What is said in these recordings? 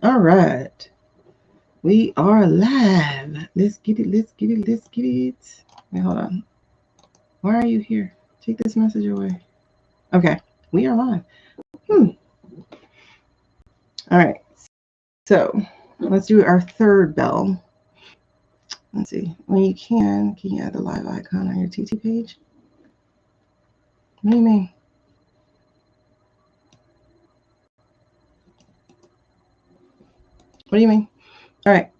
All right. We are live. Let's get it. Let's get it. Let's get it. Wait, hold on. Why are you here? Take this message away. Okay. We are live. All right. So let's do our third bell. Let's see. When you can you add the live icon on your TT page? What do you mean? What do you mean? All right.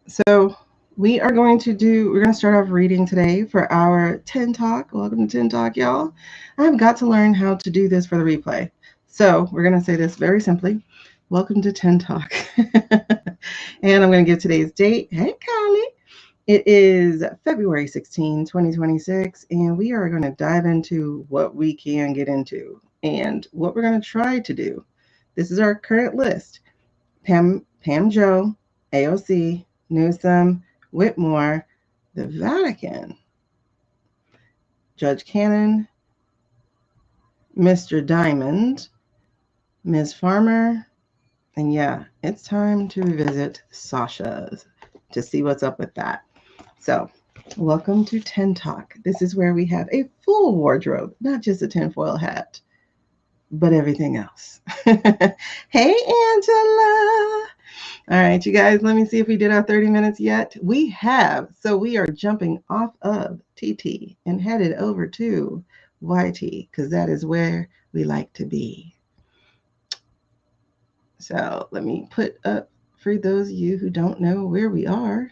So we're going to start off reading today for our TinTalk. Welcome to TinTalk, y'all. I've got to learn how to do this for the replay. So we're going to say this very simply. Welcome to TinTalk. And I'm going to give today's date. Hey, Kylie. It is February 16, 2026, and we are going to dive into what we can get into and what we're going to try to do. This is our current list. Pam Joe, AOC, Newsom, Whitmore, the Vatican, Judge Cannon, Mr. Diamond, Ms. Farmer, and yeah, it's time to revisit Sasha's to see what's up with that. So, welcome to TinTalk. This is where we have a full wardrobe, not just a tinfoil hat, but everything else. Hey, Angela. All right, you guys, let me see if we did our 30 minutes yet. We have. So we are jumping off of TT and headed over to YT because that is where we like to be. So let me put up for those of you who don't know where we are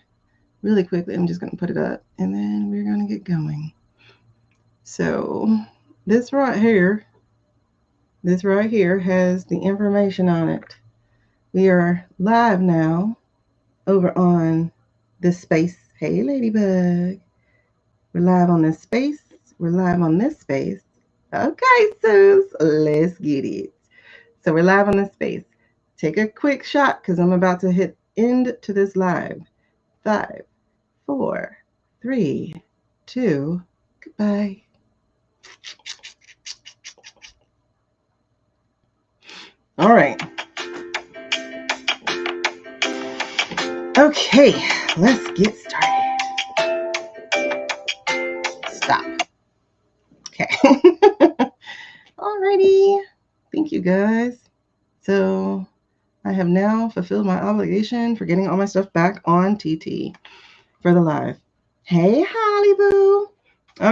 really quickly. I'm just going to put it up and then we're going to get going. So this right here has the information on it. We are live now over on this space. Hey, Ladybug. We're live on this space. We're live on this space. Okay, Sus, let's get it. So we're live on this space. Take a quick shot because I'm about to hit end to this live. 5, 4, 3, 2, goodbye. All right. Okay, let's get started. Stop. Okay. Alrighty. Thank you, guys. So I have now fulfilled my obligation for getting all my stuff back on TT for the live. Hey, Holly Boo.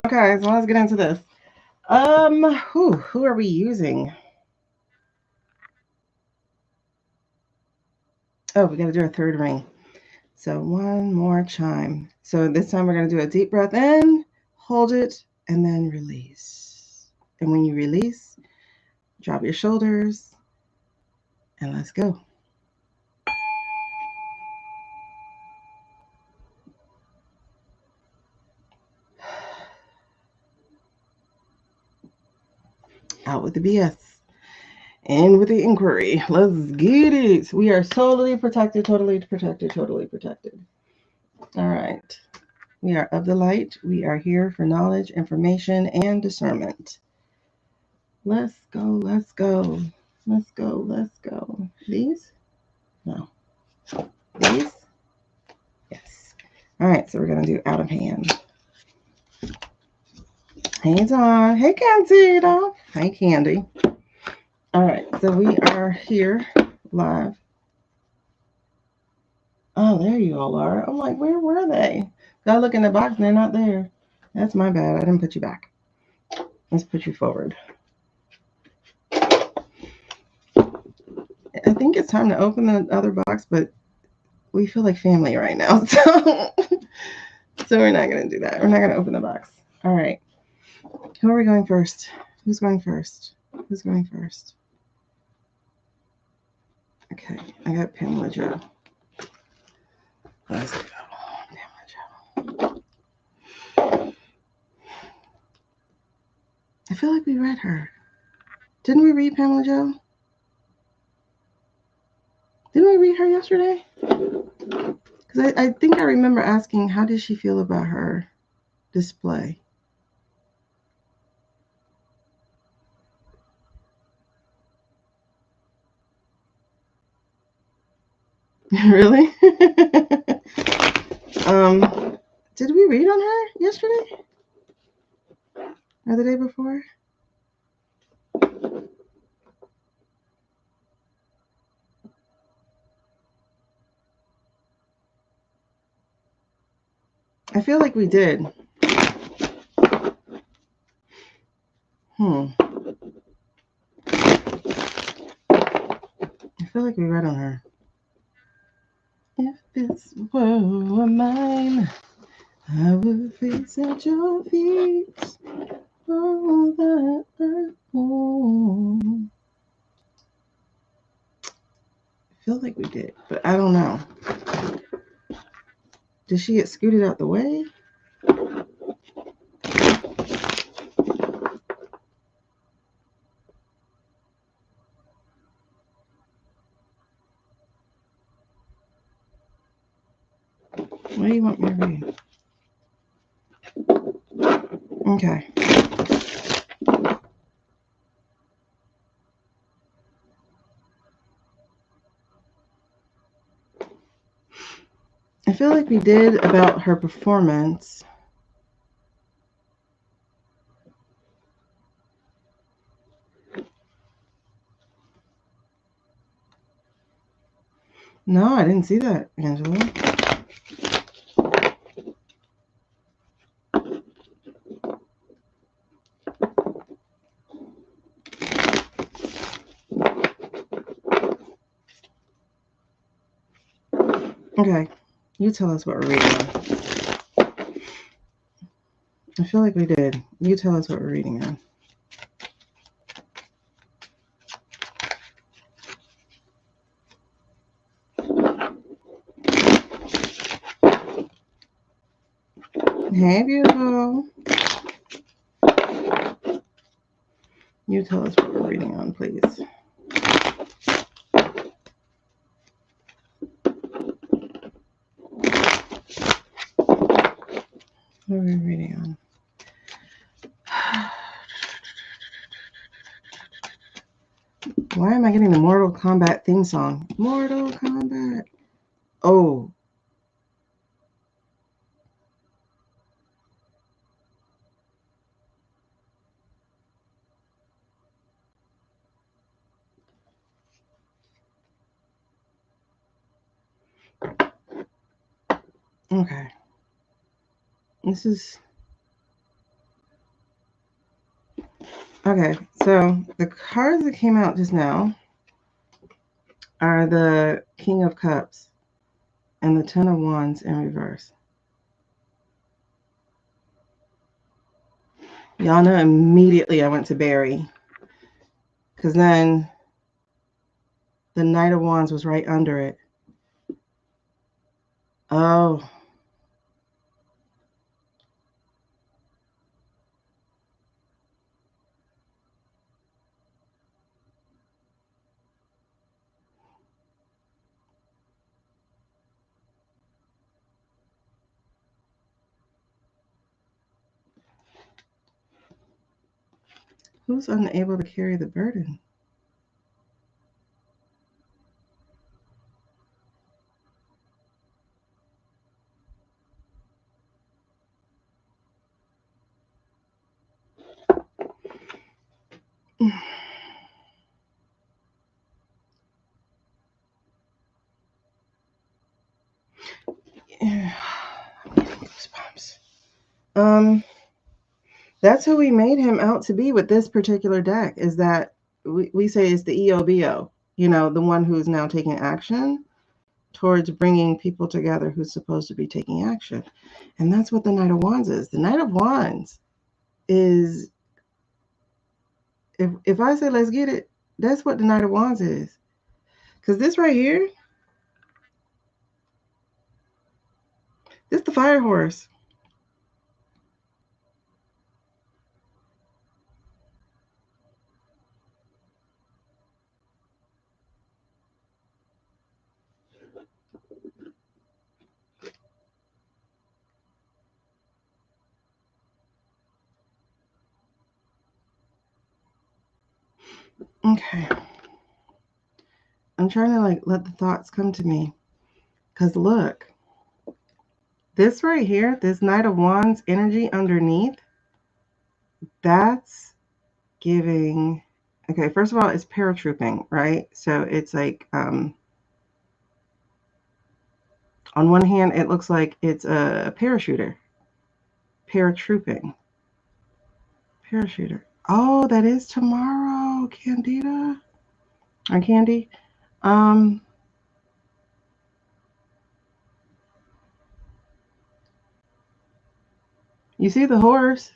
Okay, so let's get into this. Who are we using? Oh, we got to do a third ring. So one more chime. So this time we're going to do a deep breath in, hold it, and then release. And when you release, drop your shoulders, and let's go. Out with the BS. In with the inquiry. Let's get it. We are totally protected, totally protected, totally protected. All right. We are of the light. We are here for knowledge, information, and discernment. Let's go, let's go. Let's go, let's go. These? No. These? Yes. All right, so we're going to do out of hand. Hey, Dawn. Hey, Candida. Hi, Candy. All right, so we are here live. Oh, there you all are. I'm like, where were they? Gotta look in the box and they're not there. That's my bad. I didn't put you back. Let's put you forward. I think it's time to open the other box, but we feel like family right now. So we're not going to do that. We're not going to open the box. All right. Who are we going first? Who's going first? Who's going first? Okay. I got Pamela Joe. Let's go. Pamela Joe. I feel like we read her. Didn't we read Pamela Joe? Didn't we read her yesterday? Because I think I remember asking, how did she feel about her display? Really? Did we read on her yesterday? Or the day before? I feel like we did. I feel like we read on her. If this world were mine, I would face at your feet. All that I want. I feel like we did, but I don't know. Did she get scooted out the way? What do you want me to read? Okay. I feel like we did about her performance. No, I didn't see that, Angela. Okay, you tell us what we're reading on. I feel like we did. You tell us what we're reading on. Hey, beautiful. You tell us what we're reading on, please. What are we reading on? Why am I getting the Mortal Kombat theme song? Mortal Kombat. Oh. Okay. This is... Okay, so the cards that came out just now are the King of Cups and the Ten of Wands in reverse. Y'all know immediately I went to Barry, because then the Knight of Wands was right under it. Oh. Who's unable to carry the burden? Yeah. I'm getting goosebumps. That's who we made him out to be with this particular deck, is that we say it's the EOBO, the one who's now taking action towards bringing people together who's supposed to be taking action. And that's what the Knight of Wands is. The Knight of Wands is, if I say let's get it, that's what the Knight of Wands is. Because this right here, this is the fire horse. Okay. I'm trying to let the thoughts come to me. Because look, this right here, this Knight of Wands energy underneath, that's giving, okay, first of all, it's paratrooping, right? So it's like, on one hand, it looks like it's a parachuter. Paratrooping. Parachuter. Oh, that is tomorrow, Candida. Or Candy. You see the horse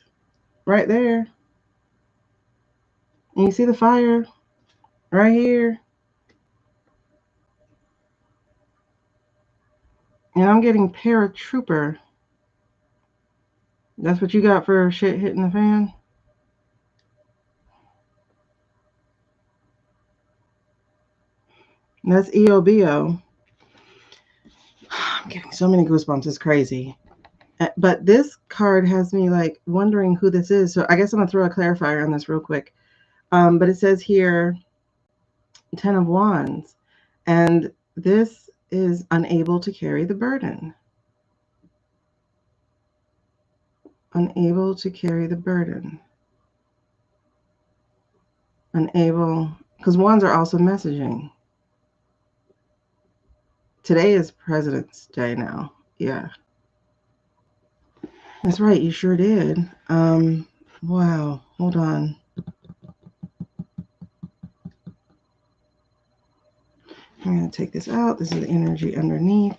right there. And you see the fire right here. And I'm getting paratrooper. That's what you got for shit hitting the fan? That's EOBO. I'm getting so many goosebumps. It's crazy. But this card has me like wondering who this is. So I guess I'm going to throw a clarifier on this real quick. But it says here, 10 of Wands. And this is unable to carry the burden. Unable to carry the burden. Unable, because wands are also messaging. Today is President's Day now. Yeah. That's right, you sure did. Wow, hold on. I'm going to take this out. This is the energy underneath.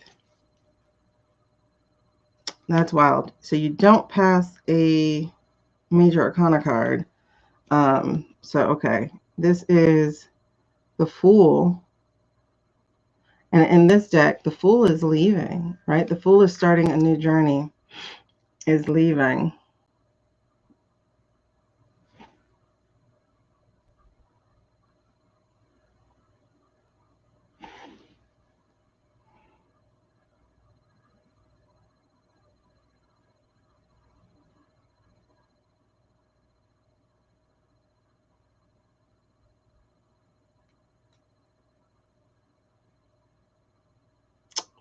That's wild. So you don't pass a major arcana card. Okay. This is the Fool. And in this deck, the Fool is leaving, right? The Fool is starting a new journey, is leaving.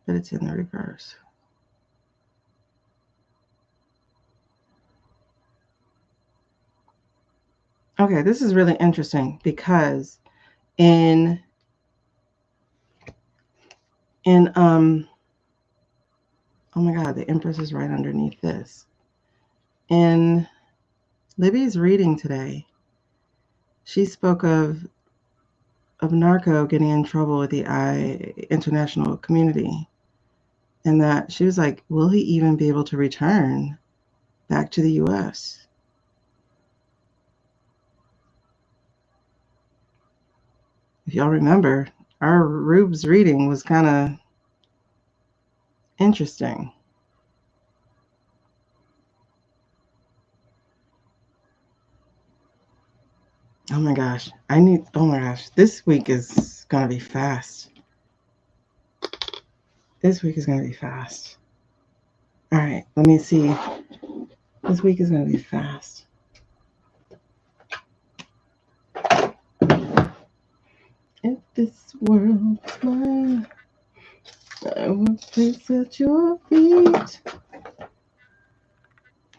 But it's in the reverse. Okay, this is really interesting because in oh my God, the Empress is right underneath this. In Libby's reading today, she spoke of Narco getting in trouble with the international community, and that she was like, will he even be able to return back to the U.S.? If y'all remember, our Rube's reading was kind of interesting. Oh my gosh. Oh my gosh. This week is going to be fast. This week is going to be fast. All right. Let me see. This week is going to be fast. If this world's mine, I will place at your feet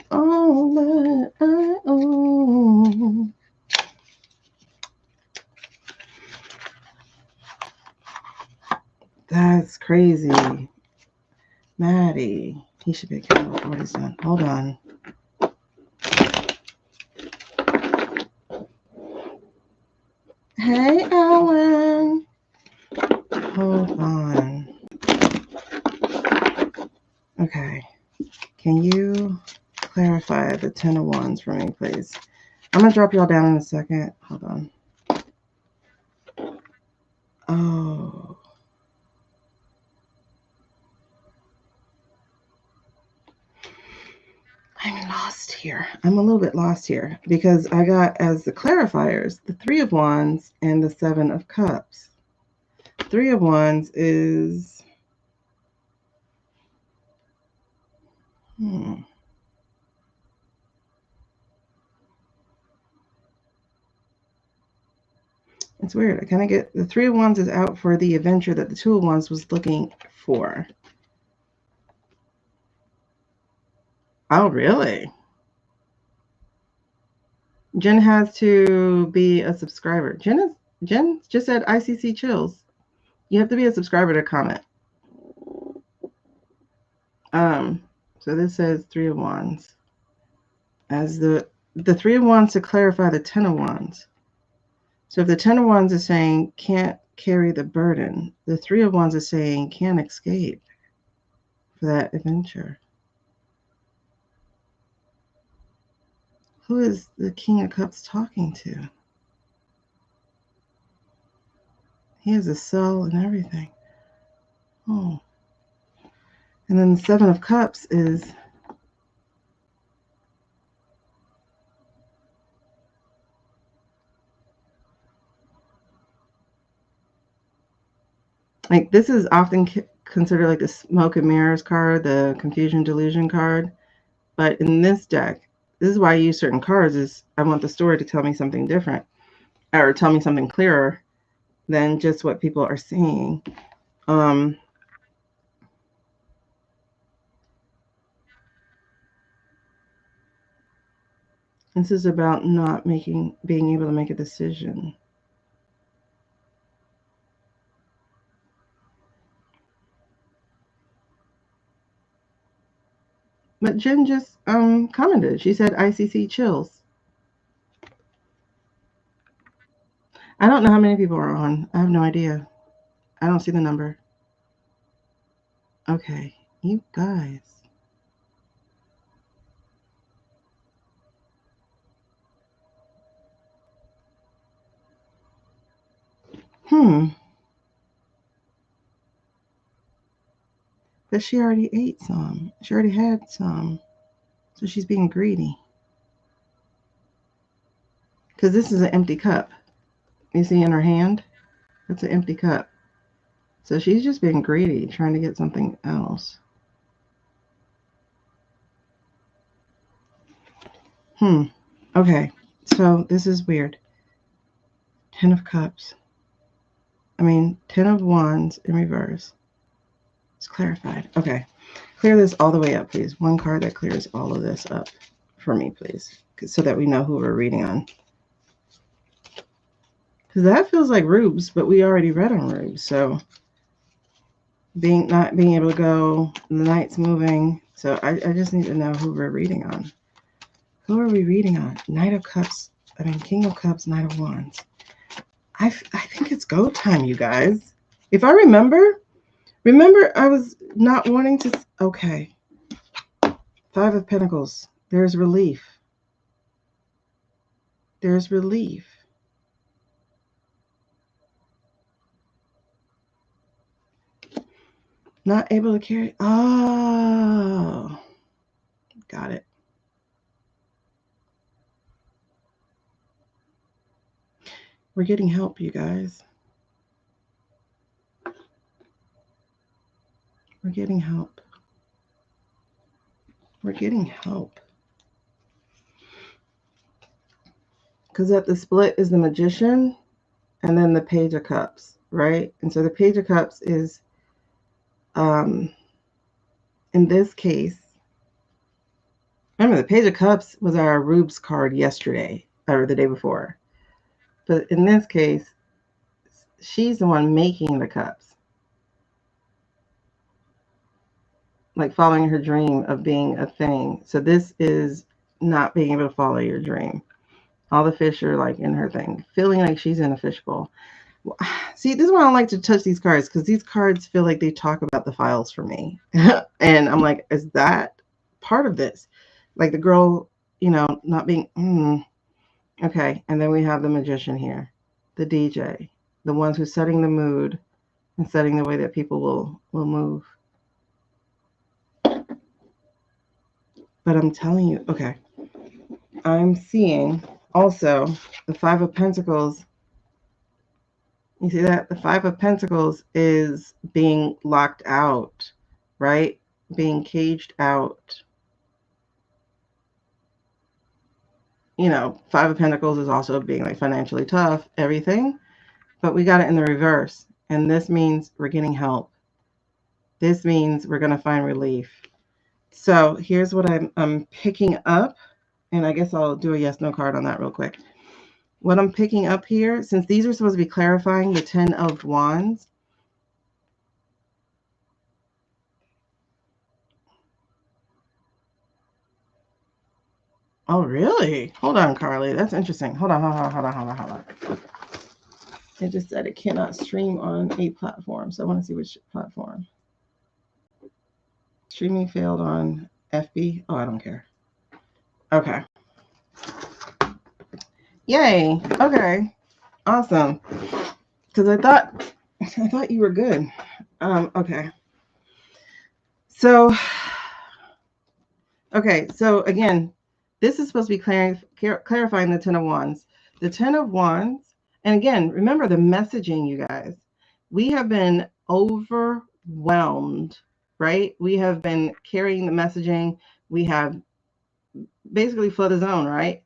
all that I own. That's crazy. Maddie. He should be accountable for what he's done. Hold on. Hey, Ellen. Hold on. Okay. Can you clarify the 10 of Wands for me, please? I'm going to drop y'all down in a second. Hold on. Oh. I'm lost here. I'm a little bit lost here because I got as the clarifiers the 3 of Wands and the 7 of Cups. 3 of Wands is... It's weird. I kind of get the Three of Wands is out for the adventure that the Two of Wands was looking for. Oh, really? Jen has to be a subscriber. Jen just said ICC chills. You have to be a subscriber to comment. So this says Three of Wands. As the Three of Wands to clarify the Ten of Wands. So if the Ten of Wands is saying can't carry the burden, the Three of Wands is saying can't escape for that adventure. Who is the King of Cups talking to? He has a cell and everything. Oh. And then the Seven of Cups is like, this is often considered like the smoke and mirrors card, the confusion delusion card. But in this deck, this is why I use certain cards, is I want the story to tell me something different or tell me something clearer than just what people are seeing. This is about not being able to make a decision. But Jen just commented. She said ICC chills. I don't know how many people are on. I have no idea. I don't see the number. Okay, you guys. But she already ate some. She already had some. So she's being greedy. Because this is an empty cup. You see in her hand? That's an empty cup. So she's just being greedy, trying to get something else. Okay. So this is weird. Ten of Cups. I mean, Ten of Wands in reverse. It's clarified. Okay. Clear this all the way up, please. One card that clears all of this up for me, please. So that we know who we're reading on. Because that feels like Rubes, but we already read on Rubes. So not being able to go, the night's moving. So I just need to know who we're reading on. Who are we reading on? Knight of Cups. I mean, King of Cups, Knight of Wands. I think it's go time, you guys. If I remember I was not wanting to. Okay. Five of Pentacles. There's relief. There's relief. Not able to carry. Oh. Got it. We're getting help, you guys. We're getting help. We're getting help. Because at the split is the Magician and then the Page of Cups, right? And so the Page of Cups is, in this case, remember the Page of Cups was our Rubes card yesterday or the day before. But in this case, she's the one making the cups. Like following her dream of being a thing. So this is not being able to follow your dream. All the fish are like in her thing. Feeling like she's in a fishbowl. See, this is why I don't like to touch these cards. Because these cards feel like they talk about the files for me. And I'm like, is that part of this? Like the girl, not being... Okay, and then we have the Magician here, the DJ, the ones who's setting the mood and setting the way that people will move. But I'm telling you, okay, I'm seeing also the Five of Pentacles. You see that? The Five of Pentacles is being locked out, right? Being caged out. Five of Pentacles is also being like financially tough, everything. but we got it in the reverse. And this means we're getting help. This means we're going to find relief. So here's what I'm picking up. And I guess I'll do a yes, no card on that real quick. What I'm picking up here, since these are supposed to be clarifying the 10 of Wands, oh, really? Hold on, Carly. That's interesting. Hold on. It just said it cannot stream on a platform. So I want to see which platform. Streaming failed on FB. Oh, I don't care. Okay. Yay. Okay. Awesome. Because I thought you were good. Okay. So again, this is supposed to be clarifying the 10 of Wands. The 10 of Wands, and again, remember the messaging, you guys. We have been overwhelmed, right? We have been carrying the messaging. We have basically flooded the zone, right?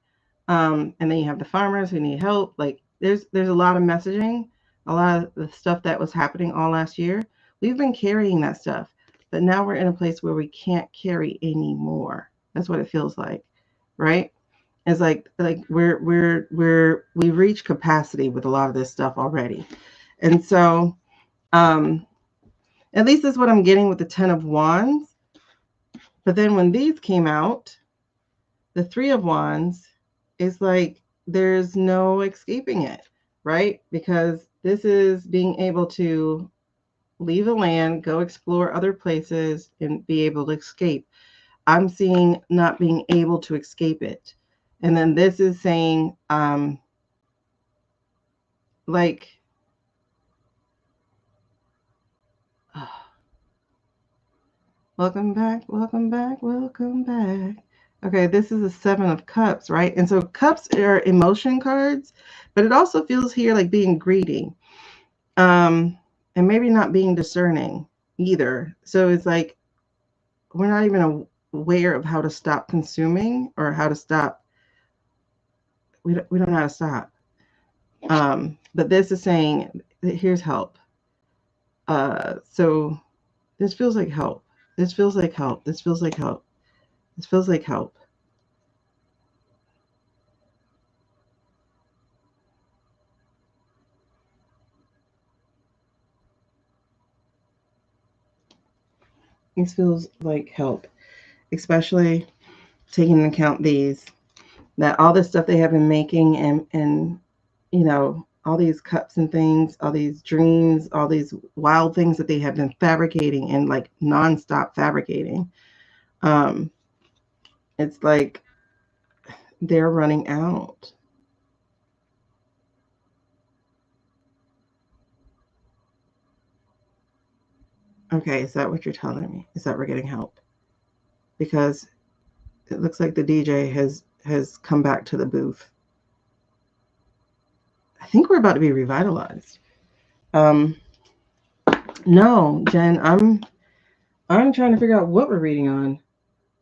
And then you have the farmers who need help. Like there's a lot of messaging, a lot of the stuff that was happening all last year. We've been carrying that stuff, but now we're in a place where we can't carry anymore. That's what it feels like, right? It's like we've reached capacity with a lot of this stuff already. And so at least that's what I'm getting with the 10 of Wands. But then when these came out, the 3 of Wands is like there's no escaping it, right? Because this is being able to leave the land, go explore other places, and be able to escape. I'm seeing not being able to escape it. And then this is saying, like, welcome back. Okay, this is a 7 of Cups, right? And so Cups are emotion cards, but it also feels here like being greedy. And maybe not being discerning either. So it's like we're not even aware of how to stop consuming or how to stop. We don't know how to stop. But this is saying, here's help. So this feels like help. This feels like help. This feels like help. This feels like help. This feels like help, especially taking into account that all this stuff they have been making and you know, all these cups and things, all these dreams, all these wild things that they have been fabricating and like nonstop fabricating. It's like they're running out. Okay, is that what you're telling me? Is that we're getting help? Because it looks like the DJ has come back to the booth. I think we're about to be revitalized. No, Jen, I'm trying to figure out what we're reading on.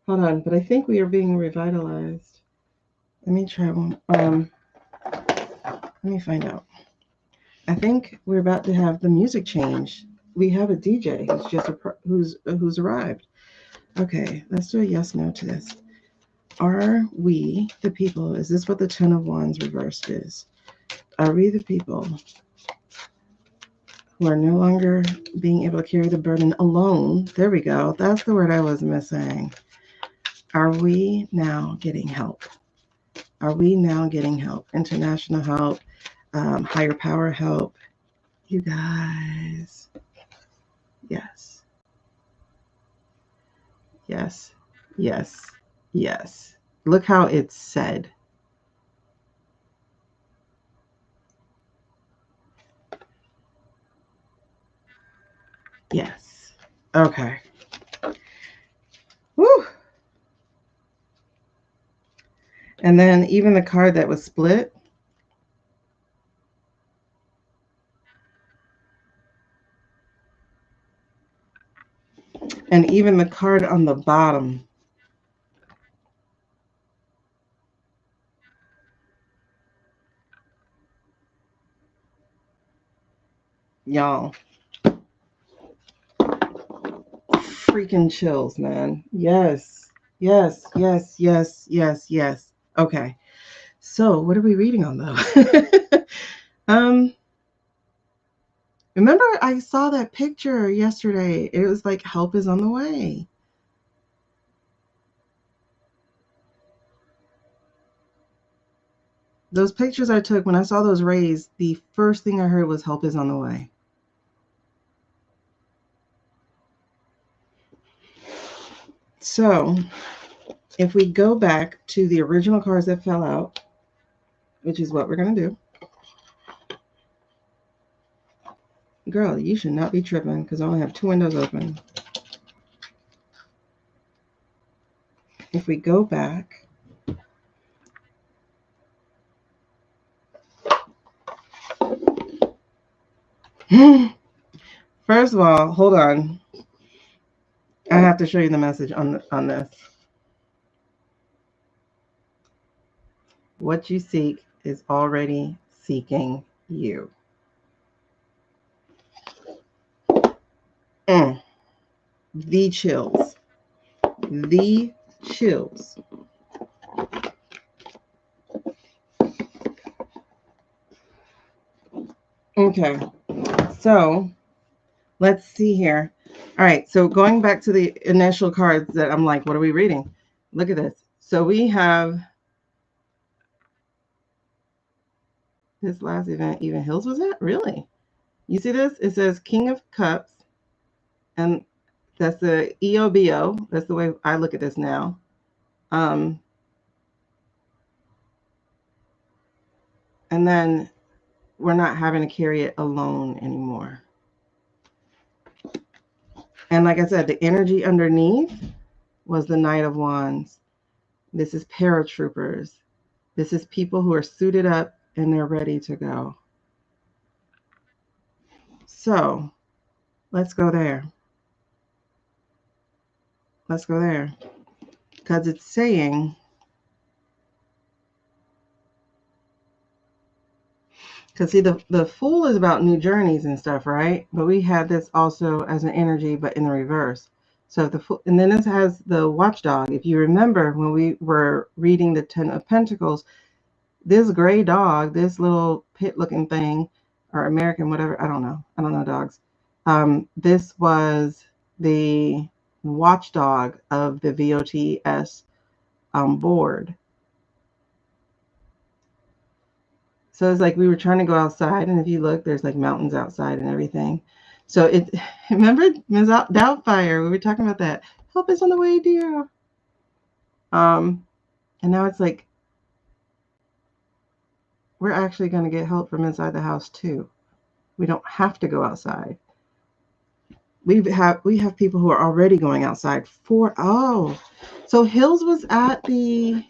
Hold on, but I think we are being revitalized. Let me try one. Let me find out. I think we're about to have the music change. We have a DJ who's arrived. Okay, let's do a yes no to this. Are we the people? Is this what the 10 of Wands reversed is? Are we the people who are no longer being able to carry the burden alone? There we go. That's the word I was missing. Are we now getting help? Are we now getting help? International help, higher power help. You guys. Yes. Yes. Yes. Yes. Look how it's said. Yes. Okay. Woo. And then even the card that was split. And even the card on the bottom. Y'all. Freaking chills, man. Yes. Yes. Yes. Yes. Yes. Yes. Okay. So what are we reading on though? Remember I saw that picture yesterday. It was like help is on the way. Those pictures I took when I saw those rays, the first thing I heard was help is on the way. So if we go back to the original cards that fell out, which is what we're going to do. Girl, you should not be tripping because I only have 2 windows open. If we go back, first of all, hold on. I have to show you the message on this. What you seek is already seeking you. The chills. The chills. Okay, so let's see here. All right, so going back to the initial cards that I'm like, what are we reading? Look at this. So we have this last event, even Hills was it? Really? You see this? It says King of Cups, and that's the EOBO. That's the way I look at this now. And then we're not having to carry it alone anymore. And like I said, the energy underneath was the Knight of Wands. This is paratroopers. This is people who are suited up and they're ready to go. So let's go there. Let's go there. Because it's saying, because see, the Fool is about new journeys and stuff, right? But we had this also as an energy, but in the reverse. So if the Fool, and then this has the Watchdog. If you remember when we were reading the 10 of Pentacles, this gray dog, this little pit-looking thing, or American, whatever, I don't know dogs. This was the watchdog of the VOTS board. So it's like we were trying to go outside, and if you look, there's like mountains outside and everything. So it, remember Ms. Doubtfire, we were talking about that. Help is on the way, dear. And now it's like we're actually going to get help from inside the house too. We don't have to go outside. We have people who are already going outside for, so Hills was at the,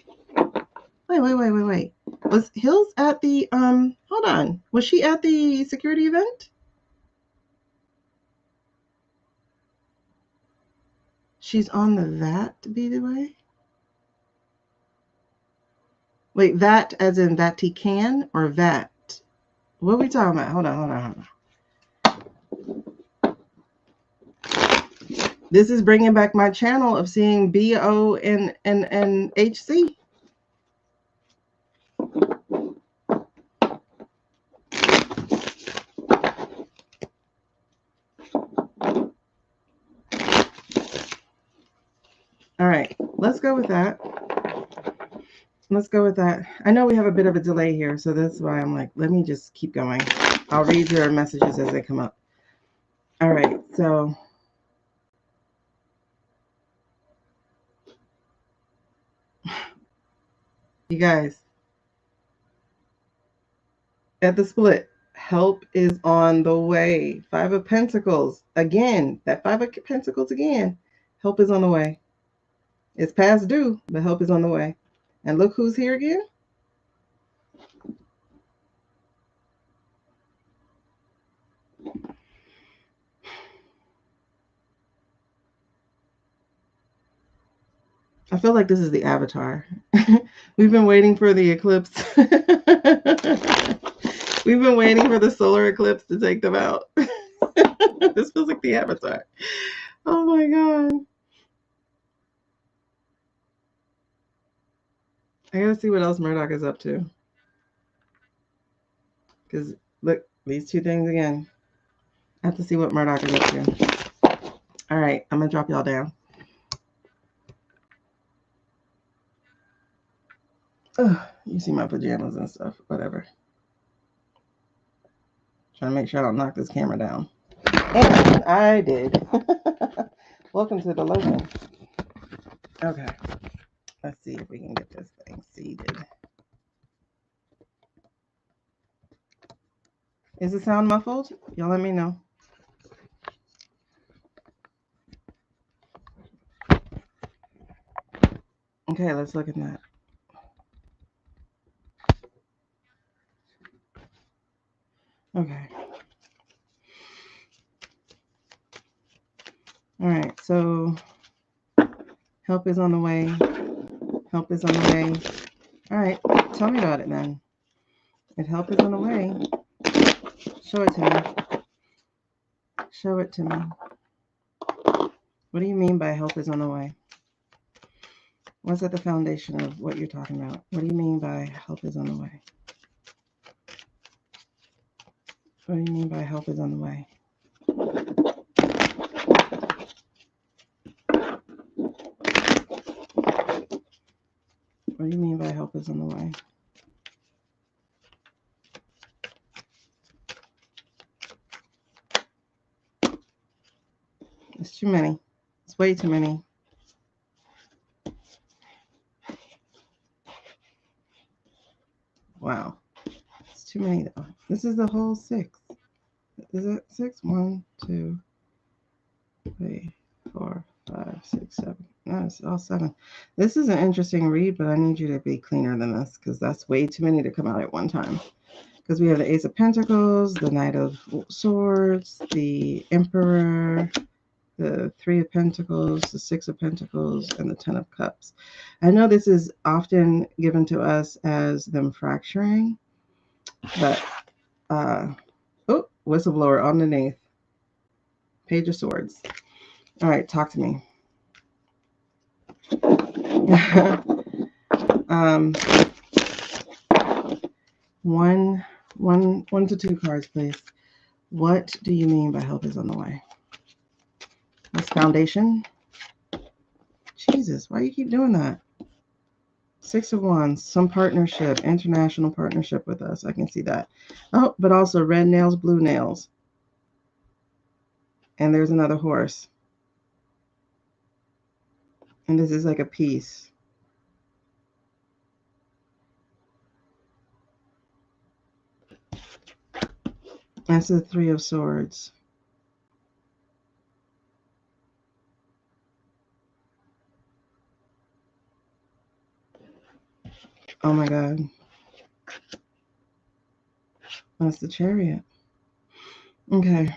wait. Was Hills at the, hold on. Was she at the security event? She's on the that to be the way? Wait, that as in that he can or that? What are we talking about? Hold on. This is bringing back my channel of seeing BO and HC. All right, let's go with that. I know we have a bit of a delay here, so that's why I'm like, let me just keep going. I'll read your messages as they come up. All right, so you guys, at the split, help is on the way. 5 of Pentacles. Again, that 5 of Pentacles again. Help is on the way. It's past due, but help is on the way. And look who's here again. I feel like this is the avatar. We've been waiting for the eclipse. We've been waiting for the solar eclipse to take them out. This feels like the Avatar. Oh my God. I gotta see what else Murdoch is up to. Because look, these two things again. I have to see what Murdoch is up to. All right, I'm gonna drop y'all down. Ugh, you see my pajamas and stuff. Whatever. Trying to make sure I don't knock this camera down. And I did. Welcome to the lotion. Okay. Let's see if we can get this thing seated. Is the sound muffled? Y'all let me know. Okay, let's look at that. Okay. All right, so help is on the way. Help is on the way. All right, tell me about it then. If help is on the way, show it to me. Show it to me. What do you mean by help is on the way? What's at the foundation of what you're talking about? What do you mean by help is on the way? What do you mean by help is on the way? What do you mean by help is on the way? It's too many. It's way too many. Wow. It's too many though. This is the whole 6. Is it 6? 1, 2, 3, 4, 5, 6, 7. No, it's all 7. This is an interesting read, but I need you to be cleaner than this because that's way too many to come out at one time. Because we have the Ace of Pentacles, the Knight of Swords, the Emperor, the 3 of Pentacles, the 6 of Pentacles, and the 10 of Cups. I know this is often given to us as them fracturing, but oh, whistleblower underneath. Page of Swords. All right, talk to me. 1 to 2 cards, please. What do you mean by help is on the way? What's foundation? Jesus, why do you keep doing that? 6 of Wands, some partnership, international partnership with us. I can see that. Oh, but also red nails, blue nails. And there's another horse. And this is like a piece. That's the 3 of Swords. Oh my God. That's the Chariot. Okay.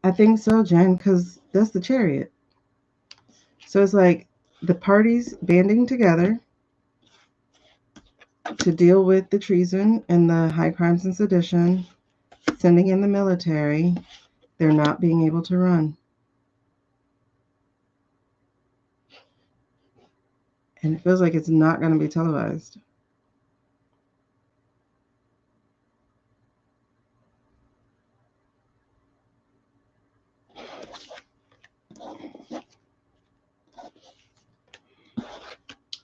I think so, Jen, because that's the Chariot. So it's like the parties banding together to deal with the treason and the high crimes and sedition, sending in the military. They're not being able to run. And it feels like it's not going to be televised.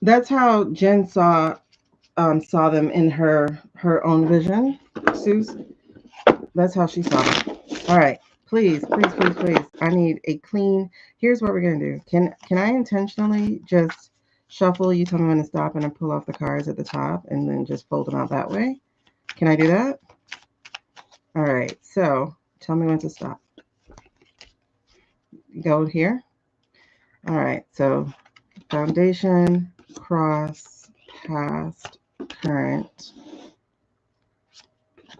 That's how Jen saw them in her own vision, Suze. That's how she saw them. All right, please. I need a clean. Here's what we're gonna do. Can I intentionally just shuffle? You tell me when to stop, and I pull off the cards at the top, and then just fold them out that way. Can I do that? All right. So tell me when to stop. Go here. All right. So foundation, cross, past, current,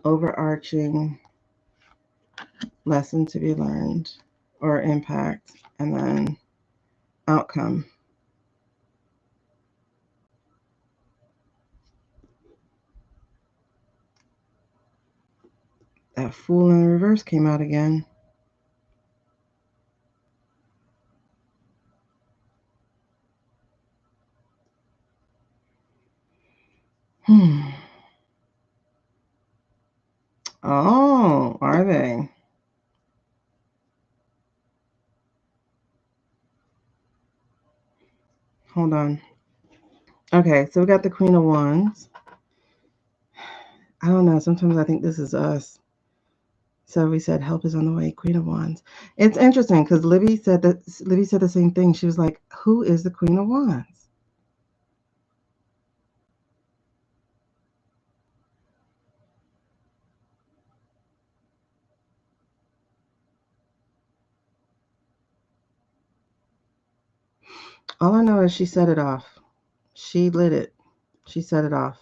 overarching, lesson to be learned, or impact, and then outcome. That Fool in reverse came out again. Oh, are they? Hold on. Okay, so we got the Queen of Wands. I don't know. Sometimes I think this is us. So we said help is on the way, Queen of Wands. It's interesting because Libby said the same thing. She was like, "Who is the Queen of Wands?" All I know is she set it off. She lit it. She set it off.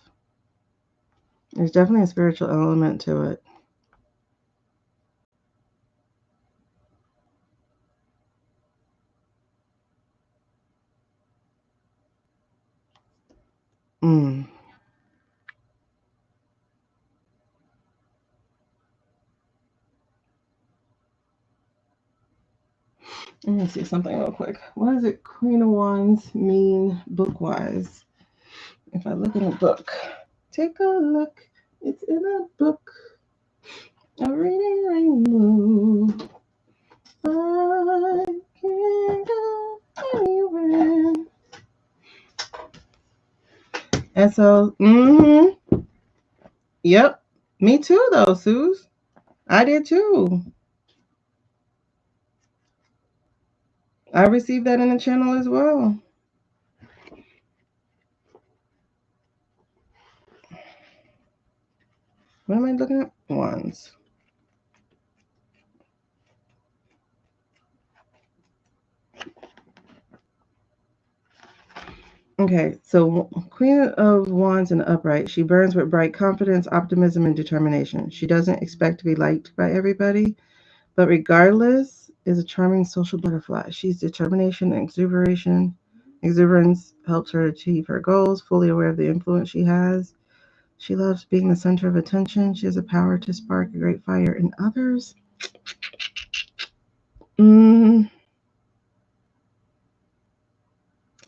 There's definitely a spiritual element to it. Mm. Let me see something real quick. What does it Queen of Wands mean book-wise? If I look in a book, take a look. It's in a book. A reading rainbow. I can't go anywhere. And so, yep. Me too, though, Suze. I did too. I received that in the channel as well. What am I looking at? Wands. Okay, so Queen of Wands in the upright. She burns with bright confidence, optimism, and determination. She doesn't expect to be liked by everybody, but regardless, is a charming social butterfly. She's determination and exuberance helps her achieve her goals, fully aware of the influence she has. She loves being the center of attention. She has the power to spark a great fire in others.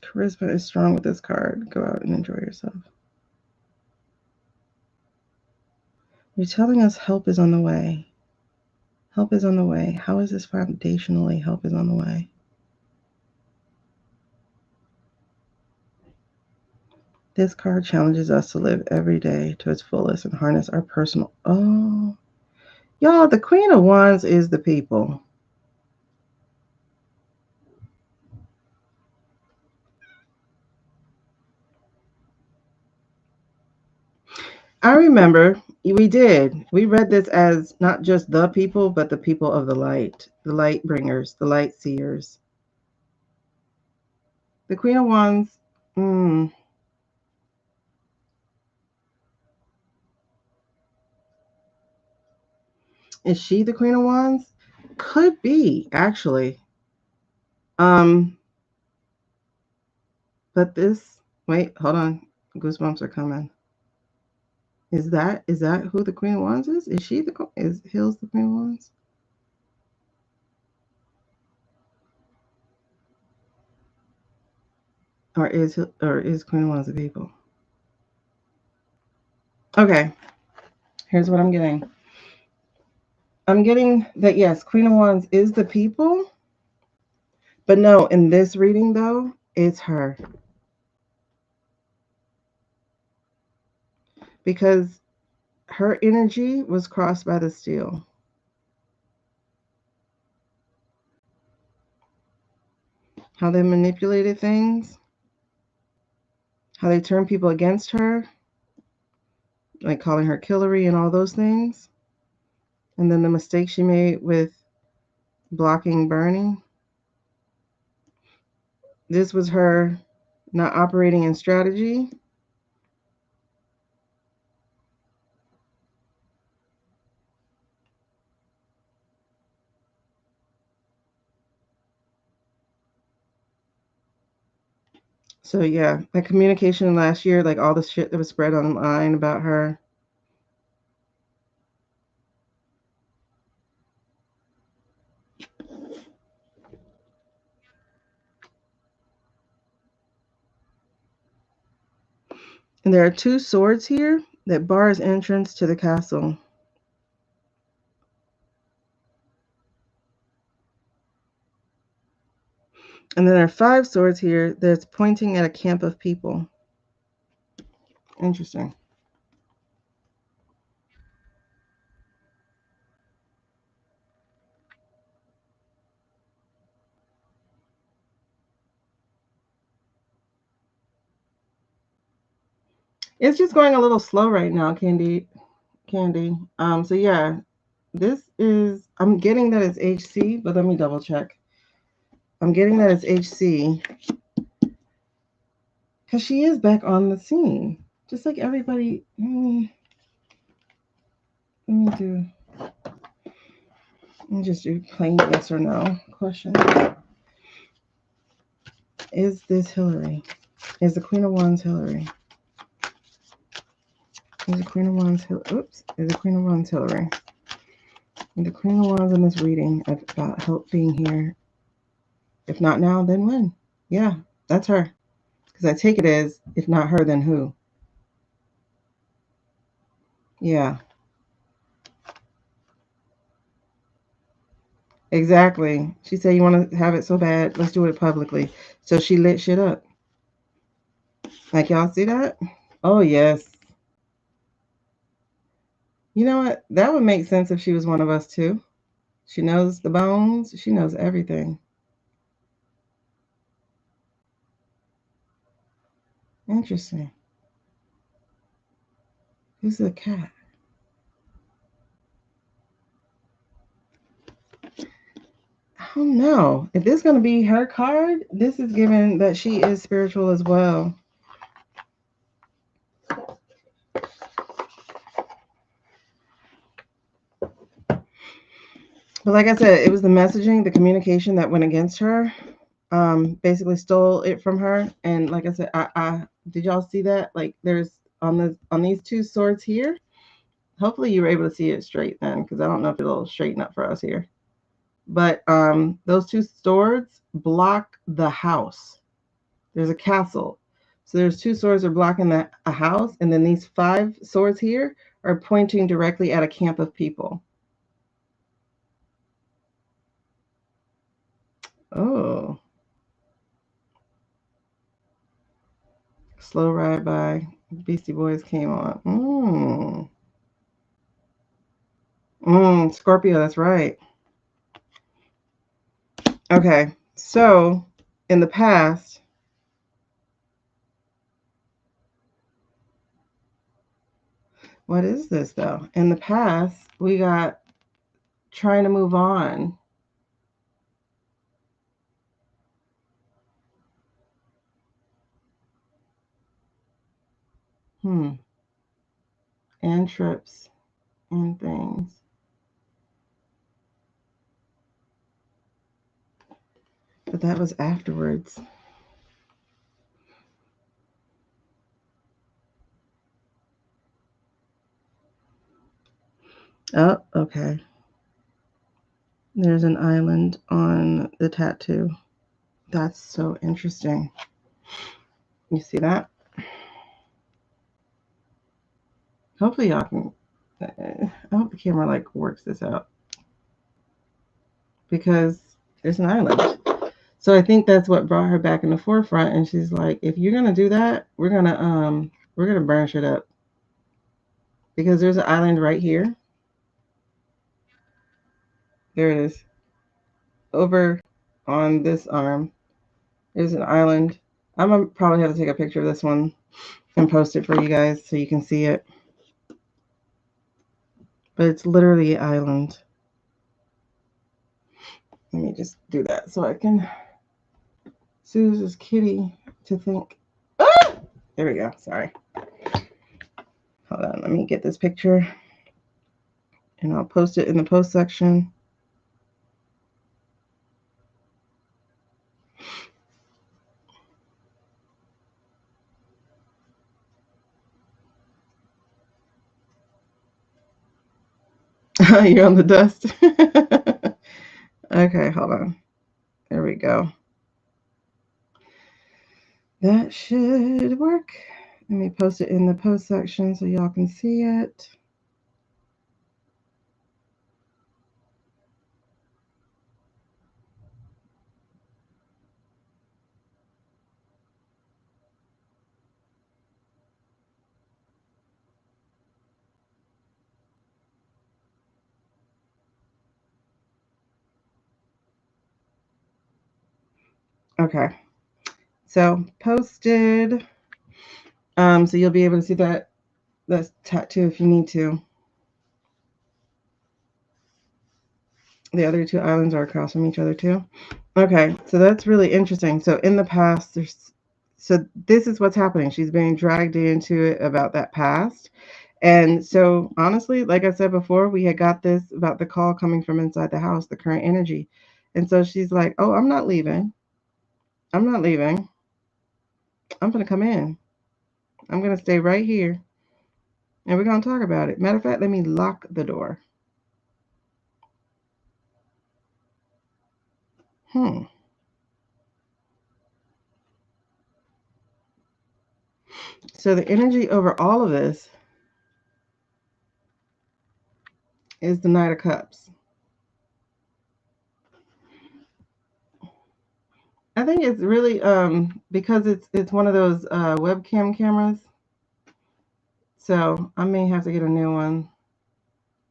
Charisma is strong with this card. Go out and enjoy yourself. You're telling us help is on the way. Help is on the way. How is this foundationally help is on the way? This card challenges us to live every day to its fullest and harness our personal... Oh, y'all, the Queen of Wands is the people. I remember we did. We read this as not just the people, but the people of the light bringers, the light seers. The Queen of Wands, is she the Queen of Wands? Could be, actually. But this, wait, hold on. Goosebumps are coming. Is that who the Queen of Wands is? Is she is Hills the Queen of Wands? Or is Queen of Wands the people? Okay. Here's what I'm getting. I'm getting that yes, Queen of Wands is the people. But no, in this reading though, it's her. Because her energy was crossed by the steel. How they manipulated things, how they turned people against her, like calling her Killary and all those things. And then the mistake she made with blocking Bernie. This was her not operating in strategy. So yeah, that communication last year, like all the shit that was spread online about her. And there are 2 swords here that bars entrance to the castle. And then there are 5 swords here that's pointing at a camp of people. Interesting. It's just going a little slow right now, Candy. So yeah, this is, I'm getting that it's HC, but let me double check. I'm getting that it's HC because she is back on the scene, just like everybody. Let me just do plain yes or no question. Is this Hillary? Is the Queen of Wands Hillary? Is the Queen of Wands Hillary? Is the Queen of Wands Hillary? And the Queen of Wands in this reading about help being here. If not now, then when? Yeah, that's her. Because I take it as, if not her, then who? Yeah. Exactly. She said, you want to have it so bad, let's do it publicly. So she lit shit up. Like, y'all see that? Oh, yes. You know what? That would make sense if she was one of us, too. She knows the bones. She knows everything. Interesting. Who's the cat? I don't know. If this is going to be her card, this is given that she is spiritual as well. But like I said, it was the messaging, the communication that went against her. Basically stole it from her. And like I said, I did y'all see that? Like there's on these 2 swords here. Hopefully you were able to see it straight then, because I don't know if it'll straighten up for us here. But those 2 swords block the house. There's a castle. So there's 2 swords are blocking a house, and then these 5 swords here are pointing directly at a camp of people. Oh. Slow Ride by Beastie Boys came on. Scorpio, that's right. Okay, so in the past, what is this though? In the past, we got trying to move on. And trips and things. But that was afterwards. Oh, okay. There's an island on the tattoo. That's so interesting. You see that? Hopefully y'all can, I hope the camera like works this out. Because there's an island. So I think that's what brought her back in the forefront. And she's like, if you're gonna do that, we're gonna burn shit up. Because there's an island right here. There it is. Over on this arm, there's an island. I'm gonna probably have to take a picture of this one and post it for you guys so you can see it. But it's literally an island. Let me just do that so I can Suze's kitty to think. Ah! There we go. Sorry. Hold on. Let me get this picture. And I'll post it in the post section. You're on the dust. Okay, hold on. There we go. That should work. Let me post it in the post section so y'all can see it. Okay. So posted. So you'll be able to see that tattoo if you need to. The other two islands are across from each other too. Okay, so that's really interesting. So in the past, so this is what's happening. She's being dragged into it about that past. And so honestly, like I said before, we had got this about the call coming from inside the house, the current energy. And so she's like, oh, I'm not leaving. I'm not leaving. I'm going to come in. I'm going to stay right here. And we're going to talk about it. Matter of fact, let me lock the door. So the energy over all of this is the Knight of Cups. I think it's really because it's one of those webcam cameras. So I may have to get a new one,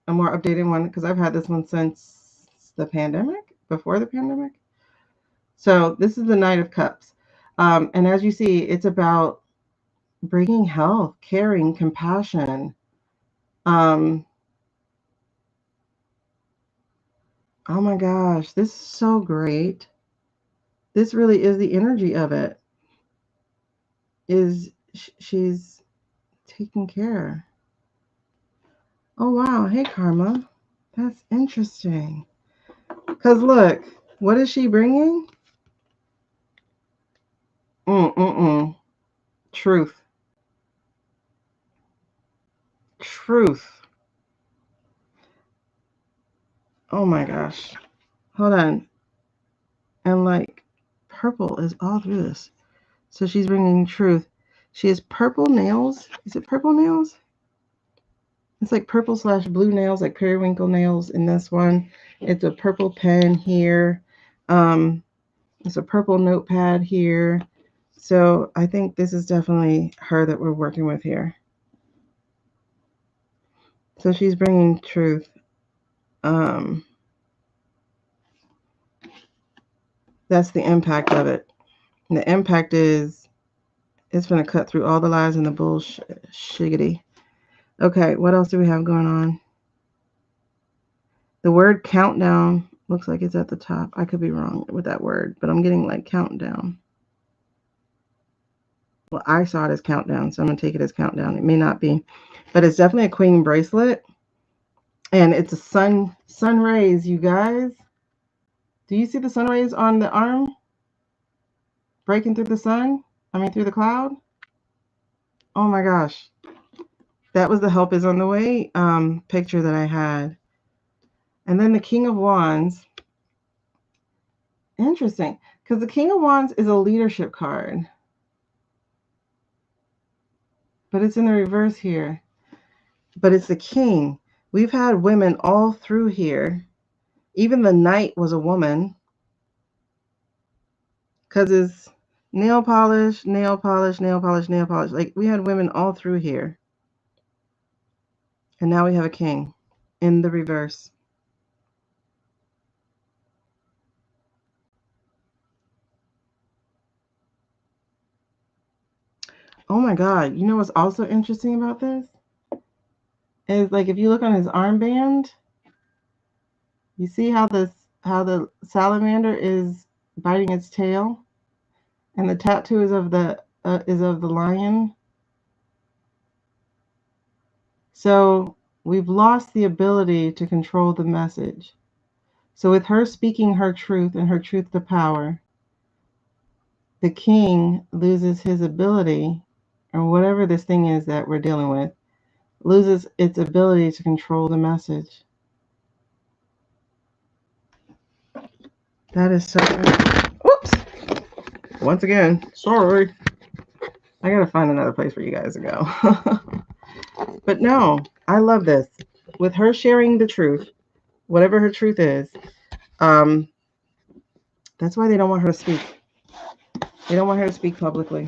a more updated one, because I've had this one since the pandemic, before the pandemic. So this is the Knight of Cups. And as you see, it's about bringing health, caring, compassion. Oh my gosh, this is so great. This really is the energy of it. She's taking care. Oh wow, hey Karma. That's interesting. Because look, what is she bringing? Truth. Truth. Oh my gosh. Hold on. And like purple is all through this. So she's bringing truth. She has purple nails. Is it purple nails? It's like purple / blue nails, like periwinkle nails in this one. It's a purple pen here. It's a purple notepad here. So I think this is definitely her that we're working with here. So she's bringing truth. That's the impact of it. And the impact is it's going to cut through all the lies and the bullshit. Okay, what else do we have going on? The word countdown looks like it's at the top. I could be wrong with that word, but I'm getting like countdown. Well, I saw it as countdown, so I'm going to take it as countdown. It may not be, but it's definitely a queen bracelet. And it's a sun rays, you guys. Do you see the sun rays on the arm? Breaking through the sun? I mean, through the cloud? Oh my gosh. That was the help is on the way picture that I had. And then the King of Wands. Interesting, because the King of Wands is a leadership card. But it's in the reverse here. But it's the king. We've had women all through here. Even the knight was a woman. Because it's nail polish, nail polish, nail polish, nail polish. Like, we had women all through here. And now we have a king in the reverse. Oh my God. You know what's also interesting about this? Is like if you look on his armband, you see how the salamander is biting its tail, and the tattoo is of the lion. So we've lost the ability to control the message. So with her speaking her truth and her truth to power, the king loses his ability, or whatever this thing is that we're dealing with, loses its ability to control the message. That is so good. Oops. Once again, sorry. I gotta find another place for you guys to go. But no, I love this. With her sharing the truth, whatever her truth is, that's why they don't want her to speak. They don't want her to speak publicly.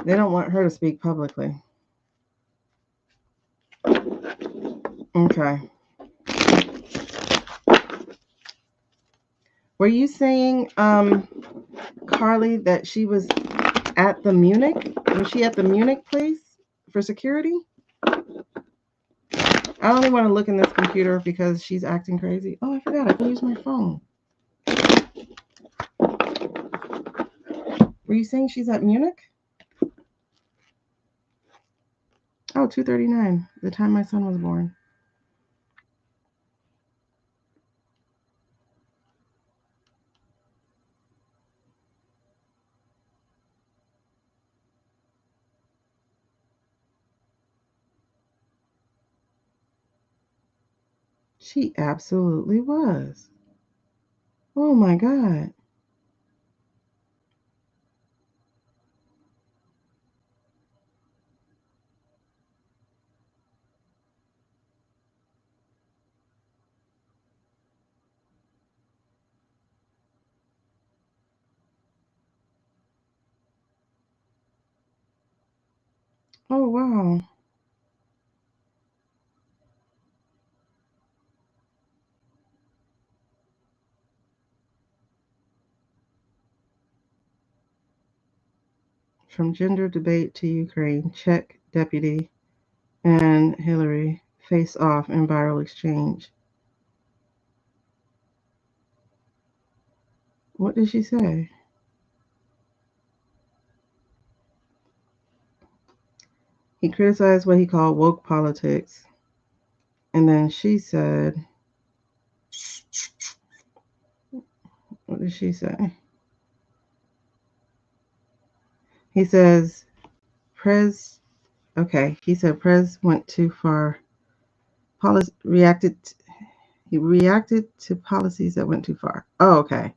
They don't want her to speak publicly. Okay. Were you saying, Carly, that she was at the Munich? Was she at the Munich place for security? I only want to look in this computer because she's acting crazy. Oh, I forgot. I can use my phone. Were you saying she's at Munich? Oh, 2:39, the time my son was born. She absolutely was. Oh my God. Oh wow. From gender debate to Ukraine, Czech deputy and Hillary face off in viral exchange. What did she say? He criticized what he called woke politics. And then she said, what did she say? He says, he said Prez went too far. He reacted to policies that went too far. Oh, okay.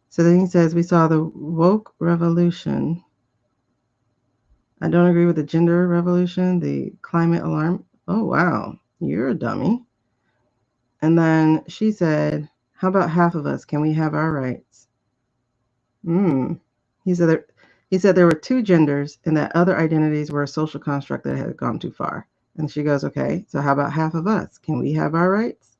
So then he says, we saw the woke revolution. I don't agree with the gender revolution, the climate alarm. Oh, wow. You're a dummy. And then she said, how about half of us? Can we have our rights? He said there were two genders and that other identities were a social construct that had gone too far. And she goes, okay, so how about half of us? Can we have our rights?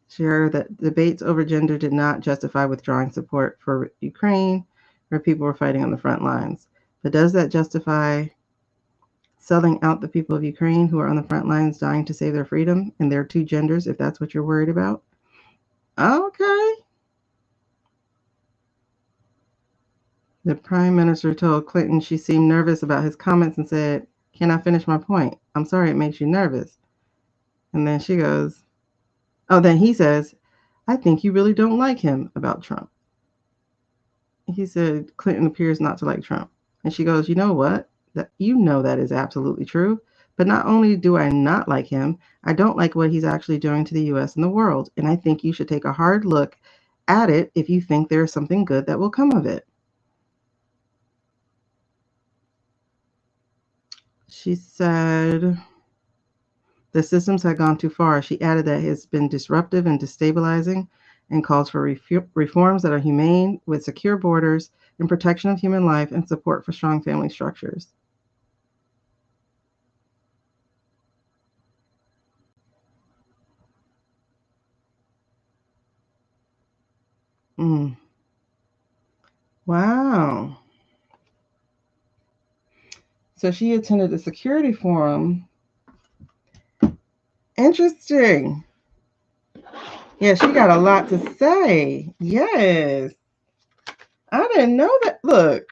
She heard that debates over gender did not justify withdrawing support for Ukraine, where people were fighting on the front lines. But does that justify selling out the people of Ukraine who are on the front lines dying to save their freedom and their two genders, if that's what you're worried about? Okay. The prime minister told Clinton she seemed nervous about his comments and said, can I finish my point? I'm sorry it makes you nervous. And then she goes, then he says, I think you really don't like him about Trump. He said, Clinton appears not to like Trump. And she goes, you know what? That is absolutely true. But not only do I not like him, I don't like what he's actually doing to the U.S. and the world. And I think you should take a hard look at it if you think there is something good that will come of it. She said the systems had gone too far. She added that it's been disruptive and destabilizing and calls for reforms that are humane with secure borders and protection of human life and support for strong family structures. Wow. So she attended a security forum. Interesting. Yeah, she got a lot to say. Yes. I didn't know that. Look,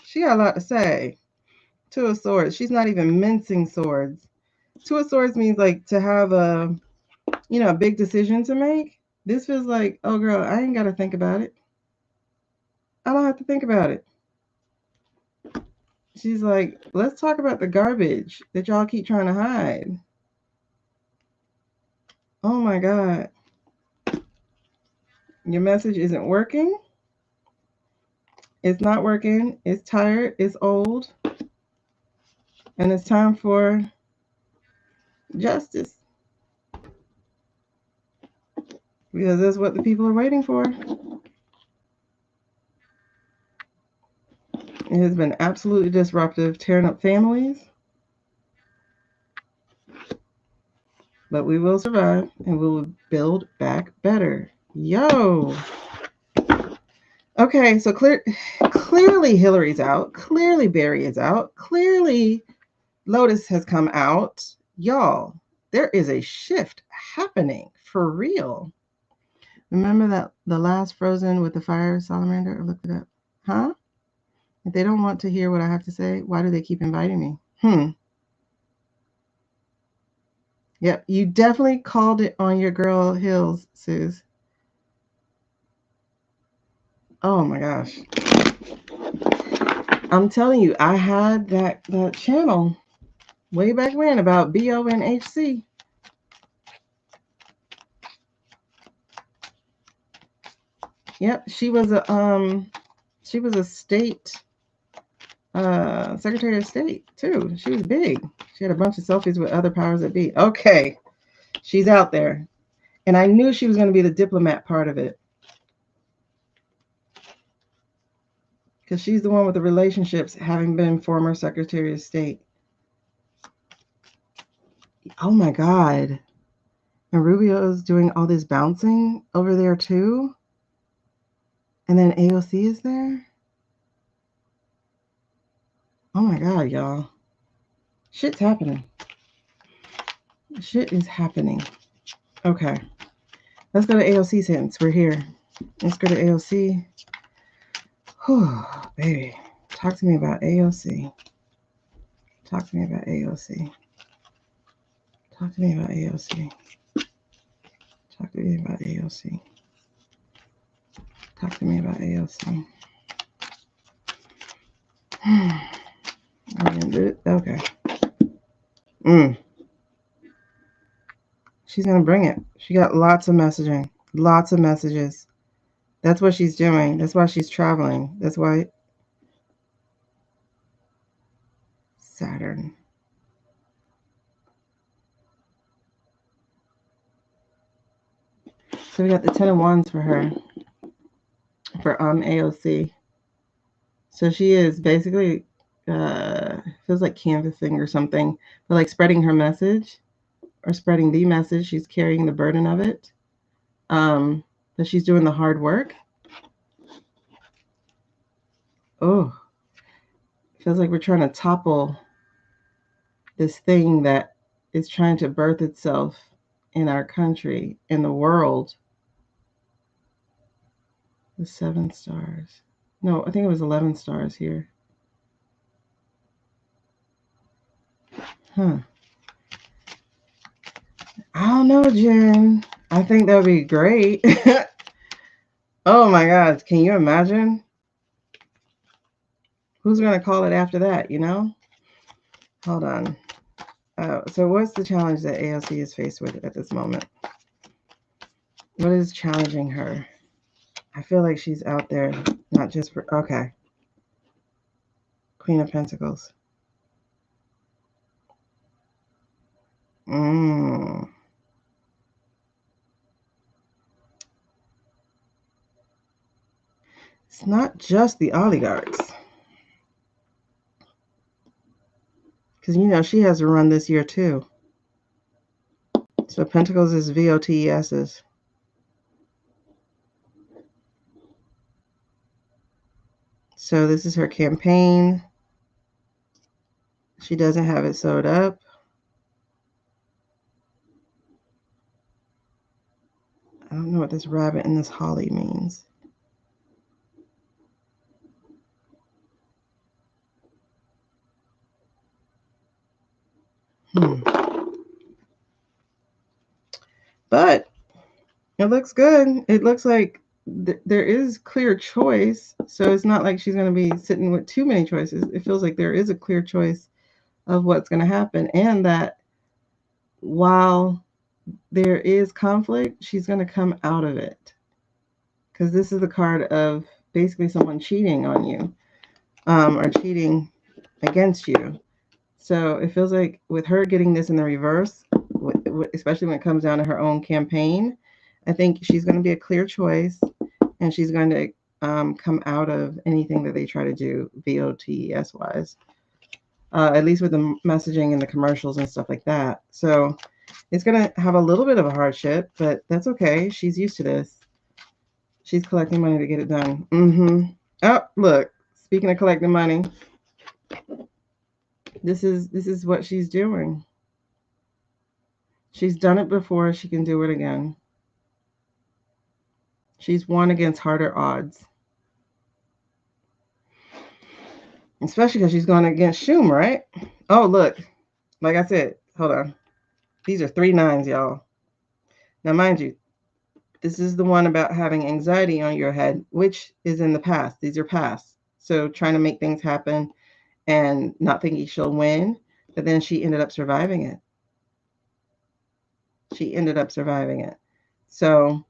she got a lot to say. Two of Swords. She's not even mincing swords. Two of Swords means like to have a big decision to make. This feels like, oh girl, I ain't got to think about it. I don't have to think about it. She's like, let's talk about the garbage that y'all keep trying to hide. Oh my God. Your message isn't working. It's not working. It's tired. It's old. And it's time for justice. Because that's what the people are waiting for. It has been absolutely disruptive, tearing up families. But we will survive and we will build back better. Yo. Okay, so clearly Hillary's out. Clearly Barry is out. Clearly Lotus has come out. Y'all, there is a shift happening for real. Remember that the last Frozen with the fire salamander? I looked it up. Huh? If they don't want to hear what I have to say, why do they keep inviting me? Yep, you definitely called it on your girl Hills, Suze. Oh my gosh. I'm telling you, I had that channel way back when about BONHC. Yep, she was a state Secretary of State too. She was big. She had a bunch of selfies with other powers that be. Okay, she's out there, and I knew she was going to be the diplomat part of it because she's the one with the relationships, having been former Secretary of State. Oh my God. And Rubio is doing all this bouncing over there too. And then AOC is there. Oh my God, y'all. Shit's happening. Shit is happening. Okay. Let's go to AOC since we're here. Let's go to AOC. Whew, baby. Talk to me about AOC. Talk to me about AOC. Talk to me about AOC. Talk to me about AOC. Talk to me about AOC. Okay. She's going to bring it. She got lots of messaging. Lots of messages. That's what she's doing. That's why she's traveling. That's why Saturn. So we got the 10 of Wands for her. For AOC. So she is basically feels like canvassing or something, but like spreading her message or spreading the message. She's carrying the burden of it. But she's doing the hard work. Oh, feels like we're trying to topple this thing that is trying to birth itself in our country, in the world. The 7 stars. No, I think it was 11 stars here. Huh. I don't know, Jen. I think that would be great. Oh my God. Can you imagine? Who's going to call it after that, you know? Hold on. So what's the challenge that AOC is faced with at this moment? What is challenging her? I feel like she's out there, not just for... Okay. Queen of Pentacles. It's not just the oligarchs. Because, you know, she has a run this year, too. So Pentacles is VOTES's. So this is her campaign. She doesn't have it sewed up. I don't know what this rabbit and this holly means. But it looks good. It looks like there is clear choice. So it's not like she's going to be sitting with too many choices. It feels like there is a clear choice of what's going to happen. And that while there is conflict, she's going to come out of it. because this is the card of basically someone cheating on you, or cheating against you. So it feels like with her getting this in the reverse, especially when it comes down to her own campaign, I think she's going to be a clear choice, and she's going to come out of anything that they try to do VOTS wise, at least with the messaging and the commercials and stuff like that. So it's going to have a little bit of a hardship, but that's okay. She's used to this. She's collecting money to get it done. Oh, look. Speaking of collecting money, this is what she's doing. She's done it before. She can do it again. She's won against harder odds. Especially because she's going against Schumer, right? Oh, look. Like I said, hold on. These are 3 9s, y'all. Now, mind you, this is the one about having anxiety on your head, which is in the past. These are past. So trying to make things happen and not thinking she'll win. But then she ended up surviving it. She ended up surviving it. So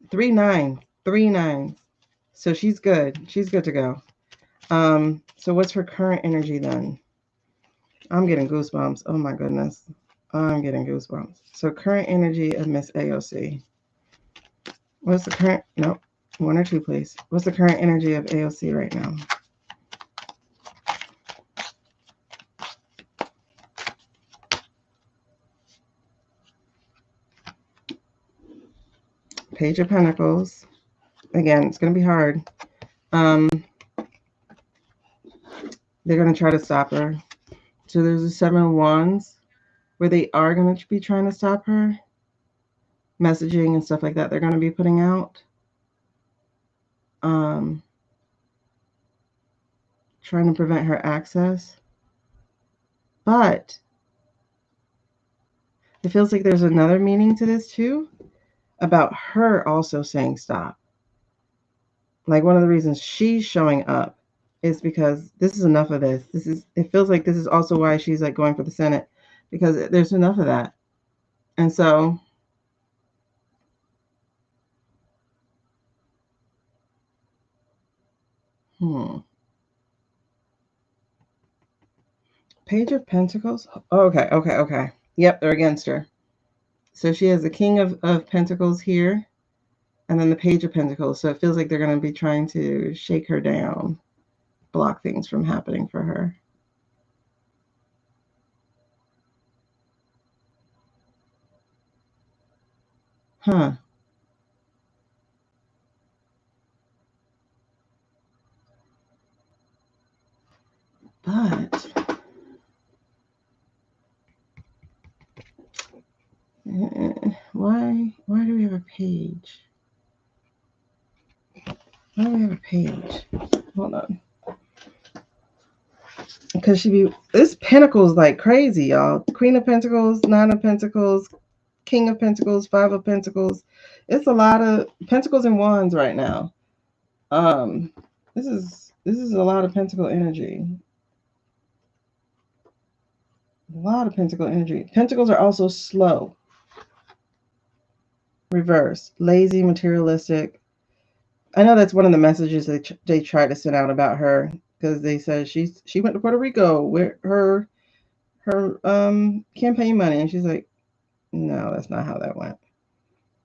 3 9. 3 9s. So she's good. She's good to go. So what's her current energy then? I'm getting goosebumps. Oh my goodness. I'm getting goosebumps. So current energy of Miss AOC. What's the current? Nope. 1 or 2, please. What's the current energy of AOC right now? Page of Pentacles. Again, it's going to be hard. They're going to try to stop her. So there's a 7 of Wands where they are going to be trying to stop her. Messaging and stuff like that they're going to be putting out. Trying to prevent her access. But it feels like there's another meaning to this too, about her also saying stop. Like one of the reasons she's showing up is because this is enough of this. It feels like this is also why she's like going for the Senate, because there's enough of that. And so Page of Pentacles. Oh, okay. Yep, they're against her. So she has the King of Pentacles here, and then the Page of Pentacles. So it feels like they're going to be trying to shake her down, block things from happening for her. Huh. But why do we have a page? Why do we have a page? Hold on. Because this Pentacles like crazy, y'all. Queen of Pentacles, 9 of Pentacles, King of Pentacles, 5 of Pentacles. It's a lot of Pentacles and Wands right now. This is a lot of Pentacle energy. A lot of Pentacle energy. Pentacles are also slow. Reverse. Lazy, materialistic. I know that's one of the messages they try to send out about her, because they said she went to Puerto Rico with her campaign money, and she's like, no, that's not how that went.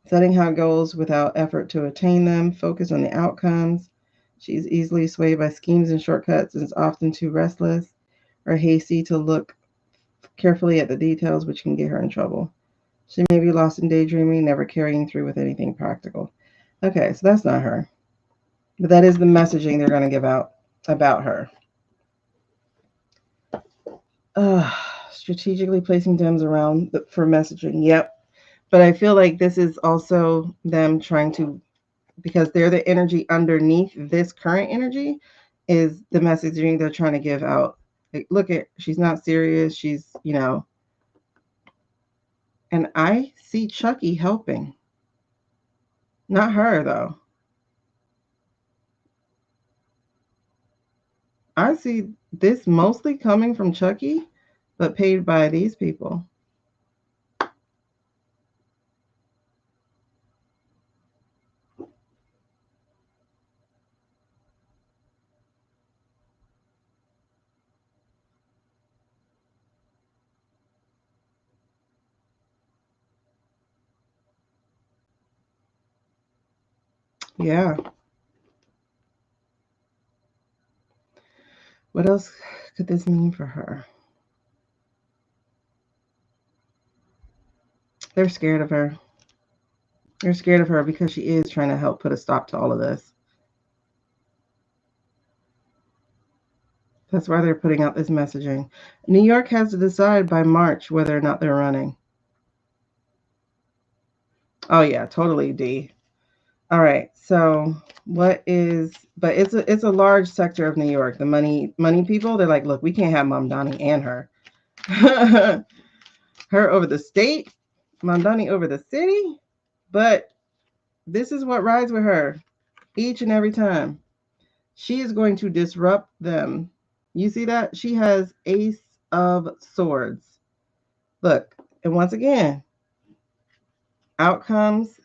Setting high goals without effort to attain them, focus on the outcomes. She's easily swayed by schemes and shortcuts and is often too restless or hasty to look carefully at the details, which can get her in trouble. She may be lost in daydreaming, never carrying through with anything practical. Okay, so that's not her. But that is the messaging they're going to give out about her. Strategically placing gems around for messaging. Yep. But I feel like this is also them trying to, because they're the energy underneath this current energy, is the messaging they're trying to give out. Like, look at, she's not serious. She's, and I see Chucky helping. Not her, though. I see this mostly coming from Chucky, but paid by these people. Yeah. What else could this mean for her? They're scared of her. They're scared of her because she is trying to help put a stop to all of this. That's why they're putting out this messaging. New York has to decide by March whether or not they're running. Oh yeah, totally, D. All right. So what is? But it's a large sector of New York. The money people. They're like, look, we can't have Mom Donnie and her, her over the state, Mom Donnie over the city. But this is what rides with her each and every time. She is going to disrupt them. You see that? She has Ace of Swords. Look, and once again, out comes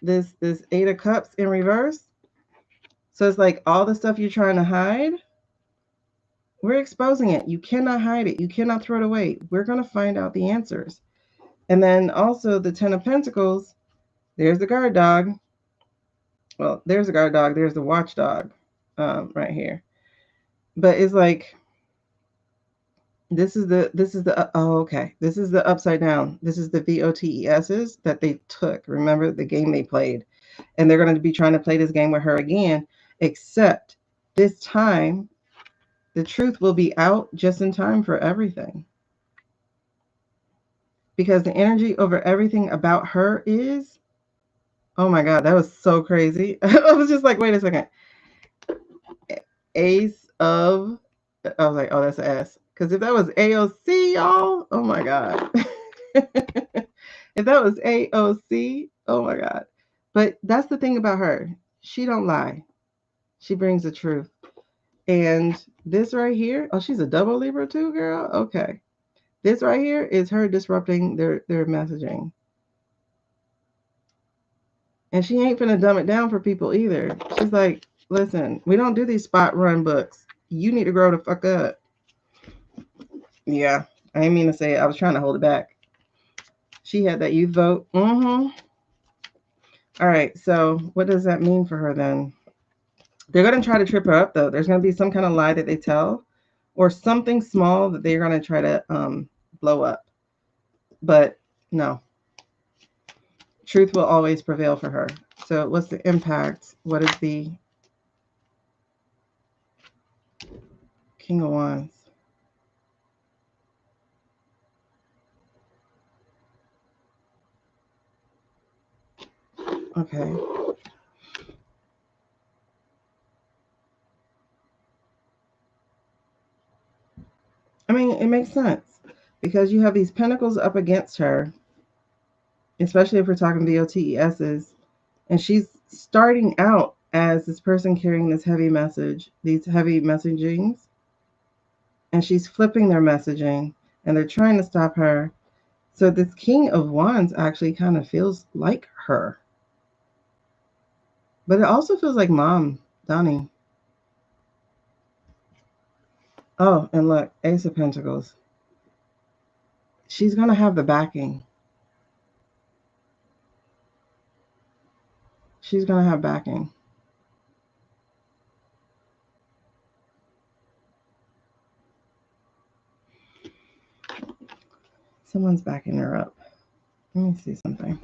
this Eight of Cups in reverse. So it's like all the stuff you're trying to hide, we're exposing it. You cannot hide it. You cannot throw it away. We're going to find out the answers. And then also the Ten of Pentacles, there's the guard dog. Well, there's the guard dog. There's the watchdog right here. But it's like, this is the oh, okay. This is the upside down. This is the VOTESs that they took. Remember the game they played. And they're going to be trying to play this game with her again, except this time the truth will be out just in time for everything. Because the energy over everything about her is, oh my God, that was so crazy. I was just like, wait a second. Ace of, I was like, oh, that's an S. Because if that was AOC, y'all, oh my God. If that was AOC, oh my God. But that's the thing about her. She don't lie. She brings the truth. And this right here, oh, she's a double Libra too, girl? Okay. This right here is her disrupting their messaging. And she ain't finna dumb it down for people either. She's like, listen, we don't do these spot run books. You need to grow the fuck up. Yeah, I didn't mean to say it. I was trying to hold it back. She had that youth vote. Mm-hmm. All right, so what does that mean for her then? They're going to try to trip her up, though. There's going to be some kind of lie that they tell or something small that they're going to try to blow up. But no, truth will always prevail for her. So what's the impact? What is the King of Wands? Okay. I mean, it makes sense because you have these pentacles up against her, especially if we're talking VOTESs, and she's starting out as this person carrying this heavy message, these heavy messagings, and she's flipping their messaging, and they're trying to stop her. So this King of Wands actually kind of feels like her, but it also feels like Mom Donnie. Oh, and look, Ace of Pentacles. She's gonna have the backing. She's gonna have backing. Someone's backing her up. Let me see something.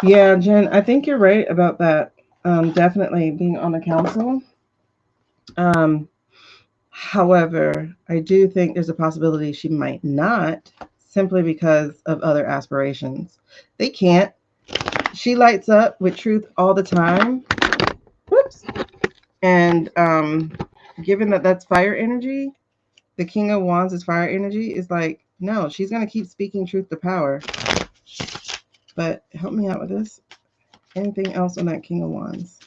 Yeah, Jen, I think you're right about that. Definitely being on the council. However, I do think there's a possibility she might not, simply because of other aspirations. They can't. She lights up with truth all the time. Whoops. And given that that's fire energy, the King of Wands is fire energy, is like, no, she's going to keep speaking truth to power. But help me out with this. Anything else on that King of Wands?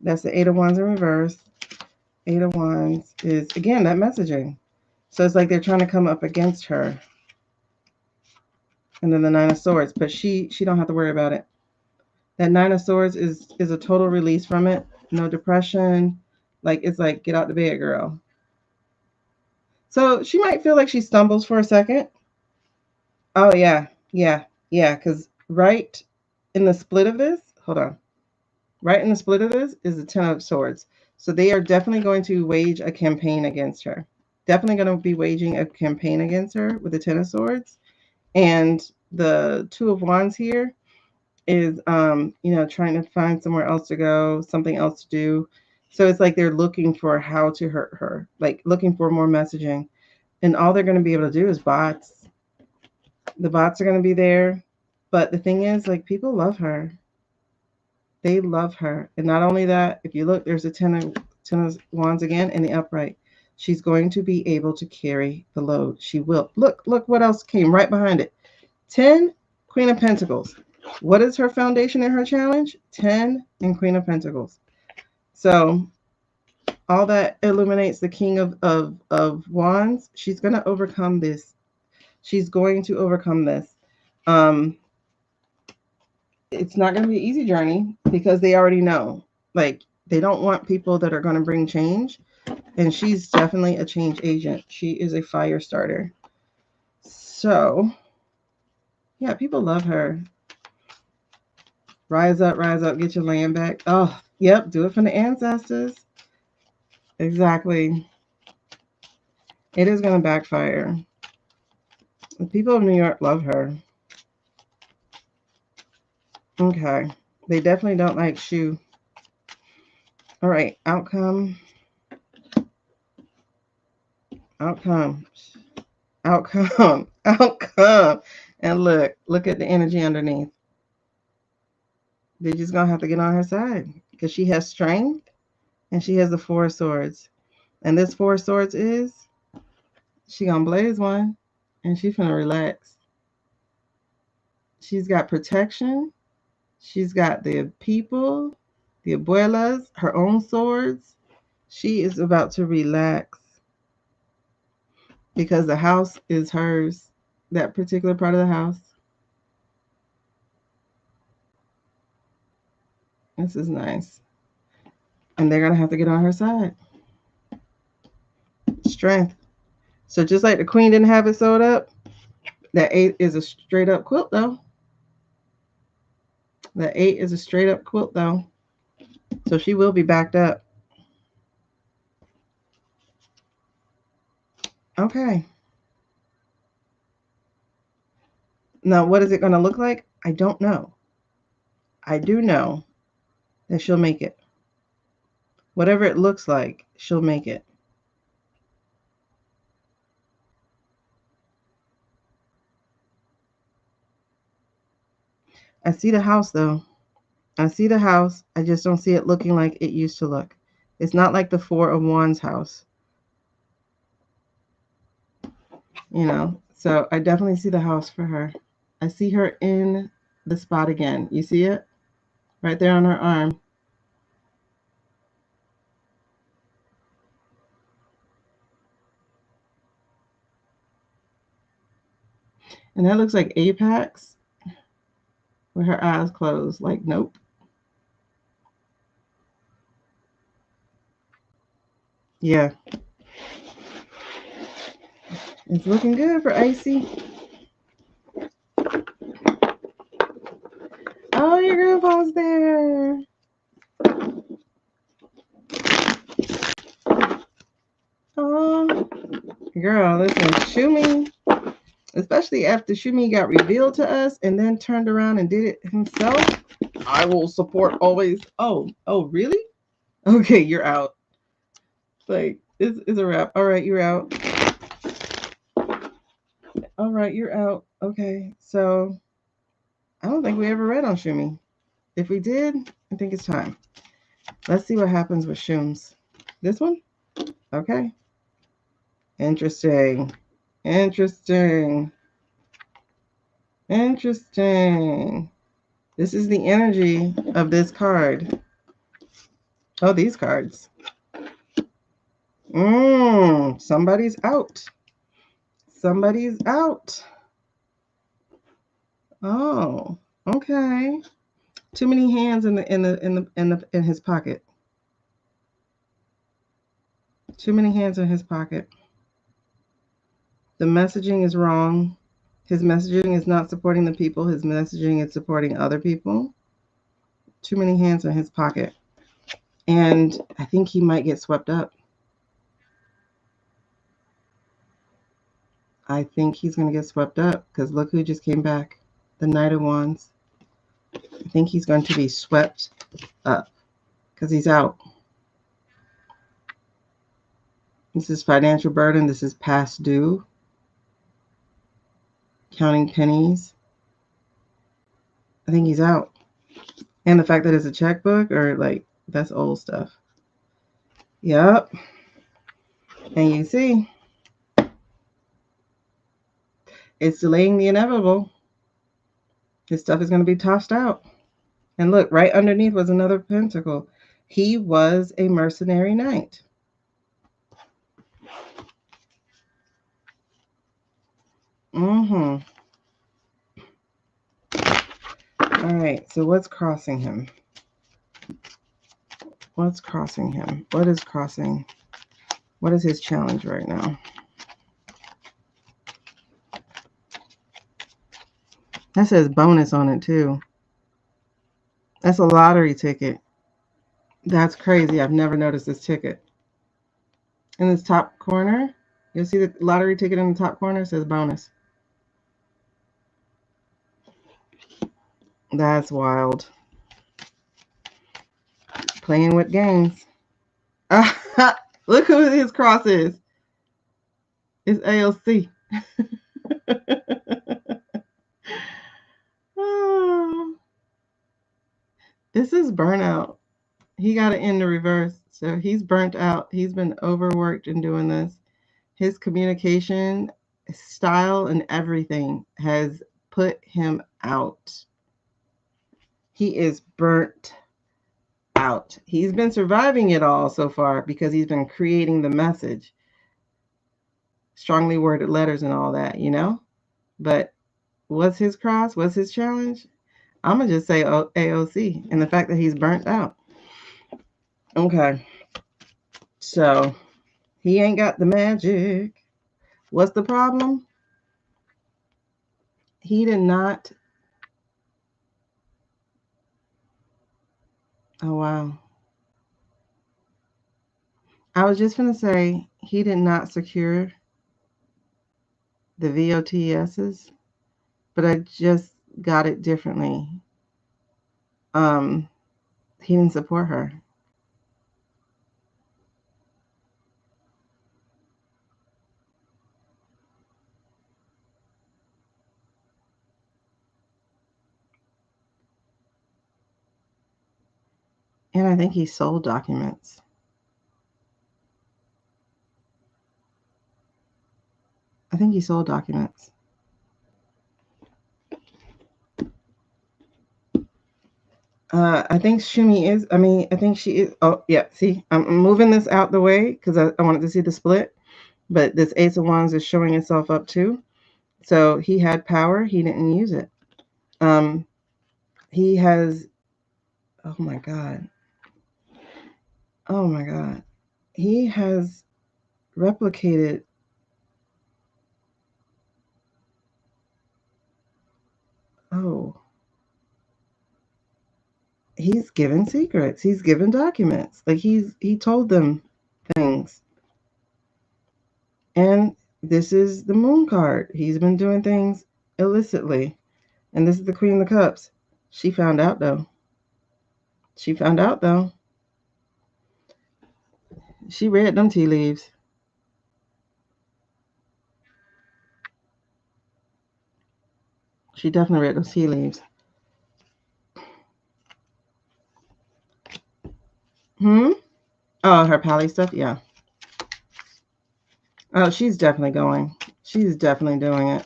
That's the Eight of Wands in reverse. Eight of Wands is, again, that messaging. So it's like they're trying to come up against her. And then the Nine of Swords. But she don't have to worry about it. That Nine of Swords is a total release from it. No depression. Like, it's like, get out the bed, girl. So she might feel like she stumbles for a second. Oh, yeah. Yeah. Yeah. Because right in the split of this, hold on. Right in the split of this is the Ten of Swords. So they are definitely going to wage a campaign against her. Definitely going to be waging a campaign against her with the Ten of Swords. And the Two of Wands here is, trying to find somewhere else to go, something else to do. So it's like they're looking for how to hurt her, like looking for more messaging. And all they're going to be able to do is bots. The bots are going to be there. But the thing is, like, people love her. They love her. And not only that, if you look, there's a ten of Wands again in the upright. She's going to be able to carry the load. She will. Look what else came right behind it. 10, Queen of Pentacles. What is her foundation and her challenge? 10 and Queen of Pentacles. So all that illuminates the King of Wands. She's going to overcome this. She's going to overcome this. It's not going to be an easy journey because they already know. Like, they don't want people that are going to bring change. And she's definitely a change agent. She is a fire starter. So, yeah, people love her. Rise up, get your land back. Oh, yep, do it from the ancestors. Exactly. It is going to backfire. The people of New York love her. Okay. They definitely don't like Shu. All right, outcome. Outcome. And look at the energy underneath. They're just going to have to get on her side because she has strength and she has the Four of Swords. And this Four of Swords is, she going to blaze one and she's going to relax. She's got protection. She's got the people, the abuelas, her own swords. She is about to relax because the house is hers, that particular part of the house. This is nice. And they're going to have to get on her side. Strength. So just like the queen didn't have it sewed up, that 8 is a straight up quilt though. The 8 is a straight up quilt though. So she will be backed up. Okay. Now, what is it going to look like? I don't know. I do know that she'll make it. Whatever it looks like, she'll make it. I see the house though. I see the house. I just don't see it looking like it used to look. It's not like the Four of Wands house. So I definitely see the house for her. I see her in the spot again. You see it? Right there on her arm. And that looks like Apex with her eyes closed. Like, nope. Yeah. It's looking good for Icy. Oh, your grandpa's there. Oh, girl, listen, Shumi, especially after Shumi got revealed to us and then turned around and did it himself. I will support always. Oh, really? Okay, you're out. Like, it's a wrap. All right, you're out. All right, you're out. Okay, so I don't think we ever read on Shumi. If we did, I think it's time. Let's see what happens with Shums. This one? Okay. Interesting. Interesting. Interesting. This is the energy of this card. Oh, these cards. Somebody's out. Somebody's out. Oh, okay. Too many hands in his pocket. Too many hands in his pocket. The messaging is wrong. His messaging is not supporting the people. His messaging is supporting other people. Too many hands in his pocket. And I think he might get swept up. I think he's going to get swept up because look who just came back. The Knight of Wands. I think he's going to be swept up because he's out. This is financial burden. This is past due. Counting pennies. I think he's out. And the fact that it's a checkbook, or like, that's old stuff. Yep. And you see, it's delaying the inevitable. His stuff is going to be tossed out. And look, right underneath was another pentacle. He was a mercenary knight. All right, so what's crossing him? What's crossing him? What is crossing? What is his challenge right now? That says bonus on it too. That's a lottery ticket. That's crazy. I've never noticed this ticket. In this top corner, you'll see the lottery ticket in the top corner. It says bonus. That's wild. Playing with games. Look who his cross is. It's AOC. This is burnout. He got it in the reverse. So he's burnt out. He's been overworked in doing this. His communication style and everything has put him out. He is burnt out. He's been surviving it all so far because he's been creating the message. Strongly worded letters and all that, you know? But what's his cross? What's his challenge? I'm going to just say AOC and the fact that he's burnt out. Okay. So he ain't got the magic. What's the problem? He did not. Oh, wow. I was just going to say he did not secure the VOTSs, but I just got it differently. He didn't support her. And I think he sold documents. I think he sold documents. I think Shumi is. I think she is. Oh, yeah. See, I'm moving this out the way because I wanted to see the split. But this Ace of Wands is showing itself up too. So he had power. He didn't use it. He has. Oh my God. Oh my God. He has replicated. Oh. He's given secrets. He's given documents. Like he told them things. And this is the Moon card. He's been doing things illicitly. And this is the Queen of the Cups. She found out though. She found out though. She read them tea leaves. She definitely read those tea leaves. Oh, her pally stuff? Yeah. Oh, she's definitely going. She's definitely doing it.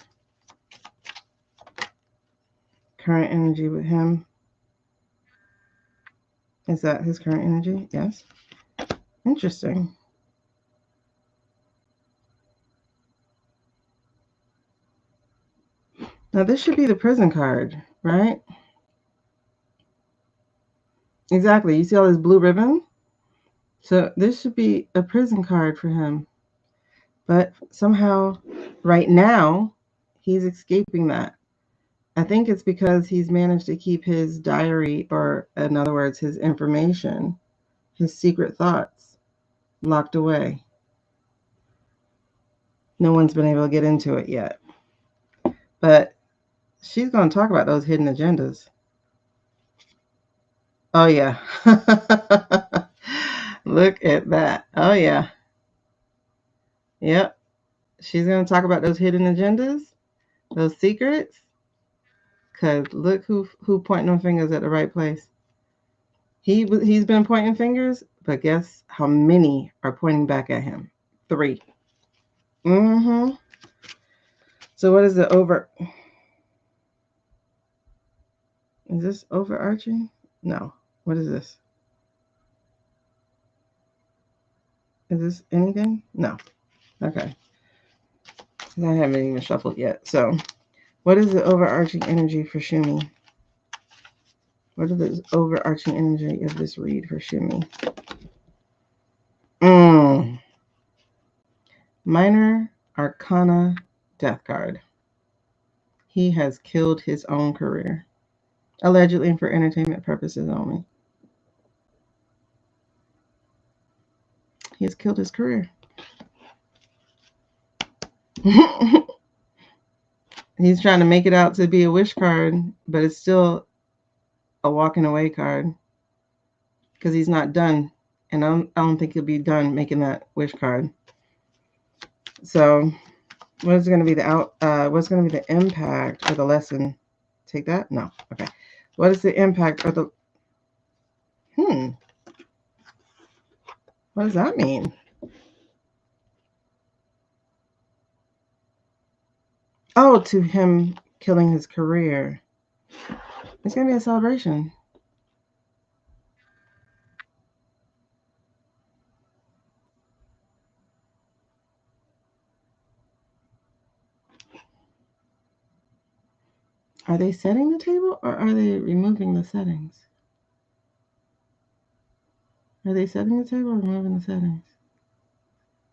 Current energy with him. Is that his current energy? Yes. Interesting. Now, this should be the prison card, right? Exactly. You see all this blue ribbon? So this should be a prison card for him. But somehow, right now, he's escaping that. I think it's because he's managed to keep his diary, or in other words, his information, his secret thoughts, locked away. No one's been able to get into it yet. But she's going to talk about those hidden agendas. Oh, yeah. Look at that. Oh, yeah. Yep. She's going to talk about those hidden agendas, those secrets. Because look who pointing them fingers at the right place. He's been pointing fingers, but guess how many are pointing back at him? 3. Mm-hmm. So what is the over? Is this overarching? No. What is this? Is this anything? No. Okay. I haven't even shuffled yet. So what is the overarching energy for Shumi? What is the overarching energy of this read for Shumi? Minor Arcana Death card. He has killed his own career. Allegedly for entertainment purposes only. He has killed his career. He's trying to make it out to be a wish card, but it's still a walking away card because he's not done. And I don't think he'll be done making that wish card. So what is going to be what's going to be the impact or the lesson? Take that? No. Okay. What is the impact or the... What does that mean? Oh, to him killing his career. It's going to be a celebration. Are they setting the table or are they removing the settings? Are they setting the table or removing the settings?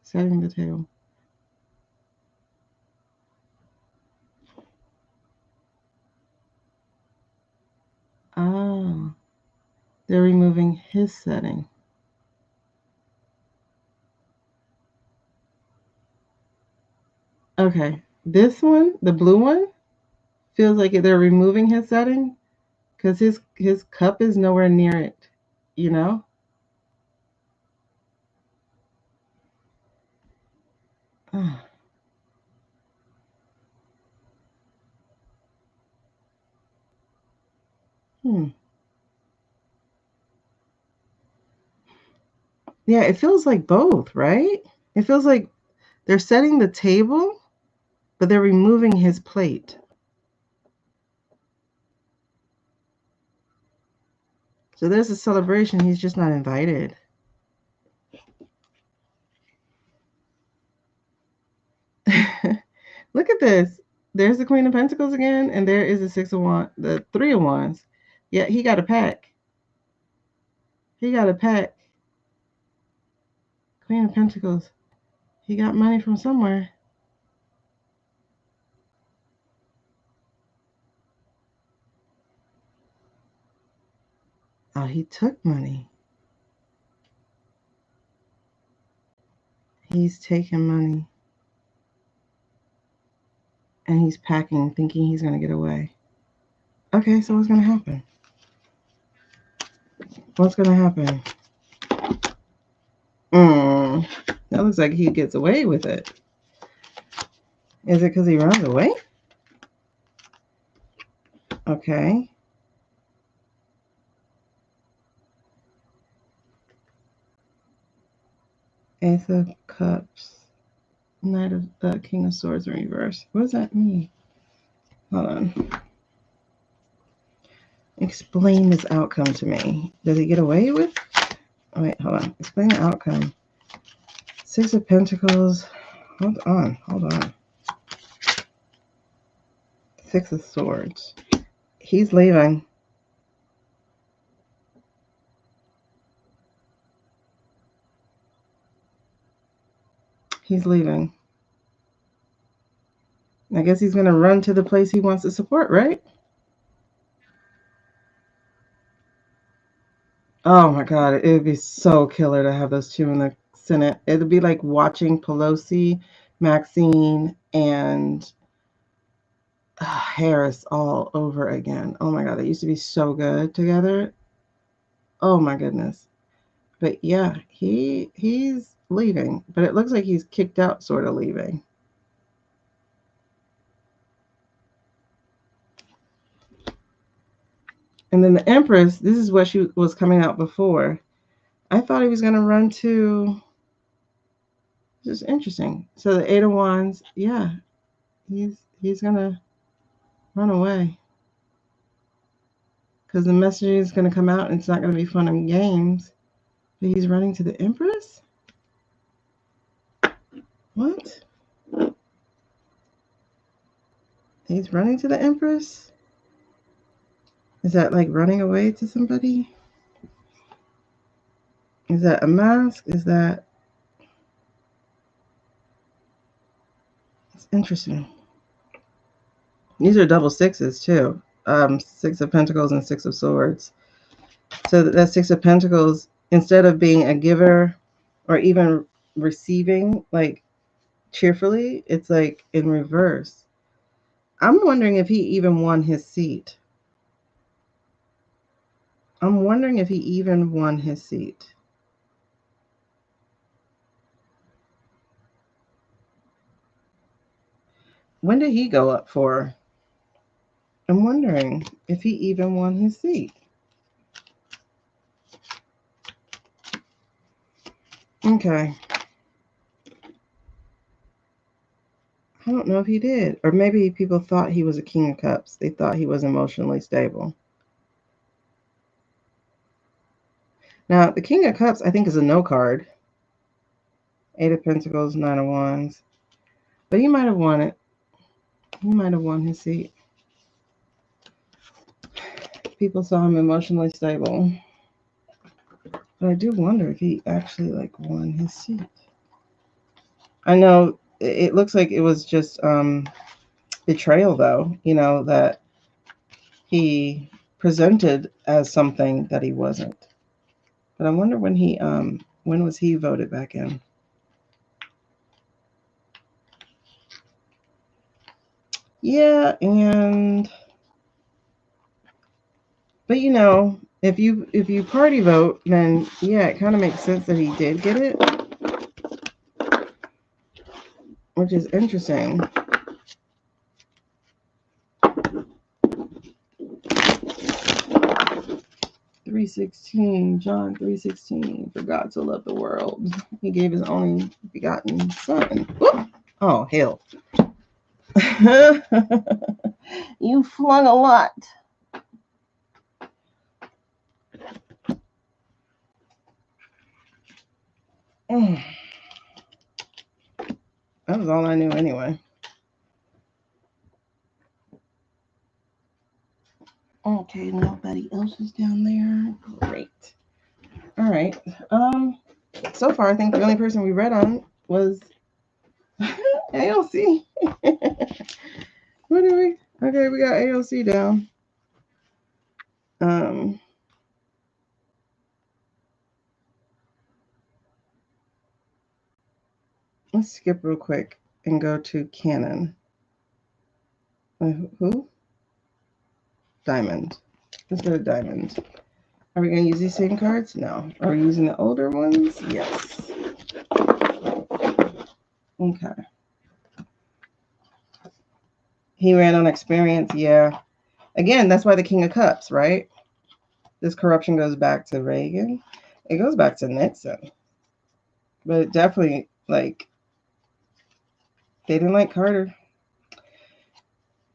Setting the table. Oh, they're removing his setting. Okay, this one, the blue one, feels like they're removing his setting because his cup is nowhere near it, you know? Oh. Yeah, it feels like both, right? It feels like they're setting the table, but they're removing his plate. So there's a celebration. He's just not invited. Look at this. There's the Queen of Pentacles again, and there is the Six of Wands, the Three of Wands. Yeah, he got a pack. He got a pack. Queen of Pentacles. He got money from somewhere. Oh, he took money. He's taking money. And he's packing, thinking he's going to get away. Okay, so what's going to happen? What's going to happen? That looks like he gets away with it. Is it because he runs away? Okay. Ace of Cups. Knight of King of Swords in reverse. What does that mean? Hold on. Explain this outcome to me. Does he get away with? Oh, wait, hold on. Explain the outcome. Six of Pentacles. Hold on. Six of Swords. He's leaving. He's leaving. I guess he's going to run to the place he wants to support, right? Oh my God, it would be so killer to have those two in the Senate. It would be like watching Pelosi, Maxine, and Harris all over again. Oh my God, they used to be so good together. Oh my goodness. But yeah, he's leaving, but it looks like he's kicked out, sort of leaving. And then the Empress, this is what she was coming out before. I thought he was going to run to. This is interesting. So the Eight of Wands, yeah, he's going to run away because the messaging is going to come out and it's not going to be fun and games. But he's running to the Empress. What? He's running to the Empress? Is that like running away to somebody? Is that a mask? Is that... It's interesting. These are double sixes too. Six of Pentacles and Six of Swords. So that Six of Pentacles, instead of being a giver or even receiving like cheerfully, it's like in reverse. I'm wondering if he even won his seat. I'm wondering if he even won his seat. When did he go up for? I'm wondering if he even won his seat. Okay. I don't know if he did. Or maybe people thought he was a King of Cups. They thought he was emotionally stable. Now, the King of Cups, I think, is a no card. Eight of Pentacles, Nine of Wands. But he might have won it. He might have won his seat. People saw him emotionally stable. But I do wonder if he actually like won his seat. I know it looks like it was just betrayal, though. You know, that he presented as something that he wasn't. But I wonder when was he voted back in? Yeah, but you know, if you party vote, then yeah, it kind of makes sense that he did get it, which is interesting. John 3:16. For God so loved the world, he gave his only begotten Son. Whoop! Oh hell! You flung a lot. That was all I knew anyway. Okay, nobody else is down there. Great. All right. So far, I think the only person we read on was AOC. What do we? Okay, we got AOC down. Let's skip real quick and go to Canon. Who? Diamond. Let's go to Diamond. Are we going to use these same cards? No. Are we using the older ones? Yes. Okay. He ran on experience. Yeah. Again, that's why the King of Cups, right? This corruption goes back to Reagan. It goes back to Nixon. But it definitely, like, they didn't like Carter.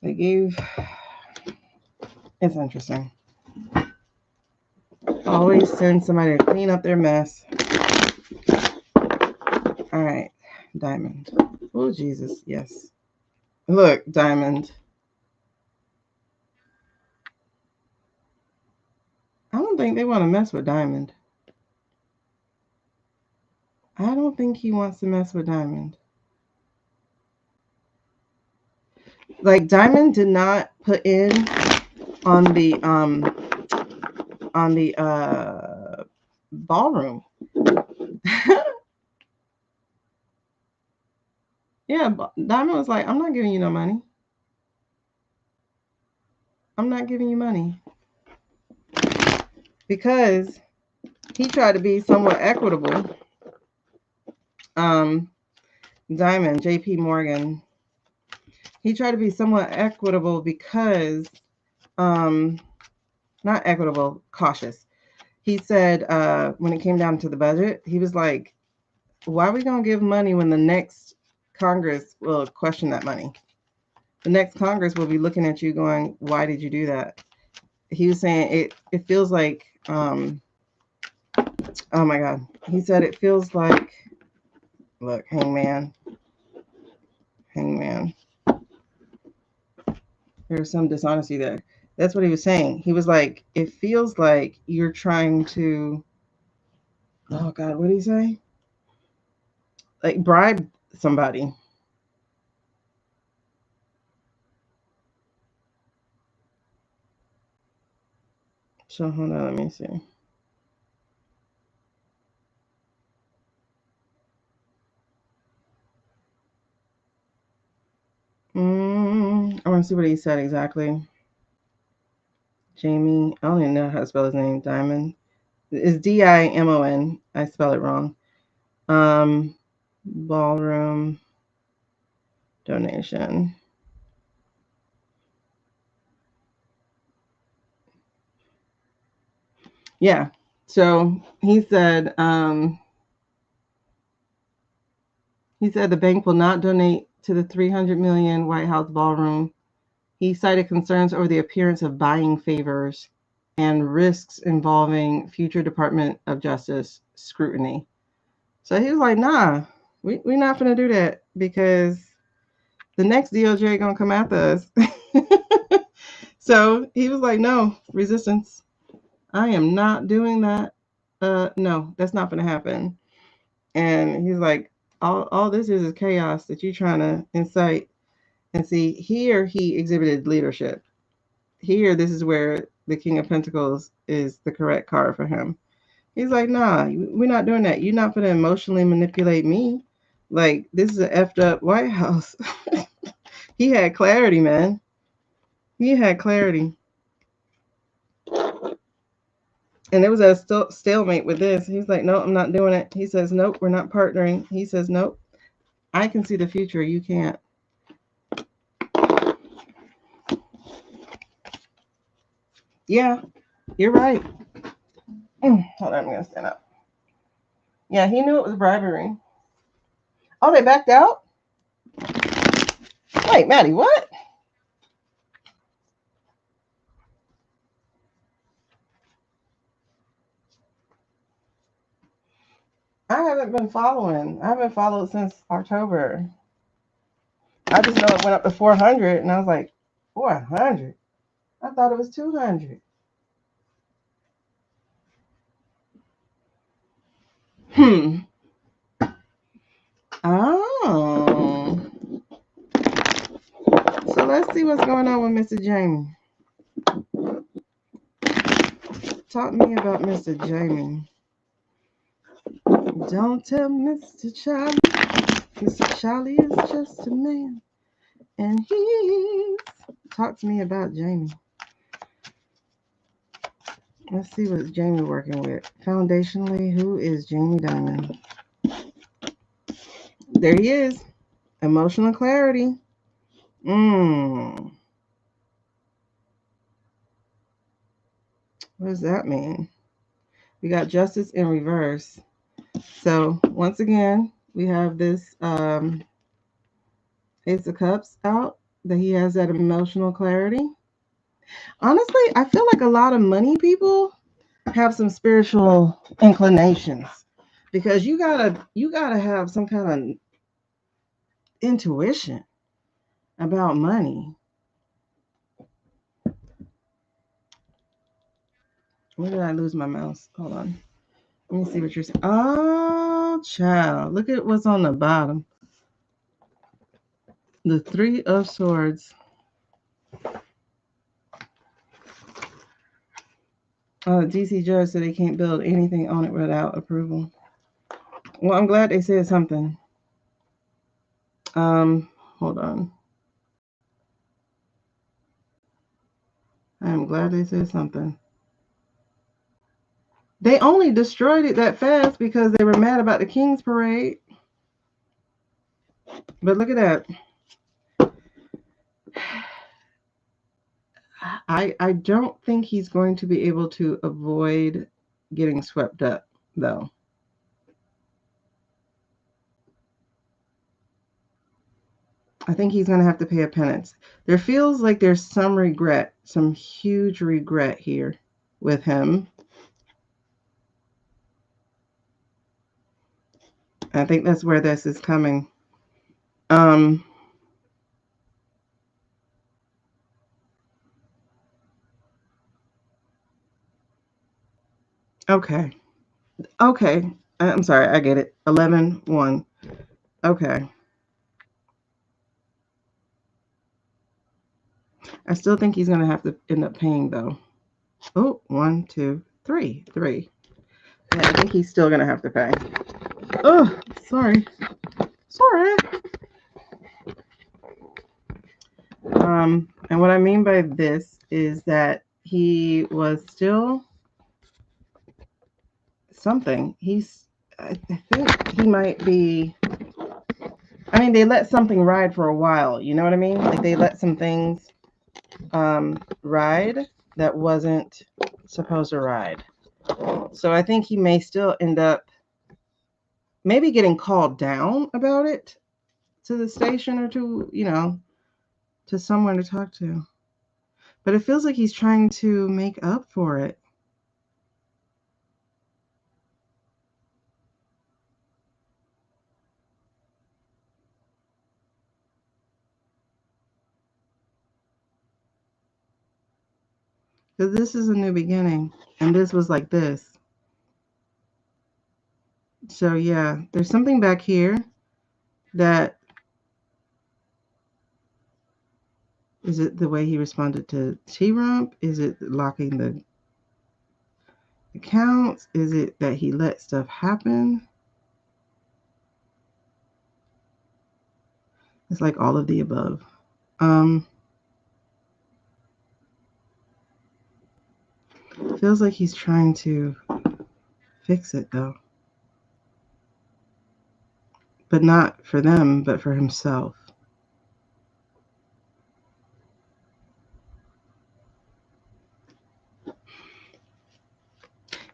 They gave... It's interesting. Always send somebody to clean up their mess. All right. Diamond. Oh, Jesus. Yes. Look, Diamond. I don't think they want to mess with Diamond. I don't think he wants to mess with Diamond. Like Diamond did not put in on the ballroom. Yeah, Diamond was like, I'm not giving you no money. I'm not giving you money. Because he tried to be somewhat equitable. Diamond, JP Morgan, he tried to be somewhat equitable because, not equitable, cautious. He said when it came down to the budget, he was like, why are we going to give money when the next Congress will question that money? The next Congress will be looking at you going, why did you do that? He was saying it feels like, oh my God. He said it feels like, look, hangman. There's some dishonesty there. That's what he was saying. He was like, it feels like you're trying to, oh God, what did he say? Like bribe somebody. So hold on, let me see. I want to see what he said exactly. Jamie, I don't even know how to spell his name. Diamond. It's Dimon. I spell it wrong. Ballroom donation. Yeah. So he said the bank will not donate to the 300 million White House ballroom. He cited concerns over the appearance of buying favors and risks involving future Department of Justice scrutiny. So he was like, nah, we're not going to do that because the next DOJ going to come after us. So he was like, no, resistance. I am not doing that. No, that's not going to happen. And he's like, all this is chaos that you're trying to incite. And see, here he exhibited leadership. Here, this is where the King of Pentacles is the correct card for him. He's like, nah, we're not doing that. You're not going to emotionally manipulate me. Like, this is an effed up White House. He had clarity, man. He had clarity. And it was a stalemate with this. He's like, no, I'm not doing it. He says, nope, we're not partnering. He says, nope, I can see the future. You can't. Yeah, you're right. Hold on, I'm going to stand up. Yeah, he knew it was bribery. Oh, they backed out? Wait, Maddie, what? I haven't been following. I haven't followed since October. I just know it went up to 400, and I was like, 400? I thought it was 200. Oh. So let's see what's going on with Mr. Jamie. Talk to me about Mr. Jamie. Don't tell Mr. Charlie. Mr. Charlie is just a man. And he's... Talk to me about Jamie. Let's see what Jamie working with. Foundationally, who is Jamie Dimon? There he is. Emotional clarity. What does that mean? We got justice in reverse. So once again, we have this Ace of Cups out, that he has that emotional clarity. Honestly, I feel like a lot of money people have some spiritual inclinations, because you gotta have some kind of intuition about money. Where did I lose my mouse? Hold on. Let me see what you're saying. Oh, child. Look at what's on the bottom. The Three of Swords. The DC judge said they can't build anything on it without approval. Well, I'm glad they said something. Hold on. I'm glad they said something. They only destroyed it that fast because they were mad about the King's Parade. But look at that. I don't think he's going to be able to avoid getting swept up, though. I think he's going to have to pay a penance. There feels like there's some regret, some huge regret here with him. I think that's where this is coming. Okay. I'm sorry. I get it. 11-1. Okay. I still think he's going to have to end up paying, though. Oh, 1, 2, 3. 3. Yeah, I think he's still going to have to pay. Oh, sorry. And what I mean by this is that he was still something. I think he might be, I mean, they let something ride for a while. You know what I mean? Like they let some things ride that wasn't supposed to ride. So I think he may still end up maybe getting called down about it to the station or to, to someone to talk to. But it feels like he's trying to make up for it. Because this is a new beginning. And this was like this. So yeah, there's something back here that, is it the way he responded to T-Rump? Is it locking the accounts? Is it that he let stuff happen? It's like all of the above. Feels like he's trying to fix it though. But not for them, but for himself.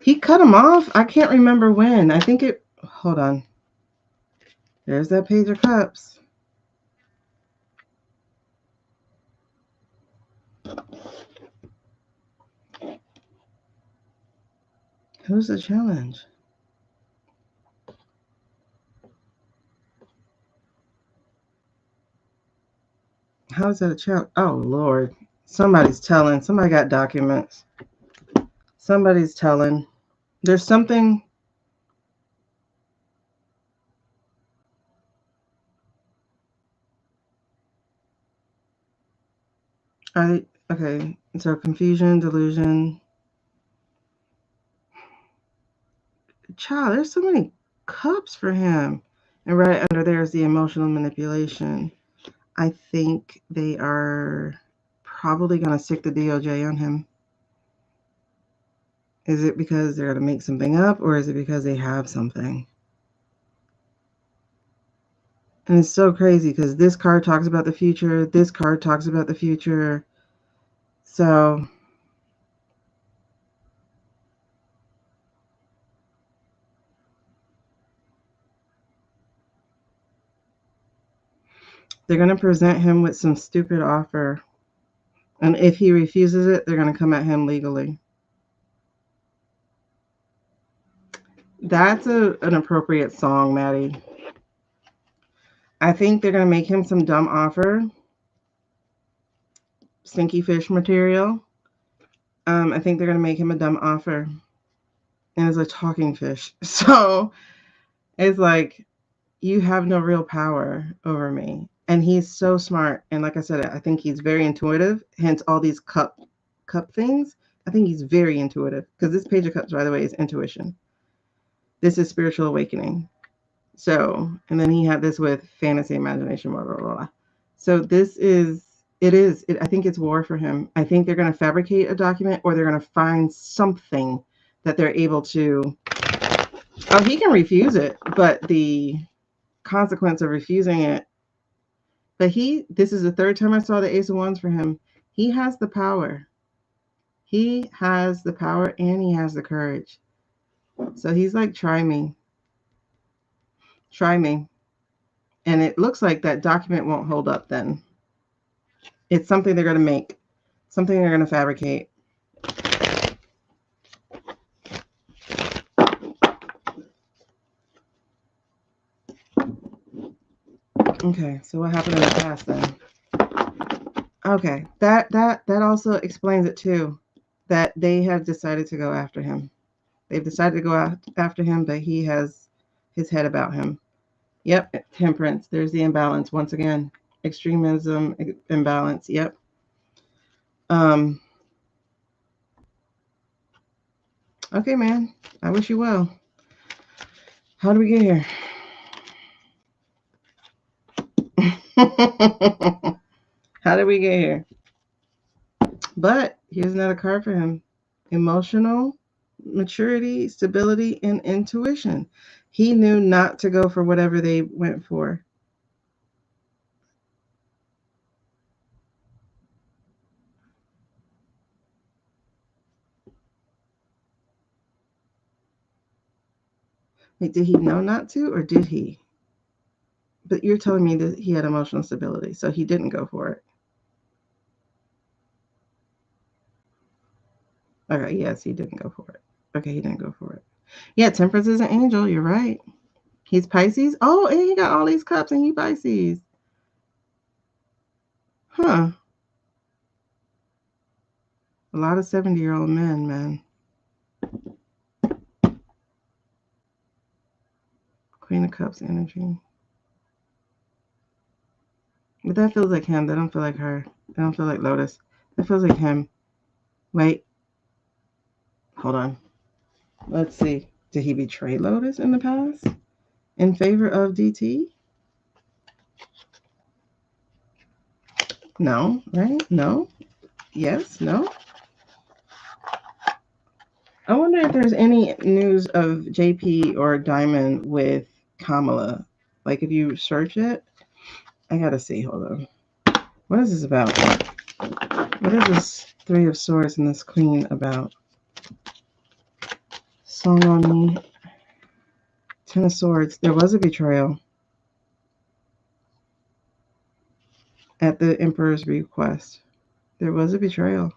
He cut him off. I can't remember when. I think it, hold on. There's that Page of Cups. Who's the challenge? How is that a challenge? Oh, Lord. Somebody's telling. Somebody got documents. Somebody's telling. There's something. Okay. So confusion, delusion. Child, there's so many cups for him. And right under there is the emotional manipulation. I think they are probably going to stick the DOJ on him. Is it because they're going to make something up, or is it because they have something? And it's so crazy because this card talks about the future. This card talks about the future. So they're going to present him with some stupid offer. And if he refuses it, they're going to come at him legally. That's an appropriate song, Maddie. I think they're going to make him some dumb offer. Stinky fish material. I think they're going to make him a dumb offer. And it's a talking fish. So it's like, you have no real power over me. And he's so smart. And like I said, I think he's very intuitive. Hence all these cup things. I think he's very intuitive because this Page of Cups, by the way, is intuition. This is spiritual awakening. So, and then he had this with fantasy, imagination, blah, blah, blah, blah. So this is, I think it's war for him. I think they're going to fabricate a document or they're going to find something that they're able to, oh, he can refuse it, but the consequence of refusing it, but this is the third time I saw the Ace of Wands for him. He has the power. He has the power and he has the courage. So he's like, try me. Try me. And it looks like that document won't hold up then. It's something they're going to make. Something they're going to fabricate. Okay, so what happened in the past then? Okay, that also explains it too. That they have decided to go after him. They've decided to go after him, but he has his head about him. Yep, temperance. There's the imbalance once again. Extremism, imbalance. Yep. Okay, man. I wish you well. How do we get here? How did we get here? But here's another card for him. Emotional maturity, stability, and intuition. He knew not to go for whatever they went for. Wait, did he know not to, or did he? But you're telling me that he had emotional stability, so he didn't go for it. Okay, yes, he didn't go for it. Okay, he didn't go for it. Yeah, temperance is an angel. You're right. He's Pisces. Oh, and he got all these cups, and he Pisces. Huh. A lot of 70-year-old men, man. Queen of Cups energy. But that feels like him. That don't feel like her. That don't feel like Lotus. That feels like him. Wait. Hold on. Let's see. Did he betray Lotus in the past in favor of DT? No, right? No. Yes, no. I wonder if there's any news of JP or Diamond with Kamala. Like if you search it, I gotta see. Hold on. What is this about? What is this Three of Swords and this Queen about? Song on me. Ten of Swords. There was a betrayal at the Emperor's request. There was a betrayal.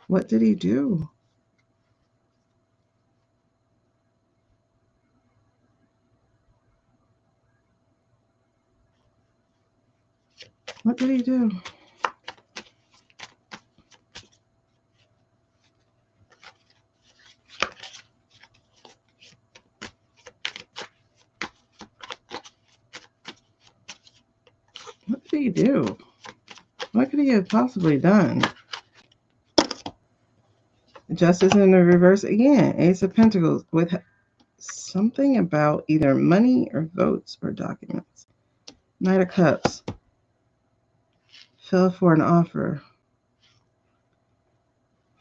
What did he do? What did he do? What did he do? What could he have possibly done? Justice in the reverse again. Ace of Pentacles with something about either money or votes or documents. Knight of Cups. Fell for an offer.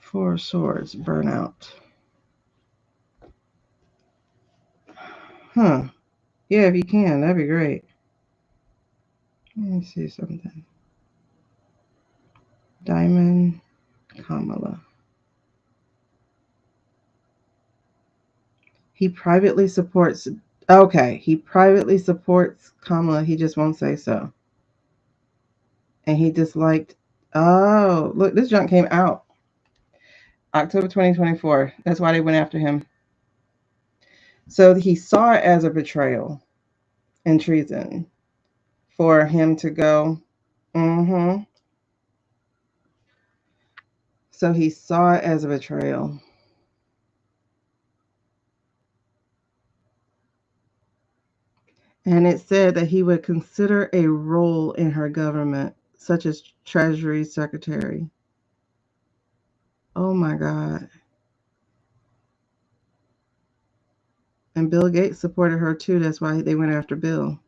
Four of Swords. Burnout. Huh. Yeah, if you can, that'd be great. Let me see something. Diamond. Kamala. He privately supports. Okay, he privately supports Kamala. He just won't say so. And he disliked. Oh, look, this junk came out October 2024. That's why they went after him. So he saw it as a betrayal and treason for him to go. So he saw it as a betrayal. And it said that he would consider a role in her government, such as Treasury Secretary. Oh my God. And Bill Gates supported her too. That's why they went after Bill.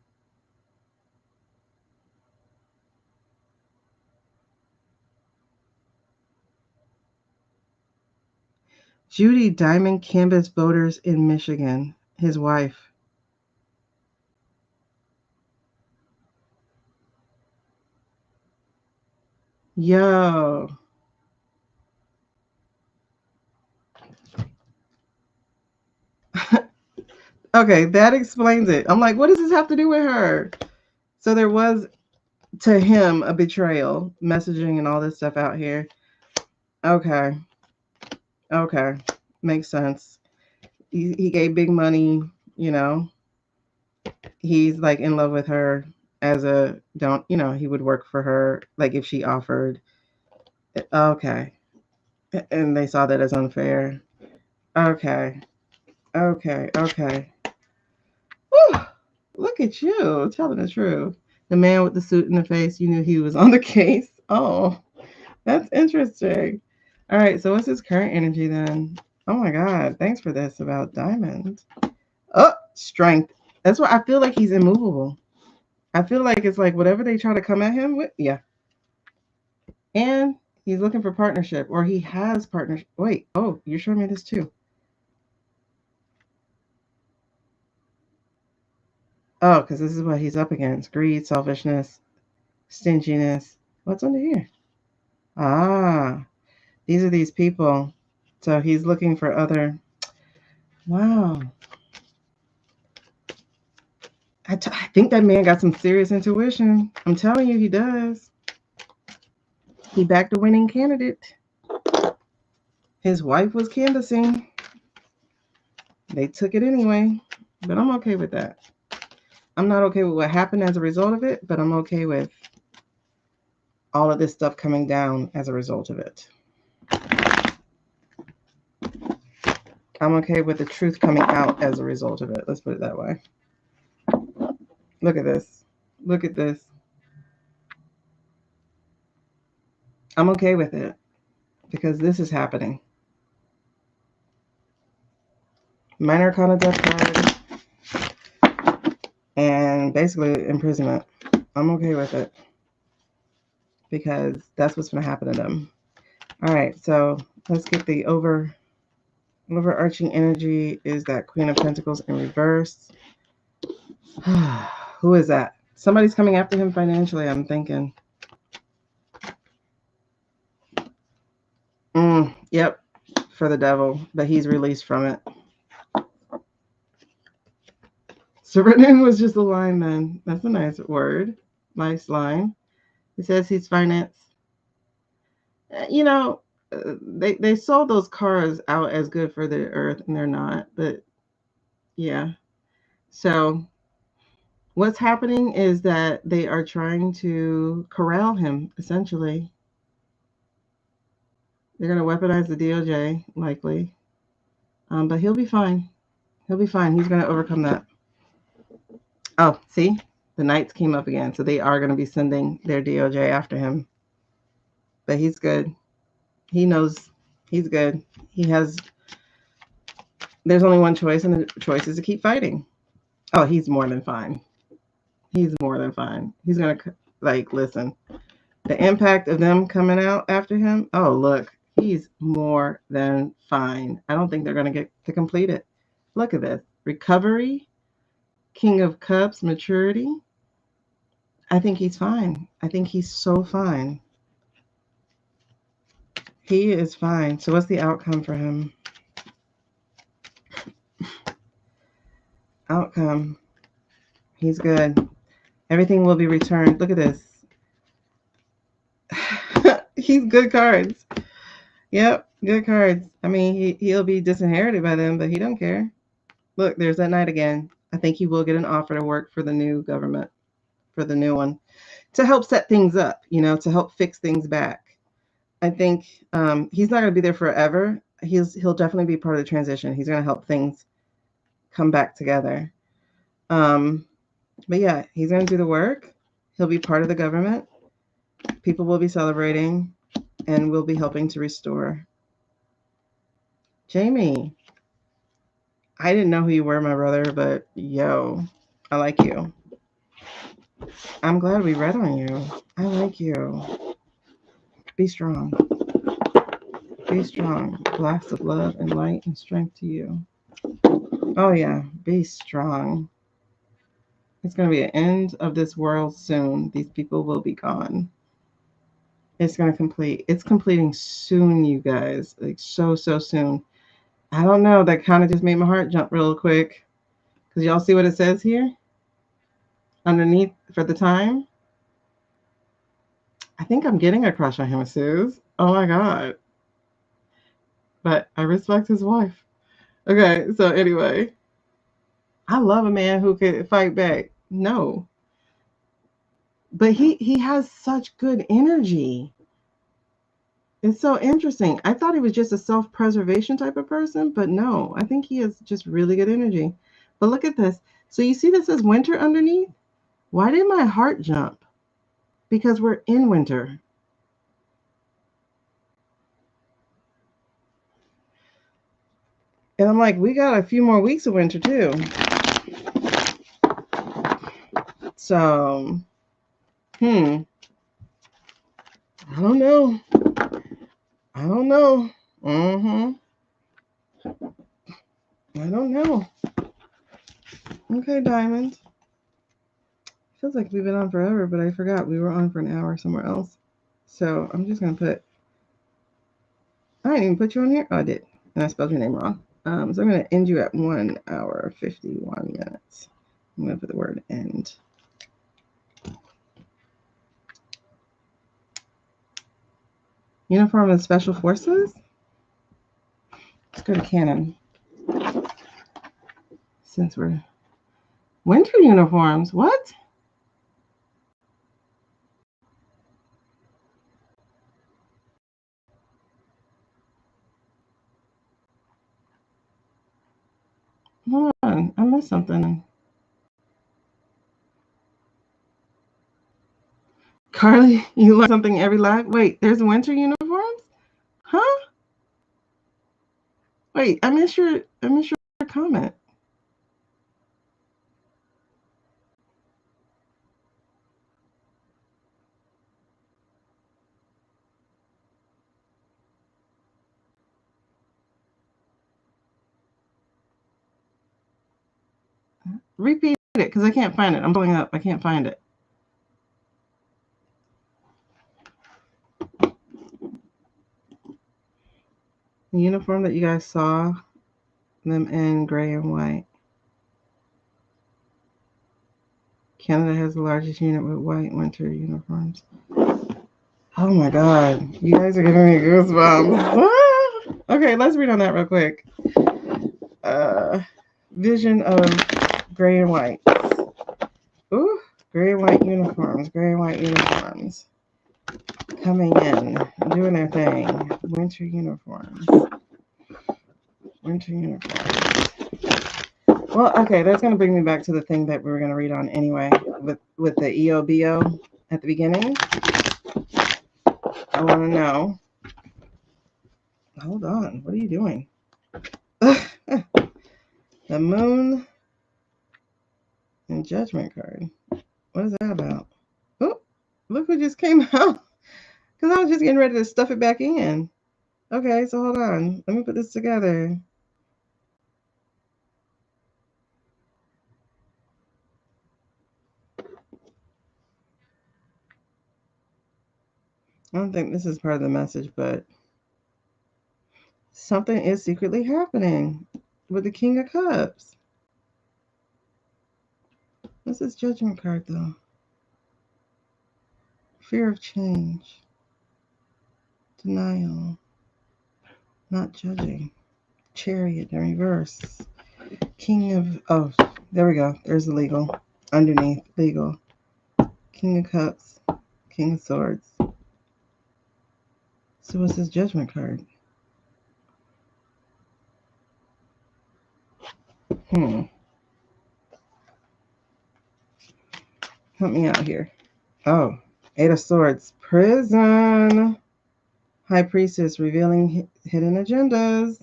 Judy Diamond canvassed voters in Michigan. His wife. Yo. Okay, that explains it. I'm like, what does this have to do with her? So there was, to him, a betrayal, messaging and all this stuff out here. Okay. Okay. Makes sense. He gave big money, you know. He's like in love with her as a don't, he would work for her like if she offered. Okay. And they saw that as unfair. Okay. Okay. Okay. Whew. Look at you telling the truth. The man with the suit in the face, you knew he was on the case. Oh, that's interesting. All right, so what's his current energy then? Oh my God, thanks for this about Diamond. Oh, strength. That's why I feel like he's immovable. I feel like it's like whatever they try to come at him with, yeah. And he's looking for partnership, or he has partnership. Wait, oh, you're showing me this too. Oh, because this is what he's up against: greed, selfishness, stinginess. What's under here? Ah, these are these people. So he's looking for other. Wow. I think that man got some serious intuition. I'm telling you, he does. He backed a winning candidate. His wife was canvassing. They took it anyway, but I'm okay with that. I'm not okay with what happened as a result of it, but I'm okay with all of this stuff coming down as a result of it. I'm okay with the truth coming out as a result of it. Let's put it that way. Look at this. Look at this. I'm okay with it because this is happening. Minor Arcana Death card and basically imprisonment. I'm okay with it because that's what's going to happen to them. All right, so let's get the overarching energy is that Queen of Pentacles in reverse. Who is that? Somebody's coming after him financially, I'm thinking. Yep, for the devil, but he's released from it. Surrendering was just a line then. That's a nice word. Nice line. It says he's financed. You know, they sold those cars out as good for the earth, and they're not. But yeah. So what's happening is that they are trying to corral him, essentially. They're going to weaponize the DOJ, likely. But he'll be fine. He'll be fine. He's going to overcome that. Oh, see? The Knights came up again. So they are going to be sending their DOJ after him. But he's good. He knows he's good. There's only one choice, and the choice is to keep fighting. Oh, he's more than fine. He's more than fine. He's going to, listen. The impact of them coming out after him, oh, look. He's more than fine. I don't think they're going to get to complete it. Look at this. Recovery, King of Cups, maturity. I think he's fine. I think he's so fine. He is fine. So what's the outcome for him? Outcome. He's good. Everything will be returned. Look at this. He's good cards. Yep, good cards. I mean, he'll be disinherited by them, but he don't care. Look, there's that Knight again. I think he will get an offer to work for the new government, for the new one, to help set things up, to help fix things back. I think he's not going to be there forever. He'll definitely be part of the transition. He's going to help things come back together. But yeah, he's going to do the work. He'll be part of the government. People will be celebrating and we'll be helping to restore. Jamie, I didn't know who you were, my brother, but yo, I like you. I'm glad we read on you. I like you. Be strong. Be strong. Blast of love and light and strength to you. Oh, yeah. Be strong. It's going to be an end of this world soon. These people will be gone. It's going to complete. It's completing soon, you guys. Like so soon. I don't know. That kind of just made my heart jump real quick. Because y'all see what it says here? Underneath for the time. I think I'm getting a crush on him, Suze. Oh my God. But I respect his wife. Okay, so anyway. I love a man who could fight back. No. But he has such good energy. It's so interesting. I thought he was just a self-preservation type of person, but no, I think he has just really good energy. But look at this. So you see this says winter underneath? Why did my heart jump? Because we're in winter. And I'm like, we got a few more weeks of winter too. So, I don't know. I don't know. I don't know. Okay, Diamond. Feels like we've been on forever, but I forgot we were on for an hour somewhere else. So I'm just going to put, I didn't even put you on here. Oh, I did. And I spelled your name wrong. So I'm going to end you at 1 hour, 51 minutes. I'm going to put the word end. Uniform of Special Forces? Let's go to Canon. Since we're winter uniforms. What? Hold on. I missed something. Carly, you learn something every live. Wait, there's winter uniforms? Huh? Wait, I missed your comment. Repeat it, because I can't find it. I'm pulling it up. I can't find it. The uniform that you guys saw them in gray and white. Canada has the largest unit with white winter uniforms. Oh my God. You guys are giving me goosebumps. Okay, let's read on that real quick. Vision of gray and white. Ooh, gray and white uniforms. Gray and white uniforms. Coming in, doing their thing. Winter uniforms. Winter uniforms. Well, okay, that's going to bring me back to the thing that we were going to read on anyway, with the EOBO at the beginning. I want to know. Hold on, what are you doing? The Moon and Judgment card. What is that about? Oh, look who just came out. Because I was just getting ready to stuff it back in. Okay, so hold on. Let me put this together. I don't think this is part of the message, but something is secretly happening with the King of Cups. What's this Judgment card, though? Fear of change. Denial. Not judging. Chariot in reverse. King of... Oh, there we go. There's the legal. Underneath, legal. King of Cups. King of Swords. So what's this Judgment card? Help me out here. Oh, Eight of Swords. Prison. High Priestess revealing hidden agendas.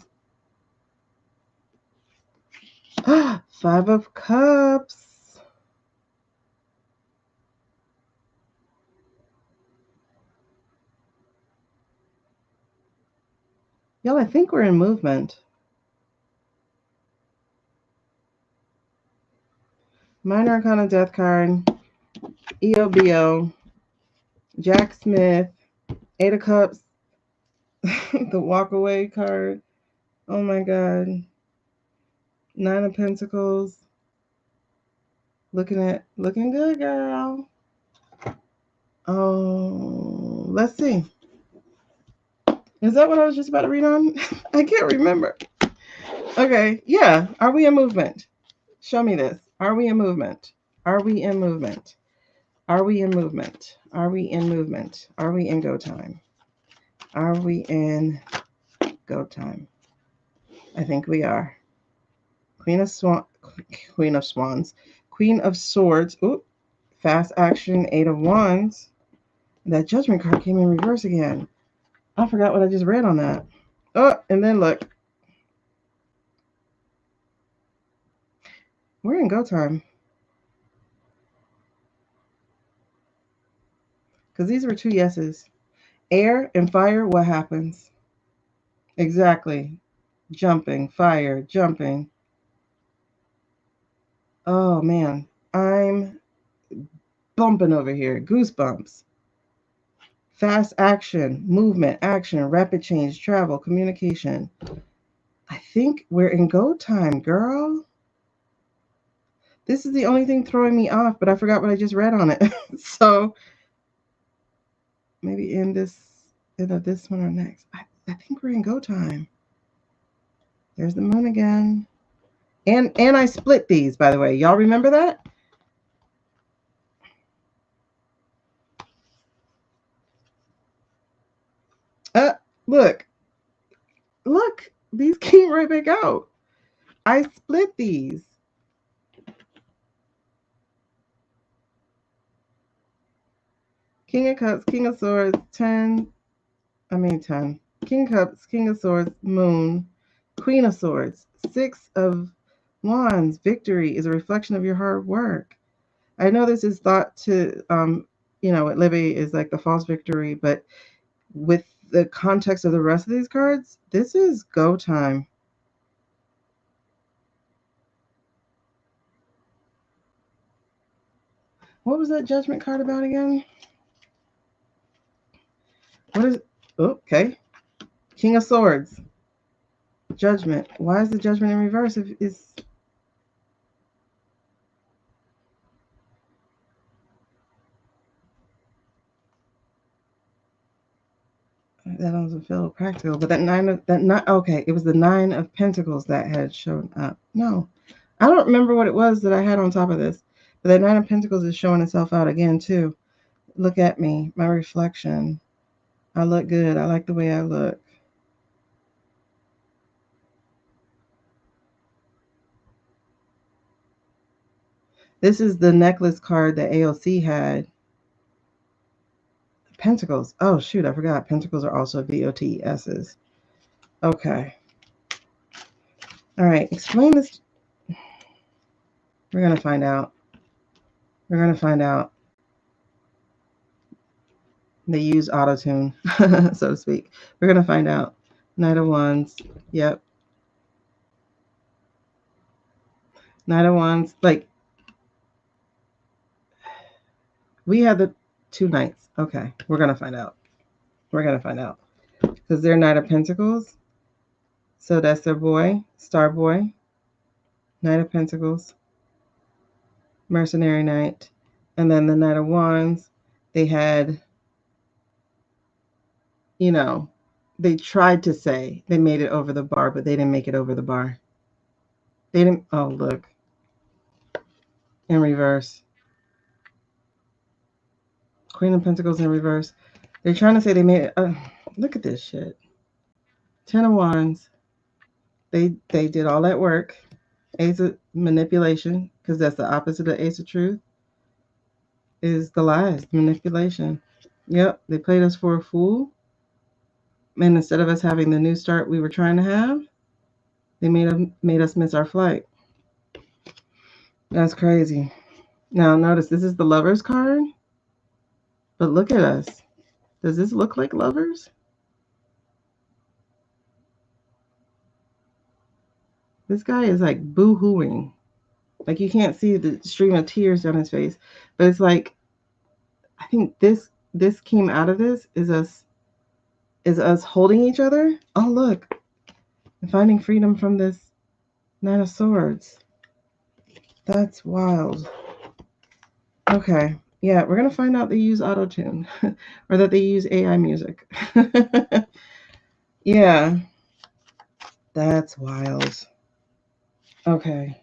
Five of Cups. Y'all, I think we're in movement. Minor Arcana Death card. EOBO. Jack Smith. Eight of Cups. The Walk Away card. Oh my God. Nine of Pentacles. Looking good, girl. Oh, let's see. Is that what I was just about to read on? I can't remember. Okay, yeah. Are we in movement? Show me this. Are we in movement? Are we in movement? Are we in movement? Are we in movement? Are we in go time? Are we in go time? I think we are. Queen of Swans. Queen of Swords. Ooh, fast action. Eight of Wands. That Judgment card came in reverse again. I forgot what I just read on that. Oh, and then look. We're in go time. Because these were two yeses. Air and fire, what happens? Exactly. Jumping, fire, jumping. Oh, man. I'm bumping over here. Goosebumps. Fast action, movement, action, rapid change, travel, communication. I think we're in go time, girl. This is the only thing throwing me off, but I forgot what I just read on it. So maybe in this one or next. I think we're in go time. There's the moon again. And I split these, by the way. Y'all remember that? Look. Look. These came right back out. I split these. King of Cups, King of Swords, 10. King of Cups, King of Swords, Moon, Queen of Swords, Six of Wands. Victory is a reflection of your hard work. I know this is thought to, what Libby is like the false victory, but with the context of the rest of these cards, this is go time. What was that Judgment card about again? What is? Okay. King of Swords. Judgment. Why is the Judgment in reverse if it's... That doesn't feel practical. But okay, it was the Nine of Pentacles that had shown up. No. I don't remember what it was that I had on top of this. But that Nine of Pentacles is showing itself out again too. Look at me, my reflection. I look good. I like the way I look. This is the necklace card that AOC had. Pentacles. Oh, shoot, I forgot. Pentacles are also VOTSs. Okay. All right, explain this. We're going to find out. We're going to find out. They use auto-tune, so to speak. We're going to find out. Knight of Wands. Yep. Knight of Wands. Like, we had the two knights. Okay, we're going to find out. We're going to find out. Because they're Knight of Pentacles. So that's their boy, Star Boy. Knight of Pentacles. Mercenary Knight. And then the Knight of Wands. They had, they tried to say they made it over the bar, but they didn't make it over the bar. They didn't. Oh, look. In reverse. Queen of Pentacles in reverse. They're trying to say they made it. Look at this shit. Ten of Wands. They did all that work. Ace of Manipulation, because that's the opposite of Ace of Truth. is the lies, the manipulation. Yep, they played us for a fool. And instead of us having the new start we were trying to have, they made us miss our flight. That's crazy. Now notice this is the lovers card, but look at us. Does this look like lovers? This guy is like boo-hooing. Like you can't see the stream of tears down his face, but it's like I think this came out of this is us holding each other. Oh look, and finding freedom from this Nine of Swords. That's wild. Okay. Yeah, we're going to find out they use auto-tune or that they use AI music. Yeah. That's wild. Okay.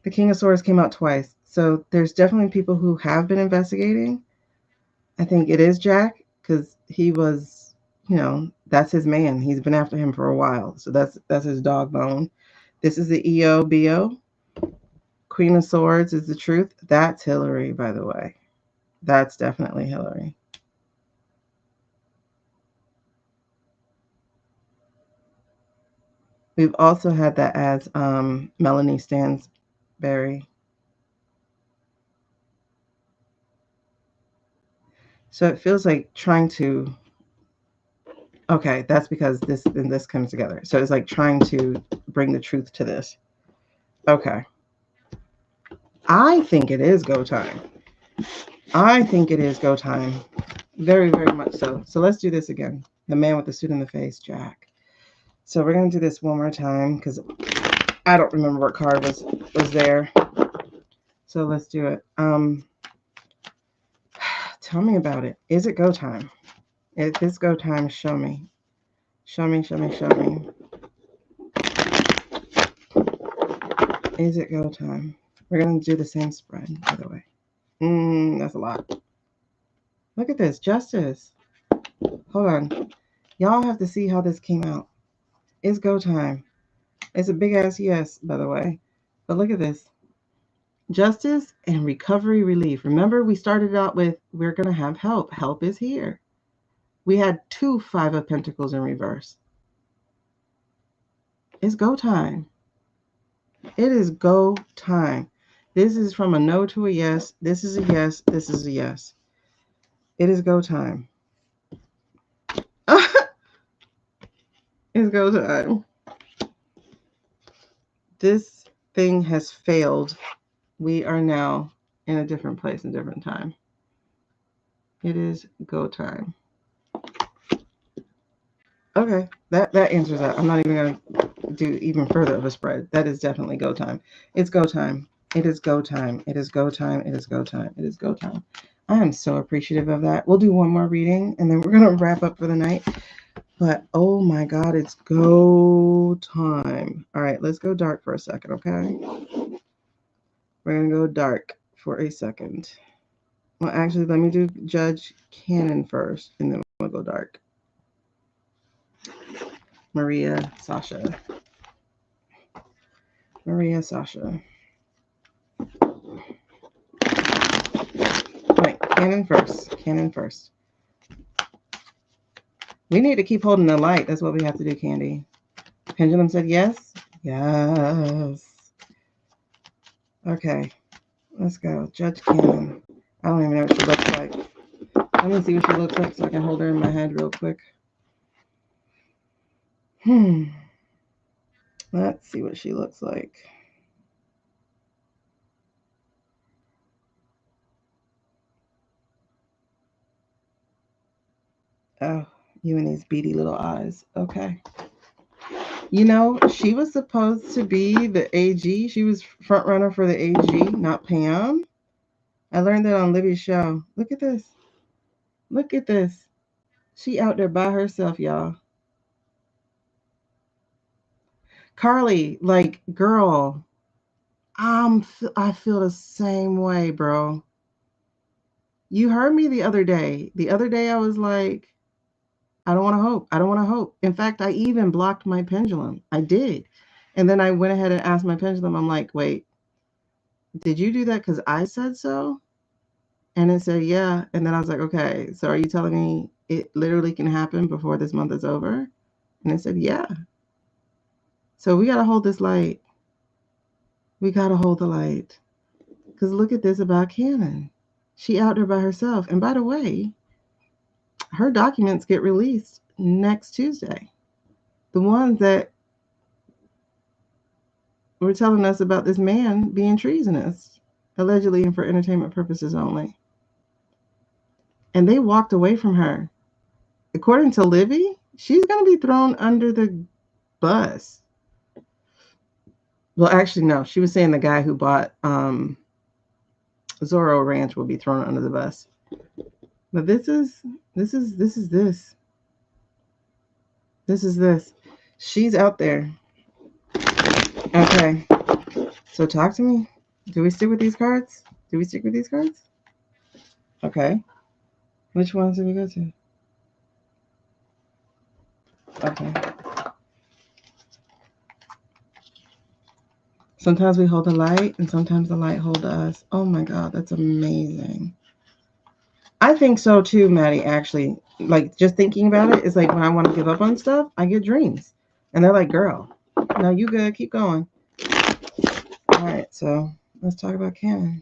The King of Swords came out twice. So there's definitely people who have been investigating. I think it is Jack because he was, that's his man. He's been after him for a while. So that's his dog bone. This is the EOBO. Queen of Swords is the truth. That's Hillary, by the way. That's definitely Hillary. We've also had that as Melanie Stansberry. So it feels like trying to. Okay, that's because this comes together. So it's like trying to bring the truth to this. Okay. I think it is go time. I think it is go time. Very, very much so. So let's do this again. The man with the suit in the face, Jack. So we're going to do this one more time because I don't remember what card was there. So let's do it. Tell me about it. Is it go time? If it's go time, show me. Show me, show me, show me. Is it go time? We're going to do the same spread, by the way. That's a lot. Look at this. Justice. Hold on. Y'all have to see how this came out. It's go time. It's a big ass yes, by the way. But look at this. Justice and recovery relief. Remember, we started out with we're going to have help. Help is here. We had 2 Five of Pentacles in reverse. It's go time. It is go time. This is from a no to a yes. This is a yes. This is a yes. It is go time. It's go time. This thing has failed. We are now in a different place and different time. It is go time. Okay, that answers that. I'm not even going to do even further of a spread. That is definitely go time. It's go time. It is go time. It is go time. It is go time. It is go time. I am so appreciative of that. We'll do one more reading and then we're going to wrap up for the night. But oh my God, it's go time. All right, let's go dark for a second, okay? We're going to go dark for a second. Well, actually, let me do Judge Cannon first and then we'll go dark. Maria Sasha. Wait, Cannon first. We need to keep holding the light. That's what we have to do, Candy. Pendulum said yes? Yes. Okay, let's go. Judge Cannon. I don't even know what she looks like. Let me see what she looks like so I can hold her in my head real quick. Let's see what she looks like. Oh, you and these beady little eyes. Okay. You know, she was supposed to be the AG. She was front runner for the AG, not Pam. I learned that on Libby's show. Look at this. Look at this. She out there by herself, y'all. Carly, like, girl, I feel the same way, bro. You heard me the other day. The other day I was like, I don't want to hope. I don't want to hope. In fact, I even blocked my pendulum. I did. And then I went ahead and asked my pendulum, I'm like, wait, did you do that because I said so? And it said, yeah. And then I was like, okay, so are you telling me it literally can happen before this month is over? And it said, yeah. So we got to hold this light. We got to hold the light. Because look at this about Cannon. She out there by herself. And by the way, her documents get released next Tuesday. The ones that were telling us about this man being treasonous, allegedly and for entertainment purposes only. And they walked away from her. According to Livy, she's going to be thrown under the bus. Well, actually, no. She was saying the guy who bought Zorro Ranch will be thrown under the bus. But this is this. She's out there. Okay. So talk to me. Do we stick with these cards? Okay. Which ones do we go to? Okay. Sometimes we hold the light and sometimes the light holds us. Oh my God, that's amazing. I think so too, Maddie, actually. Like just thinking about it is like when I want to give up on stuff, I get dreams. And they're like, girl, no, you good, keep going. All right, so let's talk about Cannon.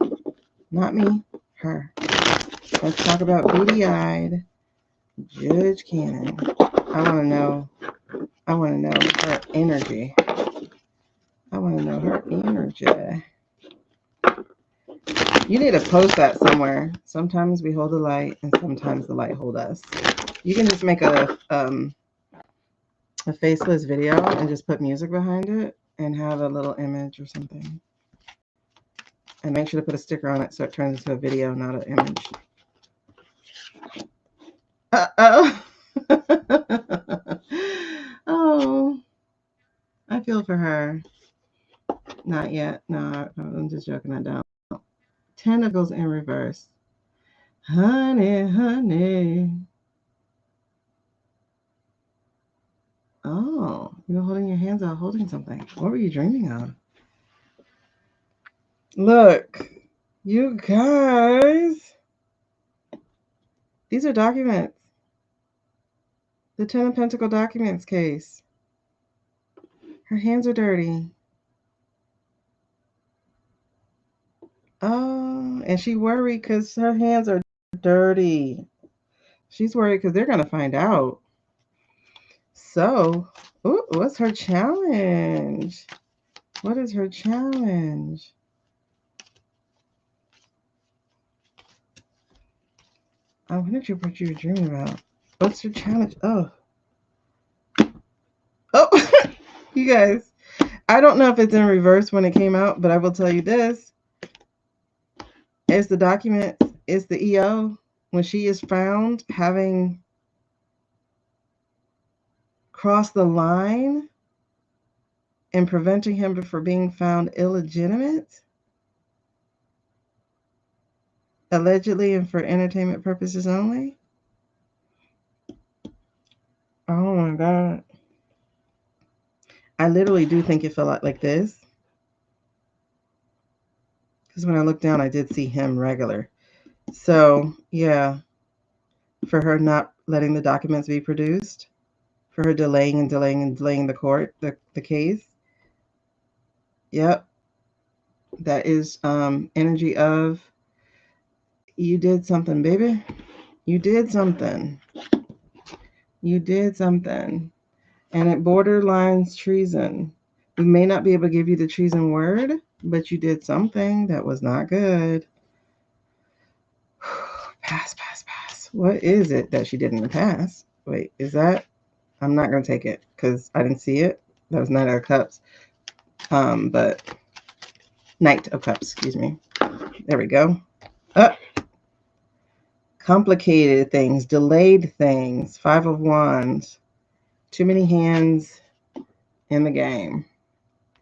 Not me, her. Let's talk about beady-eyed Judge Cannon. I want to know her energy. You need to post that somewhere. Sometimes we hold the light and sometimes the light hold us. You can just make a faceless video and just put music behind it and have a little image or something. And make sure to put a sticker on it so it turns into a video, not an image. Uh-oh. Oh, I feel for her. Not yet. No, I'm just joking. I don't. Tentacles in reverse. Honey. Oh, you're holding your hands out, holding something. What were you dreaming of? Look, you guys. These are documents. The Ten of Pentacles documents case. Her hands are dirty. Oh, and she worried because her hands are dirty. She's worried because they're going to find out. So, what's her challenge? What is her challenge? I wonder what you were dreaming about. What's her challenge? Oh, you guys. I don't know if it's in reverse when it came out, but I will tell you this. It's the document. It's the EO. When she is found having crossed the line and preventing him from being found illegitimate, allegedly and for entertainment purposes only. Oh my God. I literally do think it felt like this. Because when I looked down, I did see him regular. So, yeah, for her not letting the documents be produced, for her delaying the case. Yep. That is energy of, you did something, baby. You did something. And it borderlines treason. We may not be able to give you the treason word, but you did something that was not good. Pass. What is it that she did in the past? Wait, is that? I'm not going to take it because I didn't see it. That was Knight of Cups. But Knight of Cups, excuse me. There we go. Complicated things, delayed things, 5 of Wands. Too many hands in the game.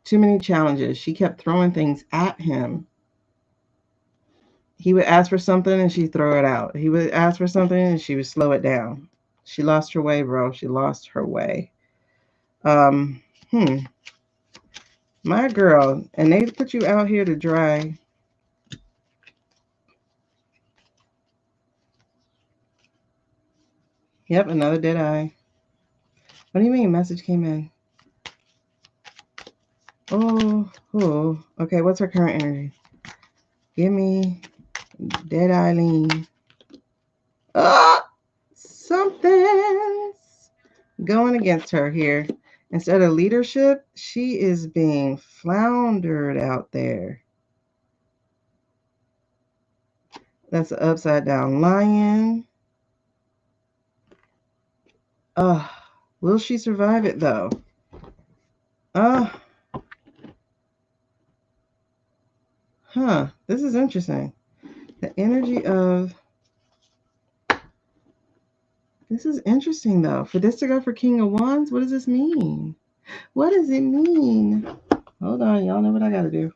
Too many challenges. She kept throwing things at him. He would ask for something and she'd throw it out. He would ask for something and she would slow it down. She lost her way, bro. She lost her way. My girl. And they put you out here to dry. Yep, another dead eye. What do you mean? Message came in. Oh. Okay, what's her current energy? Give me dead eye lean. Something's going against her here. Instead of leadership, she is being floundered out there. That's an upside down lion. Will she survive it though? This is interesting. The energy of this is interesting though. For this to go for King of Wands, what does this mean? What does it mean? Hold on, y'all know what I gotta do.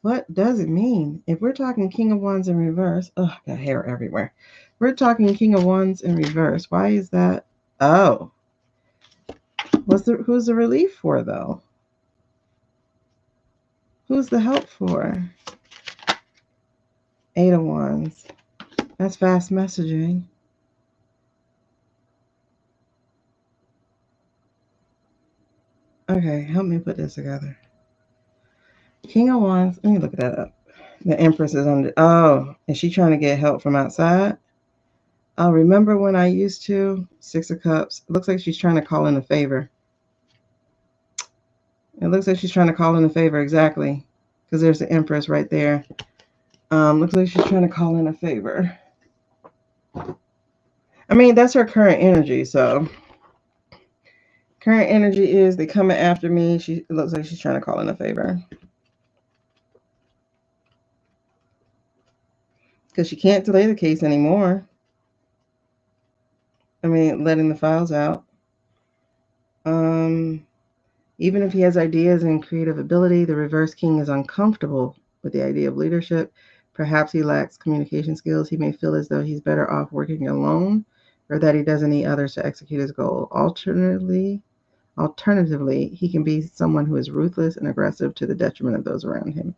What does it mean? If we're talking King of Wands in reverse, I got hair everywhere. We're talking King of Wands in reverse. Why is that? Oh. Who's the relief for though? Who's the help for? 8 of Wands. That's fast messaging. Okay, help me put this together. King of Wands. Let me look that up. The Empress is under. Oh, is she trying to get help from outside? Oh, remember when I used to? 6 of Cups. It looks like she's trying to call in a favor. It looks like she's trying to call in a favor, exactly. Because there's the Empress right there. Looks like she's trying to call in a favor. I mean, that's her current energy, so. Current energy is they coming after me. It looks like she's trying to call in a favor. Because she can't delay the case anymore. I mean, letting the files out. Even if he has ideas and creative ability, the reverse king is uncomfortable with the idea of leadership. Perhaps he lacks communication skills. He may feel as though he's better off working alone or that he doesn't need others to execute his goal. Alternatively, he can be someone who is ruthless and aggressive to the detriment of those around him.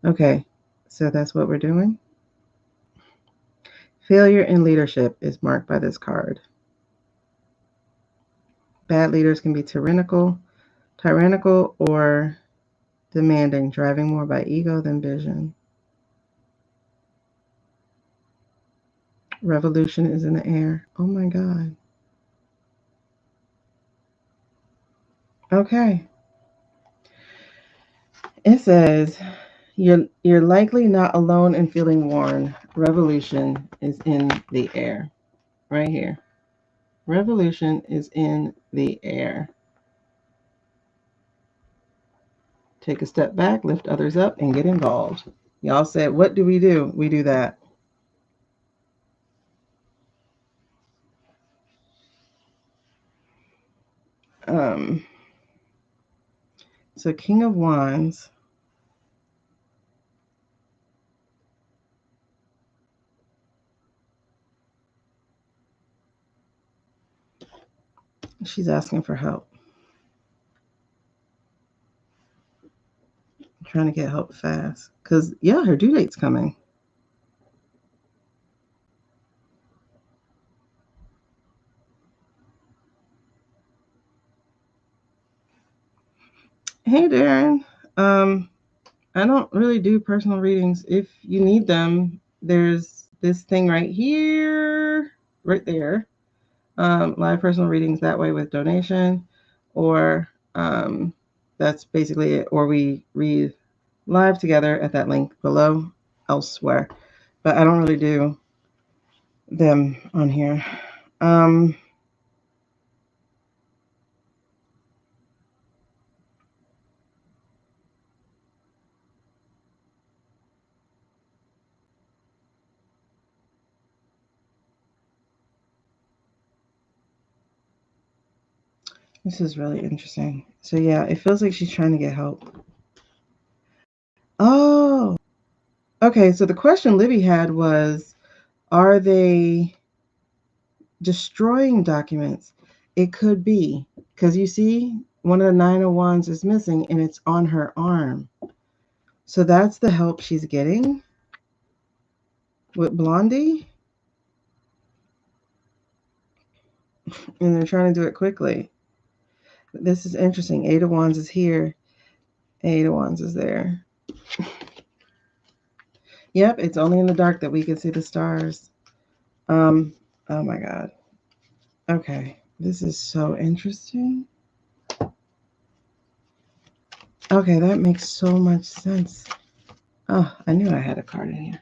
Okay, so that's what we're doing. Failure in leadership is marked by this card. Bad leaders can be tyrannical or demanding, driving more by ego than vision. Revolution is in the air. Oh my God. Okay. It says, you're likely not alone in feeling worn. Revolution is in the air. Right here. Revolution is in the air. Take a step back, lift others up, and get involved. Y'all said, what do? We do that. So King of Wands. She's asking for help. I'm trying to get help fast. Because, yeah, her due date's coming. Hey, Darren. I don't really do personal readings. If you need them, there's this thing right here, right there. Live personal readings that way with donation, or that's basically it. Or we read live together at that link below elsewhere. But I don't really do them on here. This is really interesting. So yeah, it feels like she's trying to get help. Oh, okay. So the question Libby had was, are they destroying documents? It could be, because you see, one of the 9 of Wands is missing and it's on her arm. So that's the help she's getting with Blondie. And they're trying to do it quickly. This is interesting. Eight of Wands is here. Eight of Wands is there. Yep, it's only in the dark that we can see the stars. Oh my God. Okay, this is so interesting. Okay, that makes so much sense. Oh, I knew I had a card in here.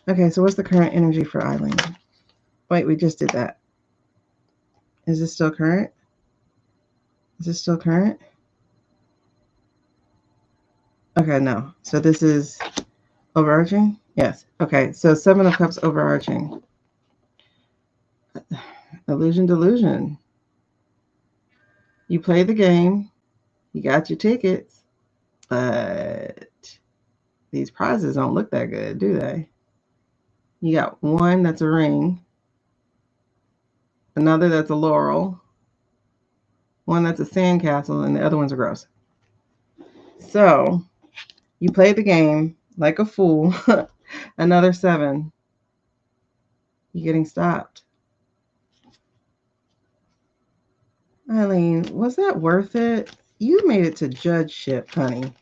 Okay, so what's the current energy for Eileen? Wait, we just did that. Is this still current? Is this still current? Okay, no. So this is overarching? Yes. Okay, so Seven of Cups overarching. Illusion, delusion. You play the game. You got your tickets. But these prizes don't look that good, do they? You got one that's a ring. Another that's a laurel. One that's a sandcastle. And the other one's a gross. So you play the game like a fool. Another 7. You're getting stopped. Eileen, was that worth it? You made it to judgeship, honey.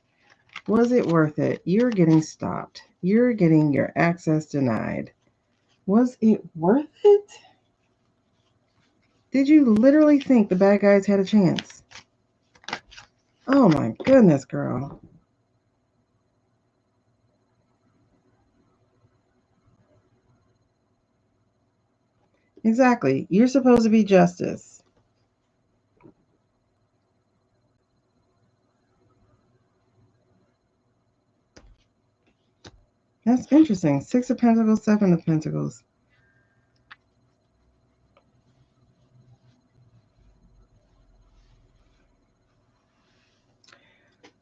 Was it worth it? You're getting stopped. You're getting your access denied. Was it worth it? Did you literally think the bad guys had a chance? Oh my goodness, girl. Exactly. You're supposed to be justice. That's interesting. 6 of Pentacles, 7 of Pentacles.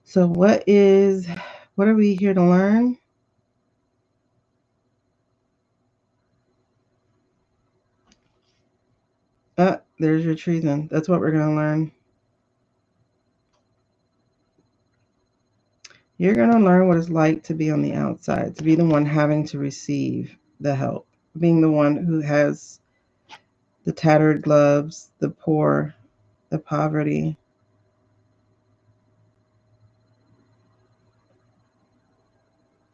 So what are we here to learn? There's your treason. That's what we're going to learn. You're going to learn what it's like to be on the outside, to be the one having to receive the help, being the one who has the tattered gloves, the poor, the poverty.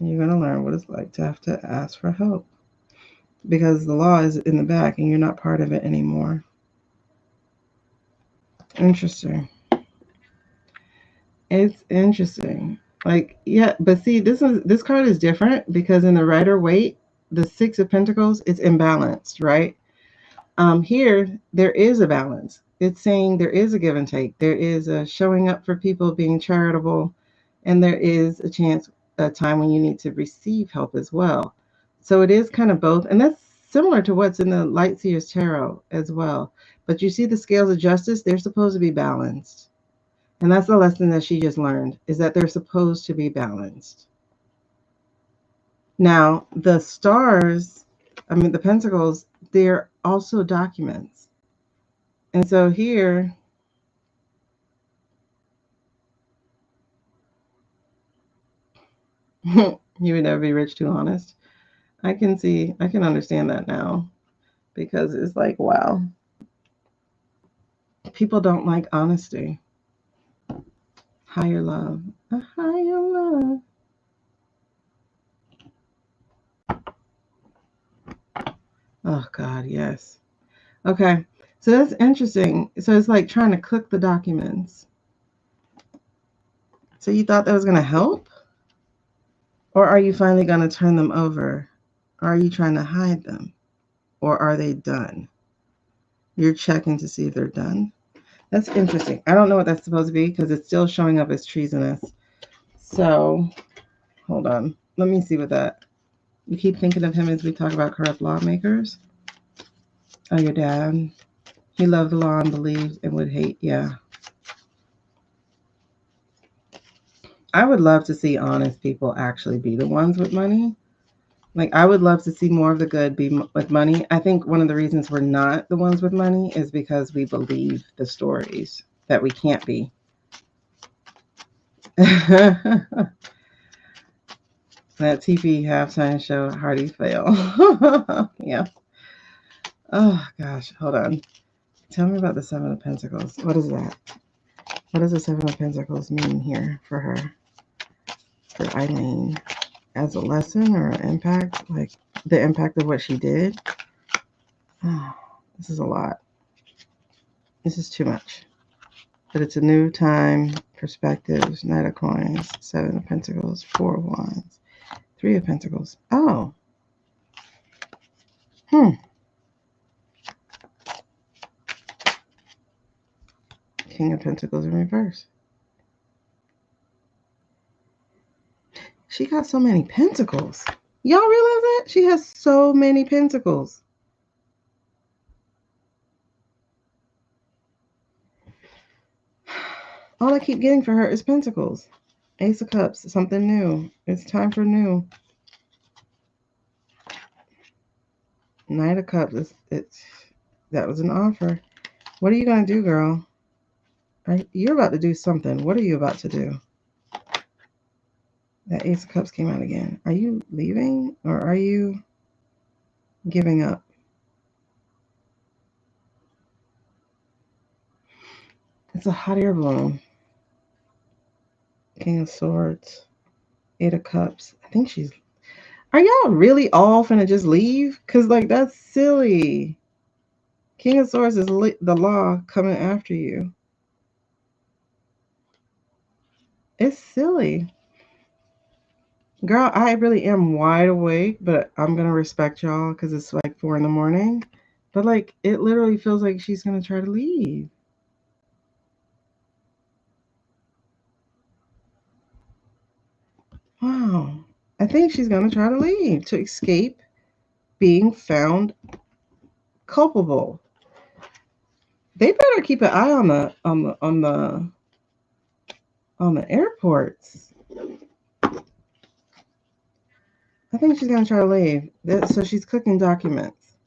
You're going to learn what it's like to have to ask for help because the law is in the back and you're not part of it anymore. Interesting. It's interesting. Like, yeah, but see, this card is different because in the Rider-Waite, the 6 of Pentacles, it's imbalanced, right? Here, there is a balance. It's saying there is a give and take. There is a showing up for people, being charitable, and there is a time when you need to receive help as well. So it is kind of both, and that's similar to what's in the Light Seer's Tarot as well. But you see the scales of justice, they're supposed to be balanced. And that's the lesson that she just learned, is that they're supposed to be balanced. Now, the stars, the pentacles, they're also documents. And so here, you would never be rich, too honest. I can understand that now because it's like, wow. People don't like honesty. Higher love. A higher love. Oh, God, yes. Okay, so that's interesting. So it's like trying to cook the documents. So you thought that was going to help? Or are you finally going to turn them over? Or are you trying to hide them? Or are they done? You're checking to see if they're done. That's interesting. I don't know what that's supposed to be because it's still showing up as treasonous. So, hold on. Let me see what that... You keep thinking of him as we talk about corrupt lawmakers? Oh, your dad. He loved the law and believed and would hate. Yeah. I would love to see honest people actually be the ones with money. Like, I would love to see more of the good be with money. I think one of the reasons we're not the ones with money is because we believe the stories that we can't be. That TV halftime show, Hardy fail. Yeah. Oh, gosh. Hold on. Tell me about the Seven of Pentacles. What is that? What does the Seven of Pentacles mean here for her? For Eileen? As a lesson or an impact? Like the impact of what she did? Oh, this is a lot. This is too much. But it's a new time, perspectives, Knight of Coins, Seven of Pentacles, Four of Wands, Three of Pentacles. Oh. King of Pentacles in reverse. She got so many pentacles. Y'all realize that? She has so many pentacles. All I keep getting for her is pentacles. Ace of Cups, something new. It's time for new. Knight of Cups, that was an offer. What are you going to do, girl? You're about to do something. What are you about to do? That Ace of Cups came out again. Are you leaving or are you giving up? It's a hot air balloon. King of Swords. Eight of Cups. I think she's... Are y'all really all finna just leave? Because, like, that's silly. King of Swords is the law coming after you. It's silly. Girl, I really am wide awake, but I'm going to respect y'all because it's like 4 in the morning. But, like, it literally feels like she's going to try to leave. Wow. I think she's going to try to leave to escape being found culpable. They better keep an eye on the airports. I think she's going to try to leave. So she's cooking documents.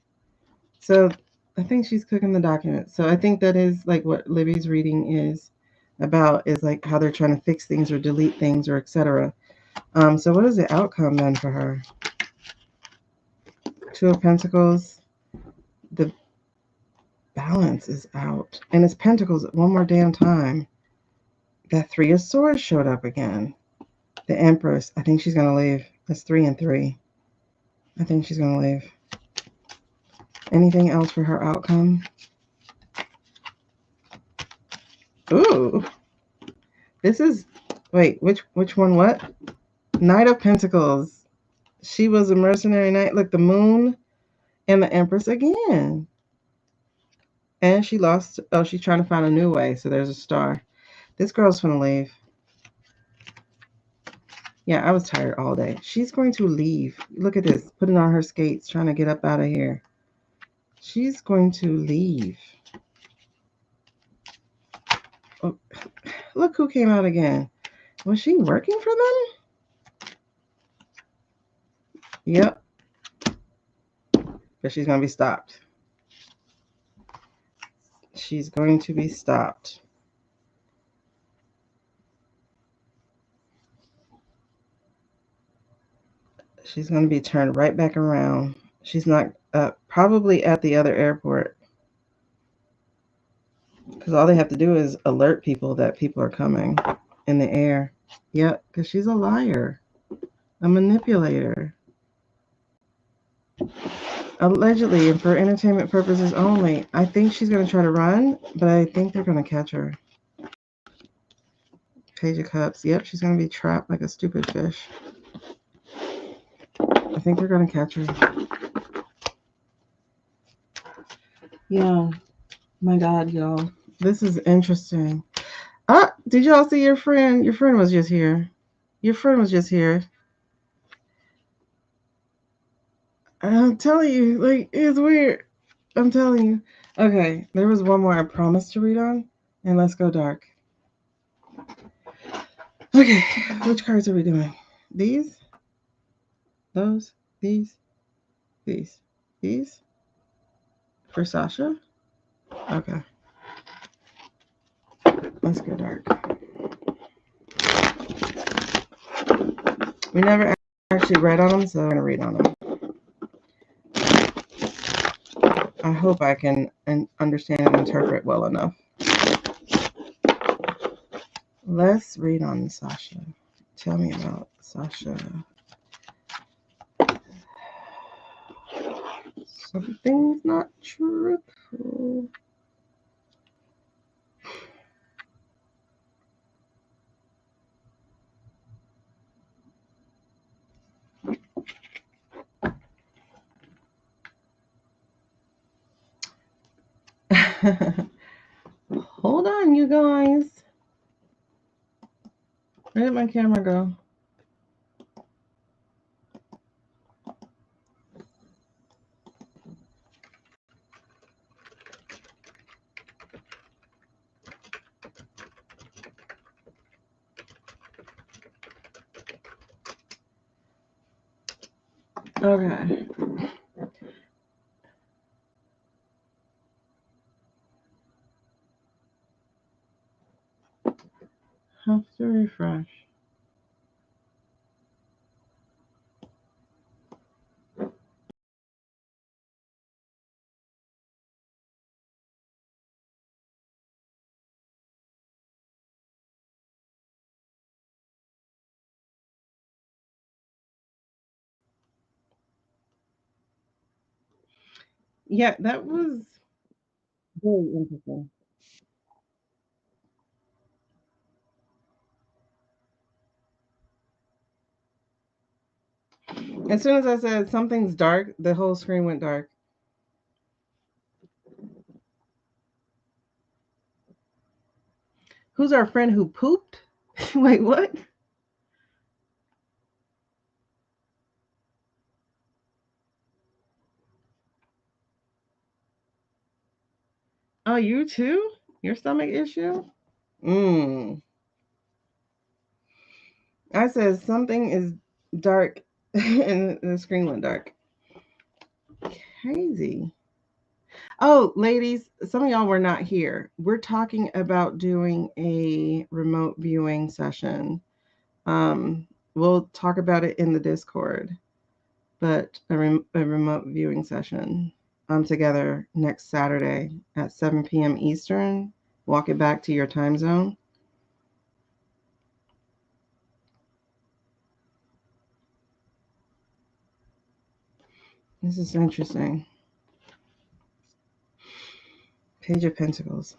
So I think she's cooking the documents. So I think that is like what Libby's reading is about, is like how they're trying to fix things or delete things or etc. So what is the outcome then for her? Two of Pentacles. The balance is out. And it's Pentacles one more damn time. That Three of Swords showed up again. The Empress. I think she's going to leave. That's 3 and 3. I think she's going to leave. Anything else for her outcome? Ooh. This is... Wait, which one what? Knight of Pentacles. She was a mercenary knight. Look, the Moon and the Empress again. And she lost... Oh, she's trying to find a new way. So there's a star. This girl's going to leave. Yeah, I was tired all day. She's going to leave. Look at this. Putting on her skates, trying to get up out of here. She's going to leave. Oh, look who came out again. Was she working for them? Yep. But she's going to be stopped. She's going to be stopped. She's going to be turned right back around. She's not probably at the other airport. Because all they have to do is alert people that people are coming in the air. Yep, because she's a liar. A manipulator. Allegedly, and for entertainment purposes only. I think she's going to try to run, but I think they're going to catch her. Page of Cups. Yep, she's going to be trapped like a stupid fish. I think they're going to catch her. Yeah. My God, y'all. This is interesting. Ah, did y'all see your friend? Your friend was just here. Your friend was just here. I'm telling you, like, it's weird. I'm telling you. Okay, there was one more I promised to read on, and let's go dark. Okay, which cards are we doing? These? Those? These? These? For Sasha? Okay. Let's go dark. We never actually read on them, so I'm going to read on them. I hope I can understand and interpret well enough. Let's read on Sasha. Tell me about Sasha. Something's not truthful. Hold on, you guys. Where did my camera go? Okay. Have to refresh. Yeah, that was very interesting. As soon as I said something's dark, the whole screen went dark. Who's our friend who pooped? Wait, what? Oh, you too? Your stomach issue? I said something is dark and the screen went dark. Crazy. Oh, ladies, some of y'all were not here. We're talking about doing a remote viewing session. We'll talk about it in the Discord, but a remote viewing session together next Saturday at 7 p.m. Eastern. Walk it back to your time zone. This is interesting. Page of Pentacles.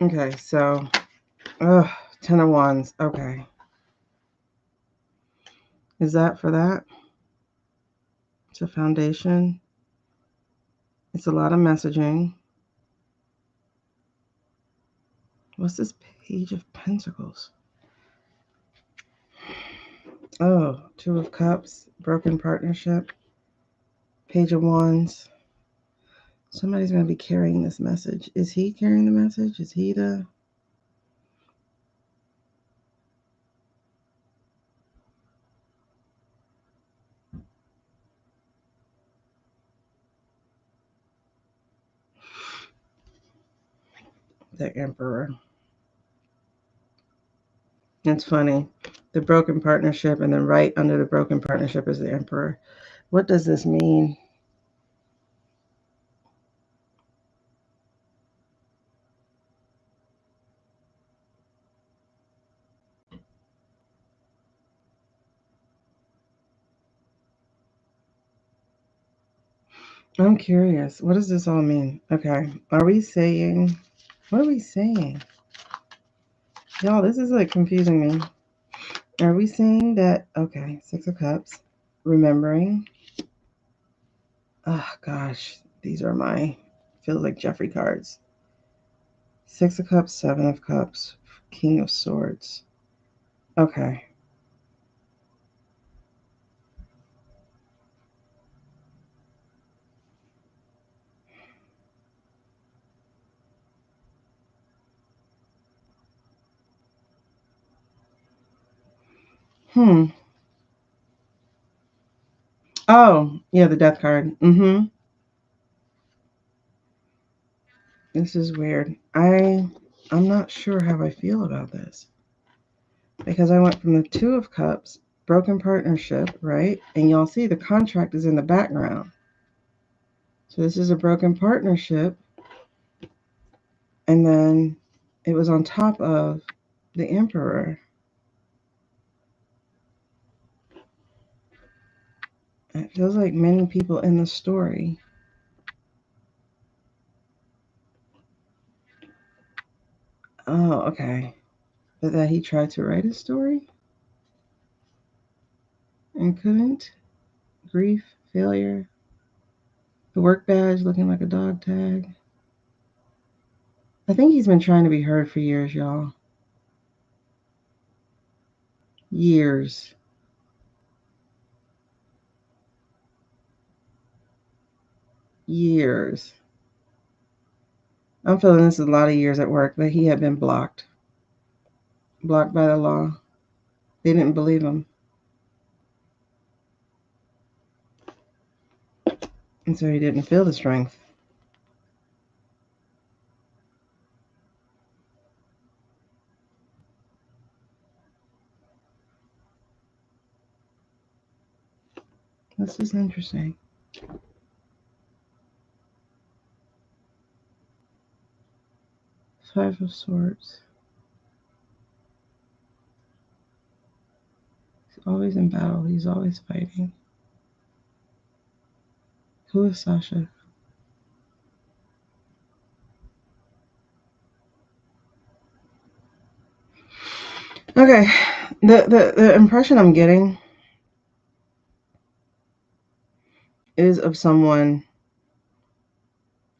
Okay, so, 10 of Wands. Okay. Is that for that? It's a foundation. It's a lot of messaging. What's this Page of Pentacles? Oh, Two of Cups, broken partnership, Page of Wands. Somebody's going to be carrying this message. Is he carrying the message? Is he the... the Emperor? It's funny. The broken partnership, and then right under the broken partnership is the Emperor. What does this mean? I'm curious. What does this all mean? Okay. Are we saying... What are we saying? Y'all, this is like confusing me. Are we saying that... Okay. Six of Cups. Remembering. Oh, gosh. These are my... Feels like Jeffrey cards. Six of Cups, Seven of Cups, King of Swords. Okay. Oh, yeah, the Death card. This is weird. I'm not sure how I feel about this. Because I went from the Two of Cups broken partnership, right? And y'all see the contract is in the background. So this is a broken partnership. And then it was on top of the Emperor. It feels like many people in the story. Oh, okay. But that he tried to write a story and couldn't. Grief, failure, the work badge looking like a dog tag. I think he's been trying to be heard for years, y'all. Years. Years. I'm feeling this is a lot of years at work that he had been blocked. Blocked by the law. They didn't believe him. And so he didn't feel the strength. This is interesting. Five of Swords. He's always in battle. He's always fighting. Who is Sasha? Okay. The impression I'm getting is of someone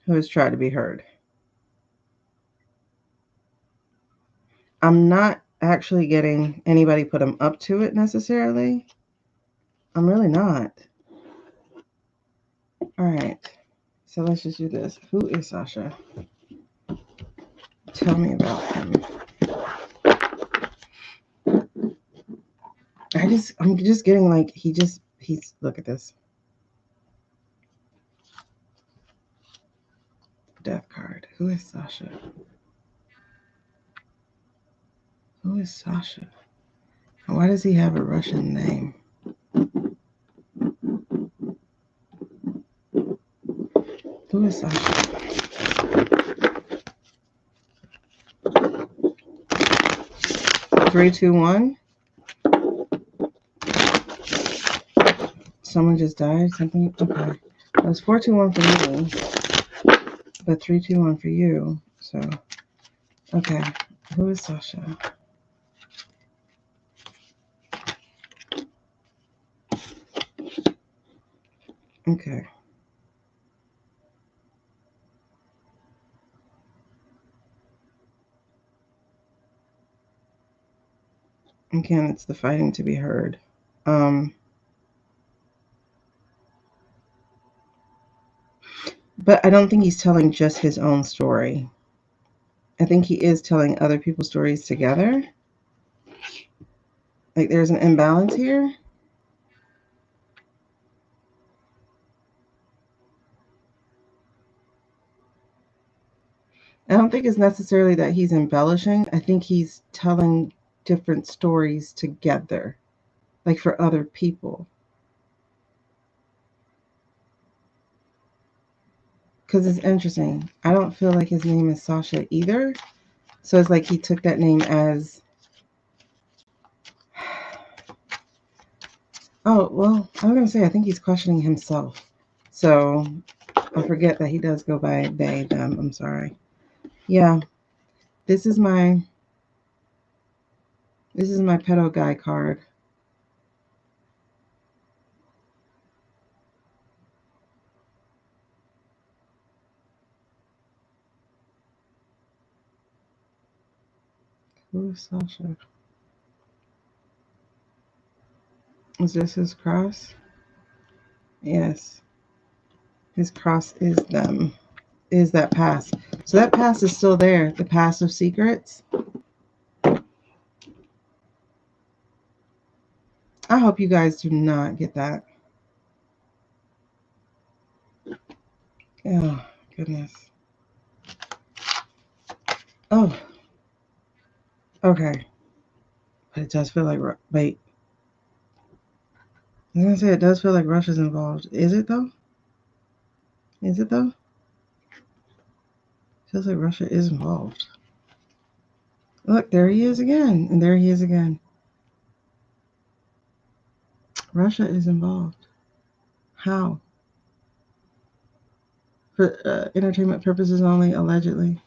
who has tried to be heard. I'm not actually getting anybody put him up to it necessarily. I'm really not. All right. So let's just do this. Who is Sasha? Tell me about him. I'm just getting like he's look at this. Death card. Who is Sasha? Who is Sasha? And why does he have a Russian name? Who is Sasha? 3, 2, 1. Someone just died. Something. Okay. That was 4, 2, 1 for me, but 3, 2, 1 for you. So, okay. Who is Sasha? Okay. Again, it's the fighting to be heard. But I don't think he's telling just his own story. I think he is telling other people's stories together. Like there's an imbalance here. I don't think it's necessarily that he's embellishing. I think he's telling different stories together, like for other people. Because it's interesting. I don't feel like his name is Sasha either. So it's like he took that name as... Oh, well, I'm going to say I think he's questioning himself. So I forget that he does go by they, them. I'm sorry. Yeah. This is my pedo guy card. Who is Sasha? Is this his cross? Yes. His cross is them. Is that past. So that past is still there. The past of secrets. I hope you guys do not get that. Oh, goodness. Oh. Okay. But it does feel like... Wait. I was going to say, it does feel like Russia's involved. Is it, though? Is it, though? Feels like Russia is involved. Look, there he is again. And there he is again. Russia is involved. How? For entertainment purposes only, allegedly.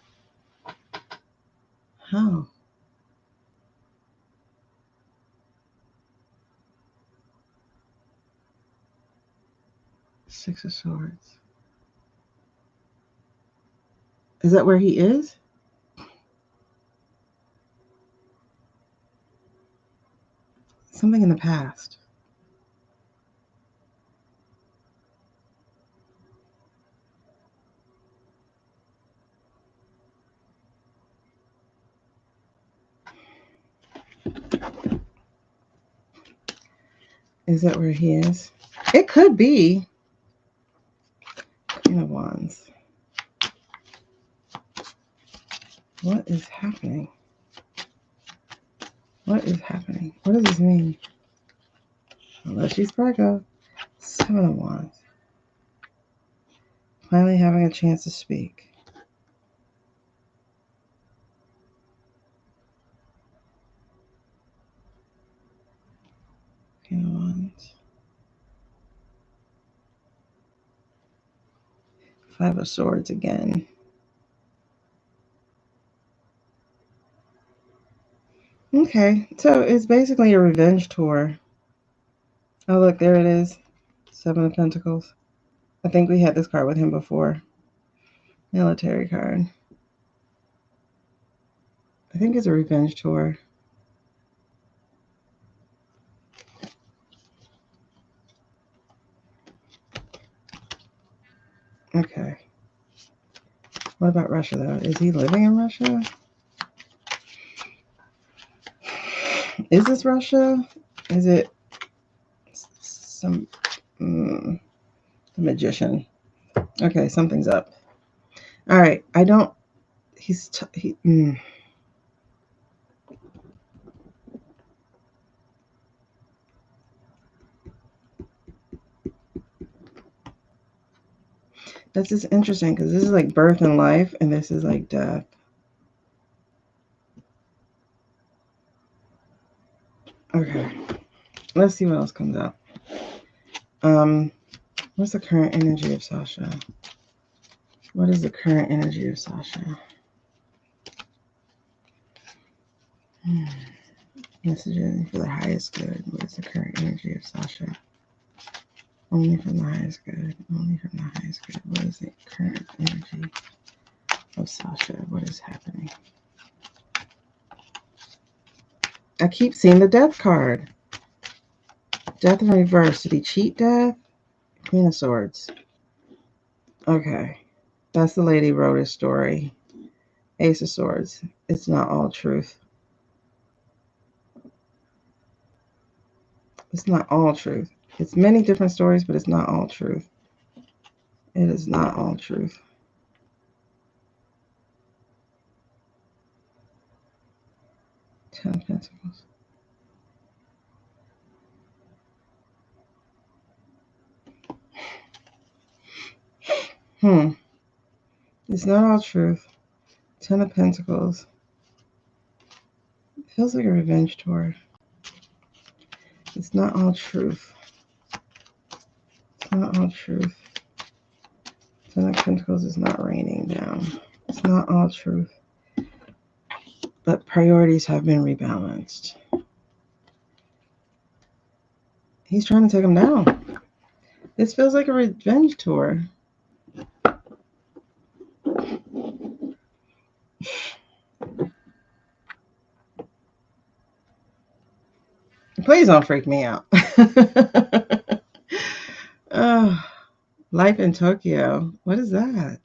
How? Six of Swords. Is that where he is? Something in the past. Is that where he is? It could be. Queen of Wands. What is happening? What is happening? What does this mean? Unless she's pregnant. Seven of Wands. Finally having a chance to speak. Queen of Wands. Five of Swords again. Okay, so it's basically a revenge tour. Oh, look, there it is. Seven of Pentacles. I think we had this card with him before. Military card. I think it's a revenge tour. Okay. What about Russia, though? Is he living in Russia? Is this Russia? Is it some... the Magician. Okay, something's up. All right, I don't... That's just interesting because this is like birth and life, and this is like death. Okay, let's see what else comes out. What's the current energy of Sasha? What is the current energy of Sasha? Messaging for the highest good. What is the current energy of Sasha? Only from the highest good. Only from the highest good. What is the current energy of Sasha? What is happening? I keep seeing the death card. Death in reverse. Did he cheat death? Queen of Swords. Okay. That's the lady who wrote his story. Ace of Swords. It's not all truth. It's not all truth. It's many different stories, but it's not all truth. It is not all truth. Ten of Pentacles. It's not all truth. Ten of Pentacles. It feels like a revenge tour. It's not all truth. It's not all truth. Ten of Pentacles is not raining down. It's not all truth. But priorities have been rebalanced. He's trying to take him down. This feels like a revenge tour. Please don't freak me out. Oh, life in Tokyo. What is that?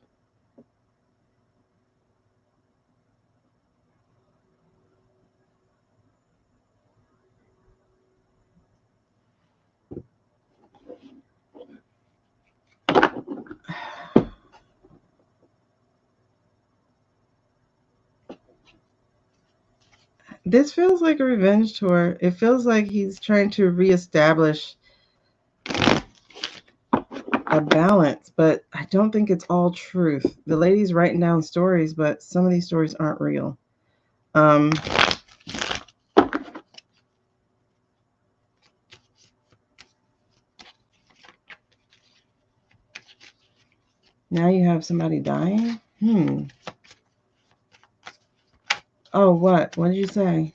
This feels like a revenge tour. It feels like he's trying to reestablish a balance, but I don't think it's all truth. The lady's writing down stories, but some of these stories aren't real. Now you have somebody dying? Oh, what? What did you say?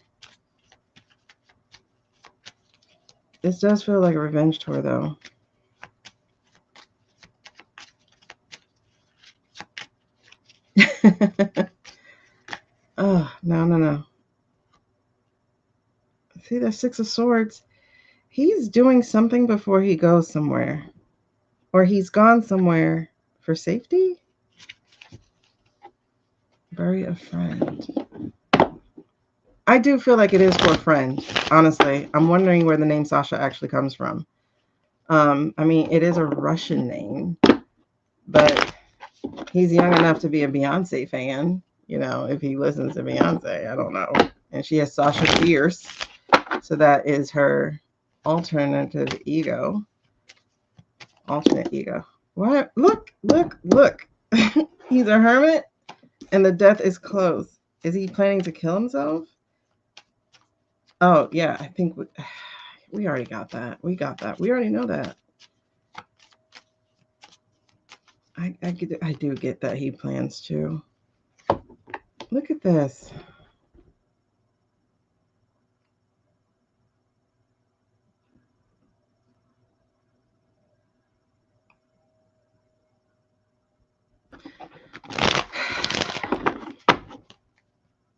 This does feel like a revenge tour, though. Oh, no. See, there's Six of Swords. He's doing something before he goes somewhere. Or he's gone somewhere for safety? Bury a friend. I do feel like it is for a friend, honestly. I'm wondering where the name Sasha actually comes from. I mean, it is a Russian name, but he's young enough to be a Beyonce fan. You know, if he listens to Beyonce, I don't know. And she has Sasha Fierce, so that is her alternative ego. Alternate ego. What? Look. He's a hermit, and the death is close. Is he planning to kill himself? Oh, yeah, I think we already got that. We got that. We already know that. I do get that he plans to. Look at this.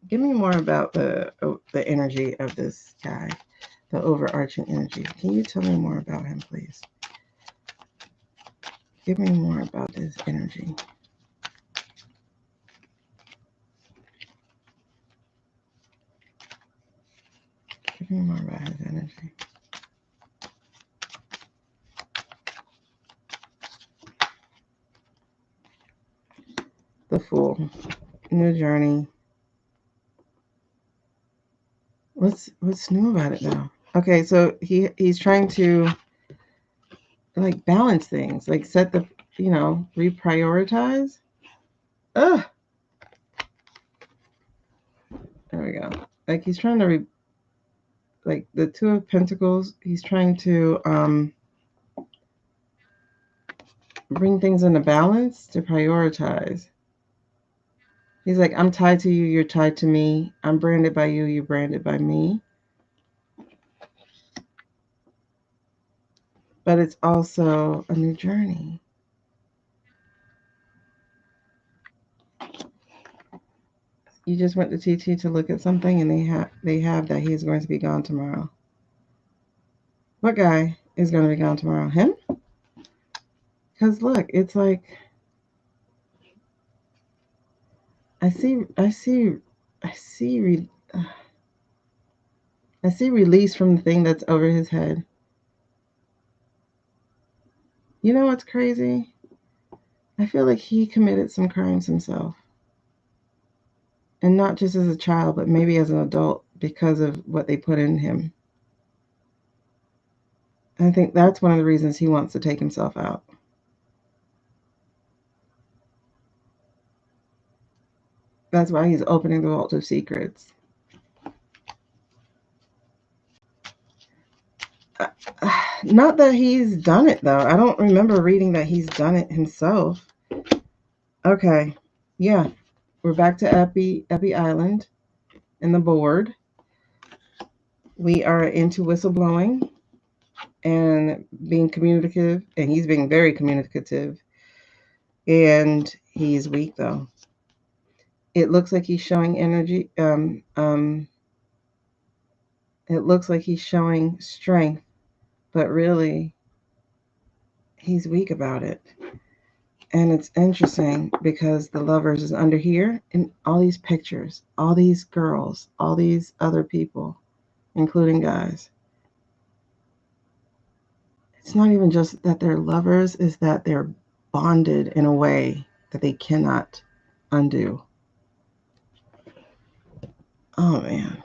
Give me more about the energy of this guy, the overarching energy. Can you tell me more about him, please? Give me more about his energy. Give me more about his energy. The Fool. New journey. What's new about it now? Okay, so he's trying to like balance things, like set the, reprioritize. Ugh. There we go. Like he's trying to like the Two of Pentacles, he's trying to bring things into balance, to prioritize. He's like, I'm tied to you, you're tied to me. I'm branded by you, you're branded by me. But it's also a new journey. You just went to TT to look at something, and they have that he's going to be gone tomorrow. What guy is going to be gone tomorrow? Him? Because look, it's like I see release from the thing that's over his head. You know what's crazy? I feel like he committed some crimes himself. And not just as a child, but maybe as an adult because of what they put in him. And I think that's one of the reasons he wants to take himself out. That's why he's opening the vault of secrets. Not that he's done it, though. I don't remember reading that he's done it himself. Okay. Yeah. We're back to Epi Island and the board. We are into whistleblowing and being communicative, and he's being very communicative. And he's weak, though. It looks like he's showing energy. It looks like he's showing strength, but really, he's weak about it. And it's interesting because the Lovers is under here, and all these pictures, all these girls, all these other people, including guys. It's not even just that they're lovers, it's that they're bonded in a way that they cannot undo. Oh, man.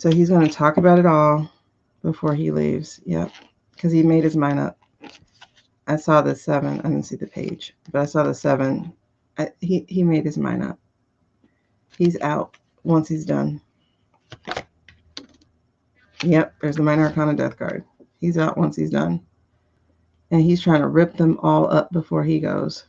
So he's going to talk about it all before he leaves. Yep. Because he made his mind up. I saw the 7. I didn't see the page, but I saw the 7. He made his mind up. He's out once he's done. Yep, there's the Minor Arcana Death card. He's out once he's done. And he's trying to rip them all up before he goes.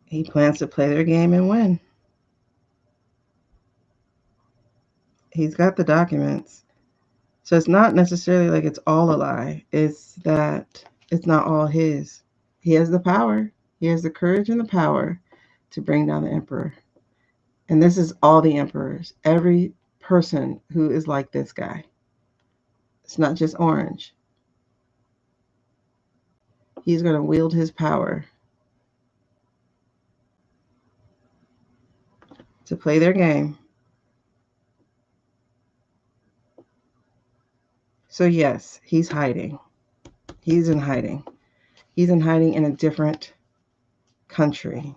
He plans to play their game and win. He's got the documents. So it's not necessarily like it's all a lie. It's that it's not all his. He has the power. He has the courage and the power to bring down the emperor. And this is all the emperors. Every person who is like this guy. It's not just Orange. He's going to wield his power to play their game. So yes, he's hiding. He's in hiding. He's in hiding in a different country.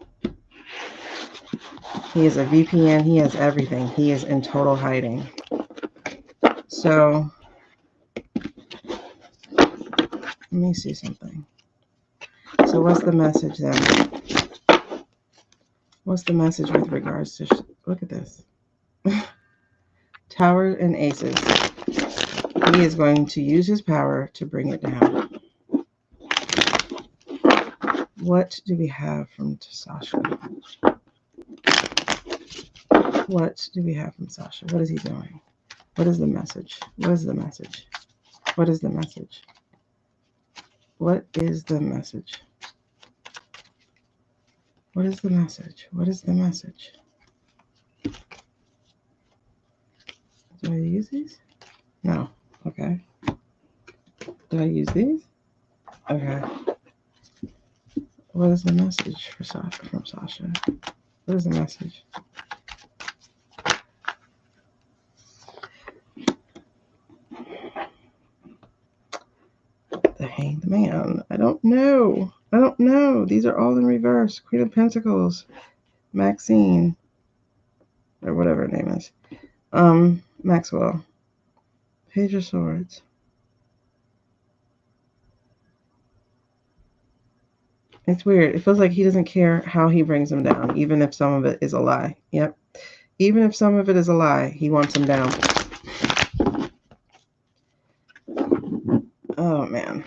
He has a VPN. He has everything. He is in total hiding. So let me see something. So what's the message then? What's the message with regards to... Look at this. Tower and aces. He is going to use his power to bring it down. What do we have from Sasha? What do we have from Sasha? What is he doing? What is the message? What is the message? What is the message? What is the message? What is the message? What is the message? Do I use these? No. Okay. Did I use these? Okay. What is the message for Sasha from Sasha? What is the message? The Hanged Man. I don't know. I don't know. These are all in reverse. Queen of Pentacles. Maxine. Or whatever her name is. Maxwell. Page of Swords. It's weird. It feels like he doesn't care how he brings them down, even if some of it is a lie. Yep. Even if some of it is a lie, he wants them down. Oh, man.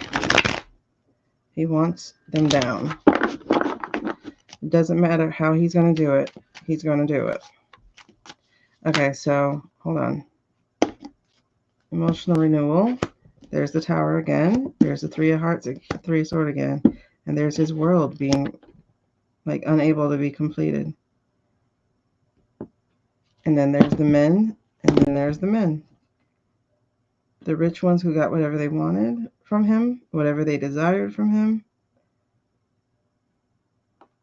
He wants them down. It doesn't matter how he's going to do it. He's going to do it. Okay, so hold on. Emotional renewal. There's the Tower again. There's the 3 of Hearts, 3 of Swords again. And there's his world being like unable to be completed. And then there's the men. And then there's the men. The rich ones who got whatever they wanted from him, whatever they desired from him.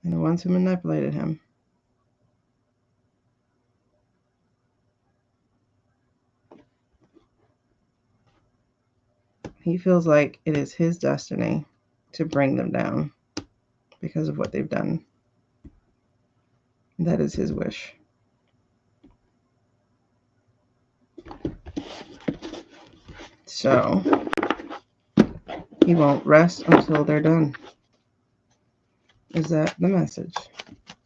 And the ones who manipulated him. He feels like it is his destiny to bring them down because of what they've done. That is his wish. So he won't rest until they're done. Is that the message?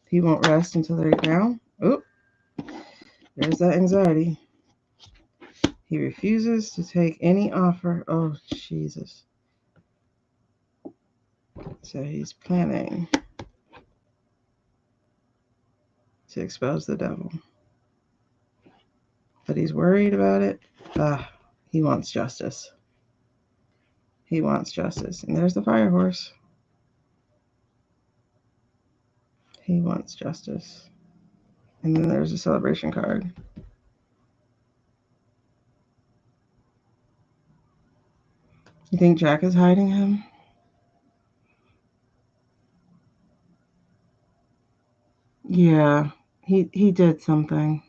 He won't rest until they're down. Oh, there's that anxiety. He refuses to take any offer. Oh, Jesus. So he's planning to expose the devil. But he's worried about it. He wants justice. He wants justice. And there's the fire horse. He wants justice. And then there's a celebration card. You think Jack is hiding him? Yeah, he did something.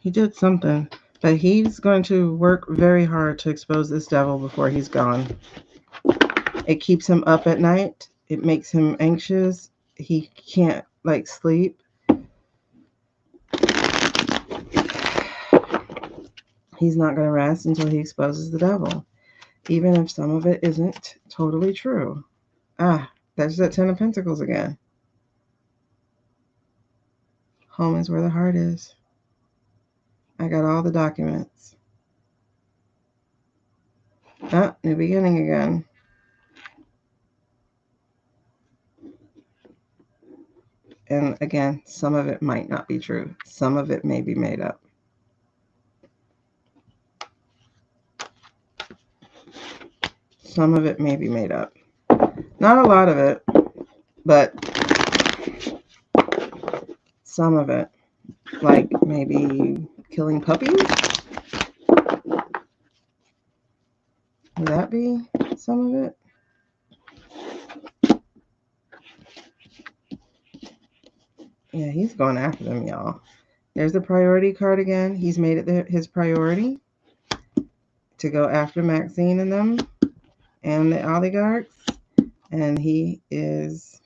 He did something. But he's going to work very hard to expose this devil before he's gone. It keeps him up at night. It makes him anxious. He can't sleep. He's not going to rest until he exposes the devil, even if some of it isn't totally true. There's that 10 of Pentacles again. Home is where the heart is. I got all the documents. New beginning again. And again, some of it might not be true. Some of it may be made up. Some of it may be made up. Not a lot of it, but some of it. Like maybe killing puppies? Would that be some of it? Yeah, he's going after them, y'all. There's the priority card again. He's made it his priority to go after Maxine and them and the oligarchs. And he is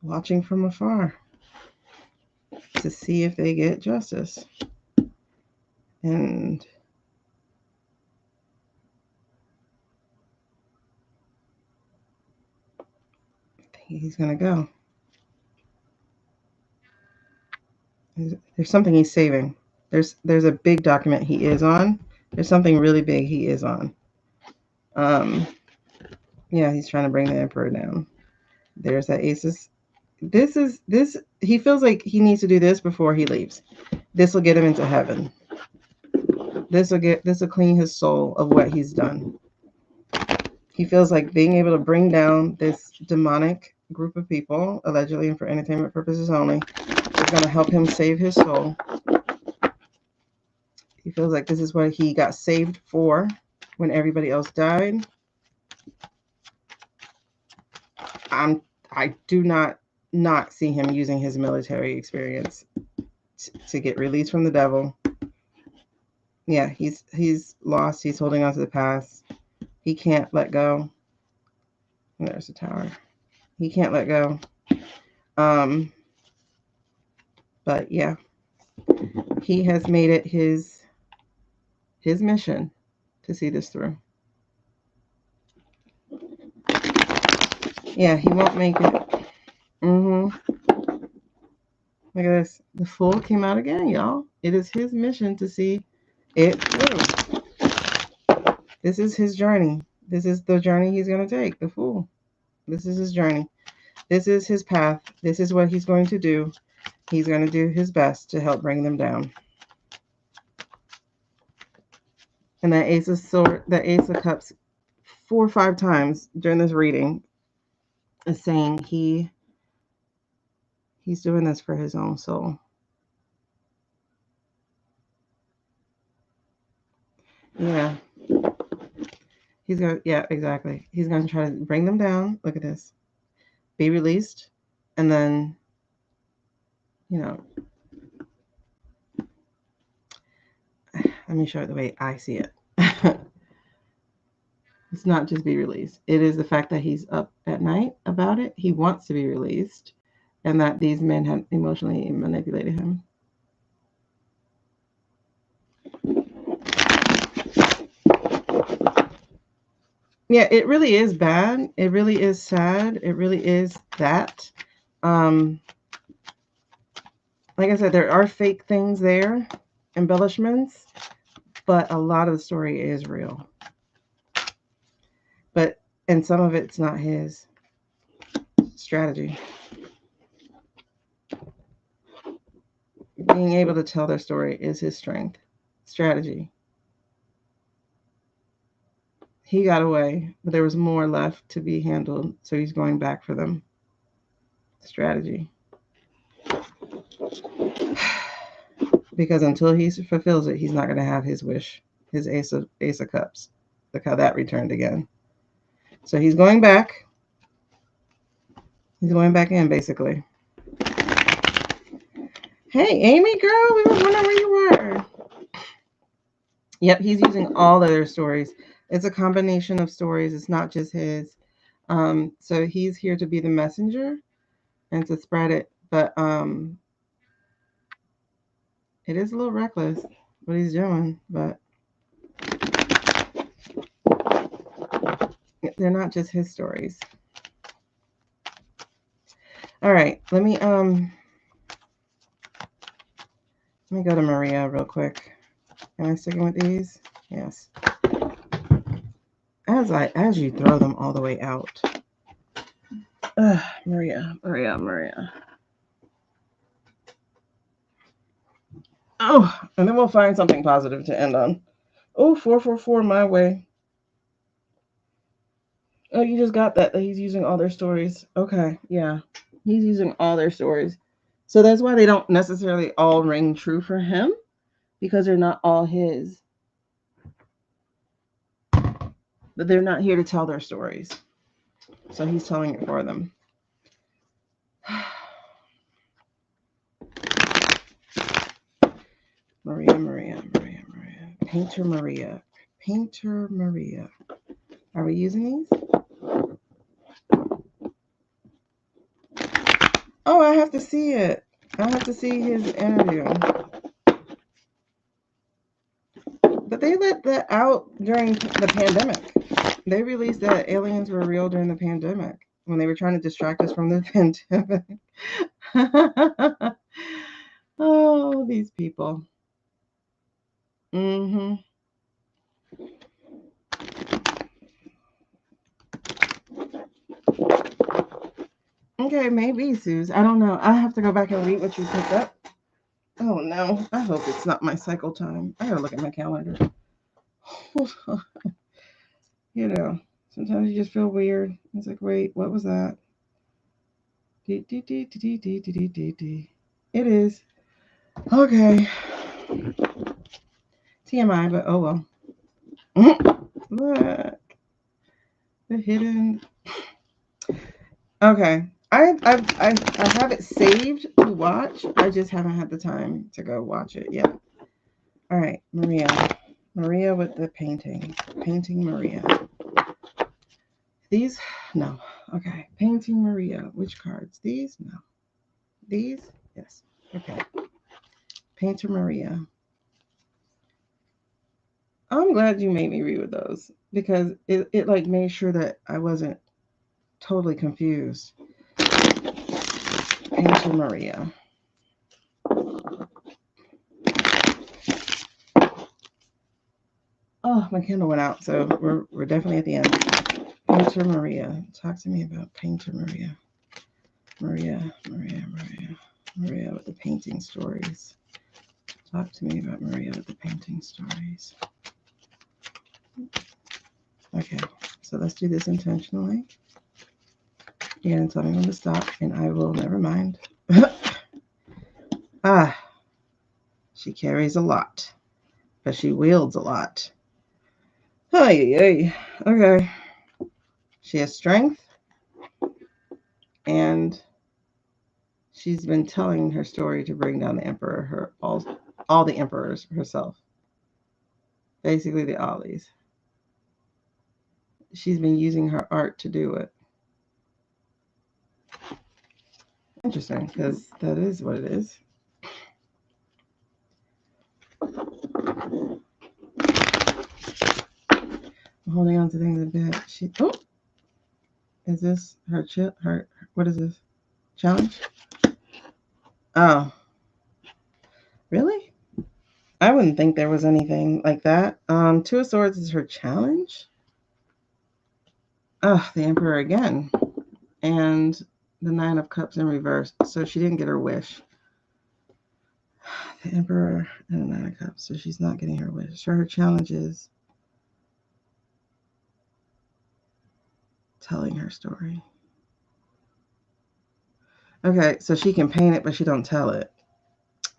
watching from afar to see if they get justice. And he's going to go. There's something he's saving. There's a big document he is on. There's something really big he is on. Yeah, he's trying to bring the emperor down. There's that aces. This he feels like he needs to do this before he leaves. This will get him into heaven. This will clean his soul of what he's done. He feels like being able to bring down this demonic group of people, allegedly and for entertainment purposes only, is going to help him save his soul. He feels like this is what he got saved for when everybody else died. I do not see him using his military experience to get released from the devil. Yeah, he's lost. He's holding on to the past. He can't let go. There's the tower. He can't let go. But yeah, he has made it his mission to see this through. Yeah, he won't make it. Look at this. The Fool came out again, y'all. It is his mission to see it through. This is his journey. This is the journey he's going to take, the Fool. This is his journey. This is his path. This is what he's going to do. He's going to do his best to help bring them down. And that Ace of Swords, that Ace of Cups, 4 or 5 times during this reading is saying he's doing this for his own soul. Yeah. He's going to, yeah, exactly. He's going to try to bring them down. Look at this. Be released. And then, let me show it the way I see it. It's not just be released. It is the fact that he's up at night about it. He wants to be released. And that these men have emotionally manipulated him. Yeah, it really is bad. It really is sad. It really is that. Like I said, there are fake things there, embellishments, but a lot of the story is real. And some of it's not his strategy. Being able to tell their story is his strength. Strategy. He got away, but there was more left to be handled, so he's going back for them. Strategy. Because until he fulfills it, he's not going to have his wish. His Ace of Cups. Look how that returned again. So he's going back. He's going back in, basically. Hey, Amy, girl, we were wondering where you were. Yep, he's using all of their stories. It's a combination of stories. It's not just his. So he's here to be the messenger and to spread it. But it is a little reckless what he's doing. But they're not just his stories. All right, let me go to Maria real quick. Am I sticking with these? Yes. As you throw them all the way out. Maria. Oh, and then we'll find something positive to end on. Oh, 444 my way. Oh, you just got that he's using all their stories. Okay, yeah. He's using all their stories. So that's why they don't necessarily all ring true for him, because they're not all his. But they're not here to tell their stories. So he's telling it for them. Maria. Painter Maria. Are we using these? Oh, I have to see it. I have to see his interview. But they let that out during the pandemic. They released that aliens were real during the pandemic when they were trying to distract us from the pandemic. Oh, these people. Okay, maybe, Suze. I don't know. I have to go back and read what you picked up. Oh, no. I hope it's not my cycle time. I gotta look at my calendar. You know, sometimes you just feel weird. It's like, wait, what was that? It is. Okay. TMI, but oh well. Look. The hidden. Okay. I have it saved to watch. I just haven't had the time to go watch it yet. All right, Maria with the painting. Painting Maria. These? No. Okay. Painting Maria. Which cards? These? No. These? Yes. Okay. Painter Maria. I'm glad you made me read with those because it like made sure that I wasn't totally confused. Painter Maria. Oh, my candle went out, so we're definitely at the end. Painter Maria. Talk to me about Painter Maria. Maria with the painting stories. Talk to me about Maria with the painting stories. Okay, so let's do this intentionally. You're going to tell me when to stop, and I will never mind. She carries a lot, but she wields a lot. Okay. She has strength, and she's been telling her story to bring down the emperor, all the emperors herself. Basically, the Ollies. She's been using her art to do it. Interesting, because that is what it is. I'm holding on to things a bit. Is this her what is this? Challenge? Oh. Really? I wouldn't think there was anything like that. Two of Swords is her challenge. The Emperor again. And the Nine of Cups in reverse. So she didn't get her wish. The Emperor and the Nine of Cups. So she's not getting her wish. So her challenge is telling her story. Okay, so she can paint it, but she don't tell it.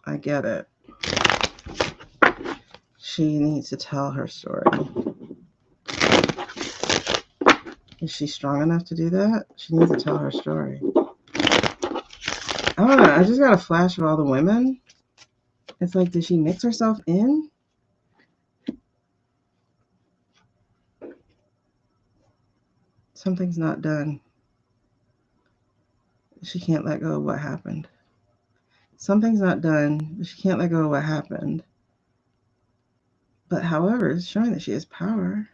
I get it. She needs to tell her story. Is she strong enough to do that? She needs to tell her story. I don't know. I just got a flash of all the women It's like, did she mix herself in? Something's not done. She can't let go of what happened. Something's not done. She can't let go of what happened. But however, it's showing that she has power.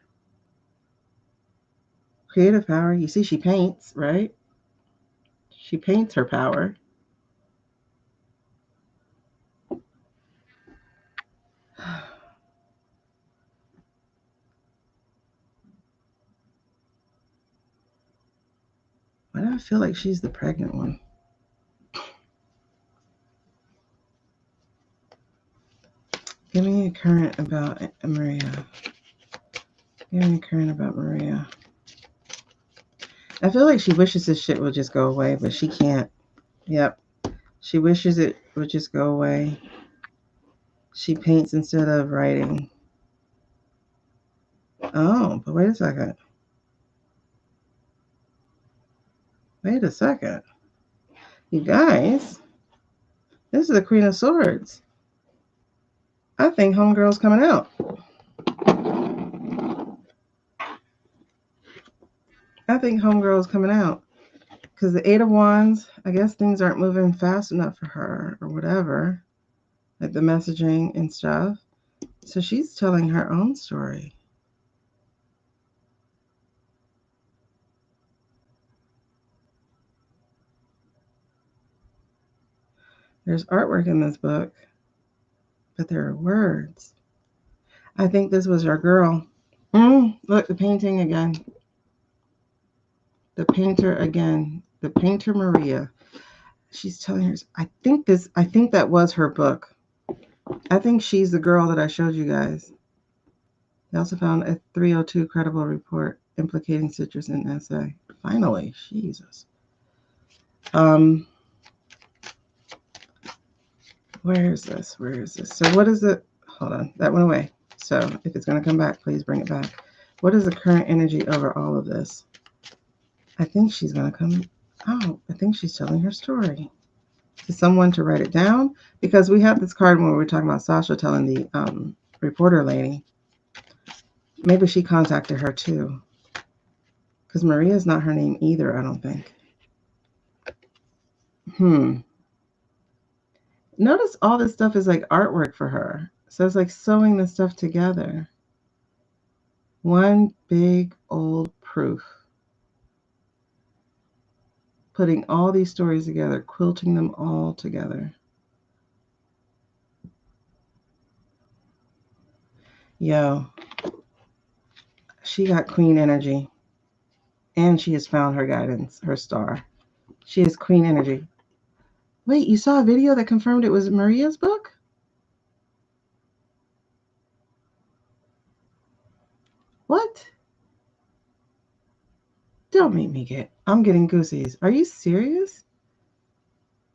Creative power. You see, she paints, right? She paints her power. Why do I feel like she's the pregnant one? Give me a current about Maria. Give me a current about Maria. I feel like she wishes this shit would just go away, but she can't. Yep. She wishes it would just go away. She paints instead of writing. Oh, but wait a second. Wait a second. You guys, this is the Queen of Swords. I think Homegirl's coming out. I think Homegirl's coming out. Because the Eight of Wands, I guess things aren't moving fast enough for her or whatever. Like the messaging and stuff. So she's telling her own story. There's artwork in this book, but there are words. I think this was our girl. Look, the painting again. The painter again. The painter Maria. She's telling her, I think that was her book. I think she's the girl that I showed you guys. They also found a 302 credible report implicating citrus in essay. Finally, Jesus. Where is this? So what is it? Hold on, that went away. So if it's going to come back, please bring it back. What is the current energy over all of this? I think she's going to come out. I think she's telling her story to someone to write it down, because we have this card when we were talking about Sasha telling the reporter lady. Maybe she contacted her too, because Maria is not her name either, I don't think. Notice all this stuff is like artwork for her. So it's like sewing this stuff together. One big old proof. Putting all these stories together, quilting them all together. Yo, she got queen energy. And she has found her guidance, her star. She has queen energy. Wait, you saw a video that confirmed it was Maria's book? What? Don't make me I'm getting goosies. Are you serious?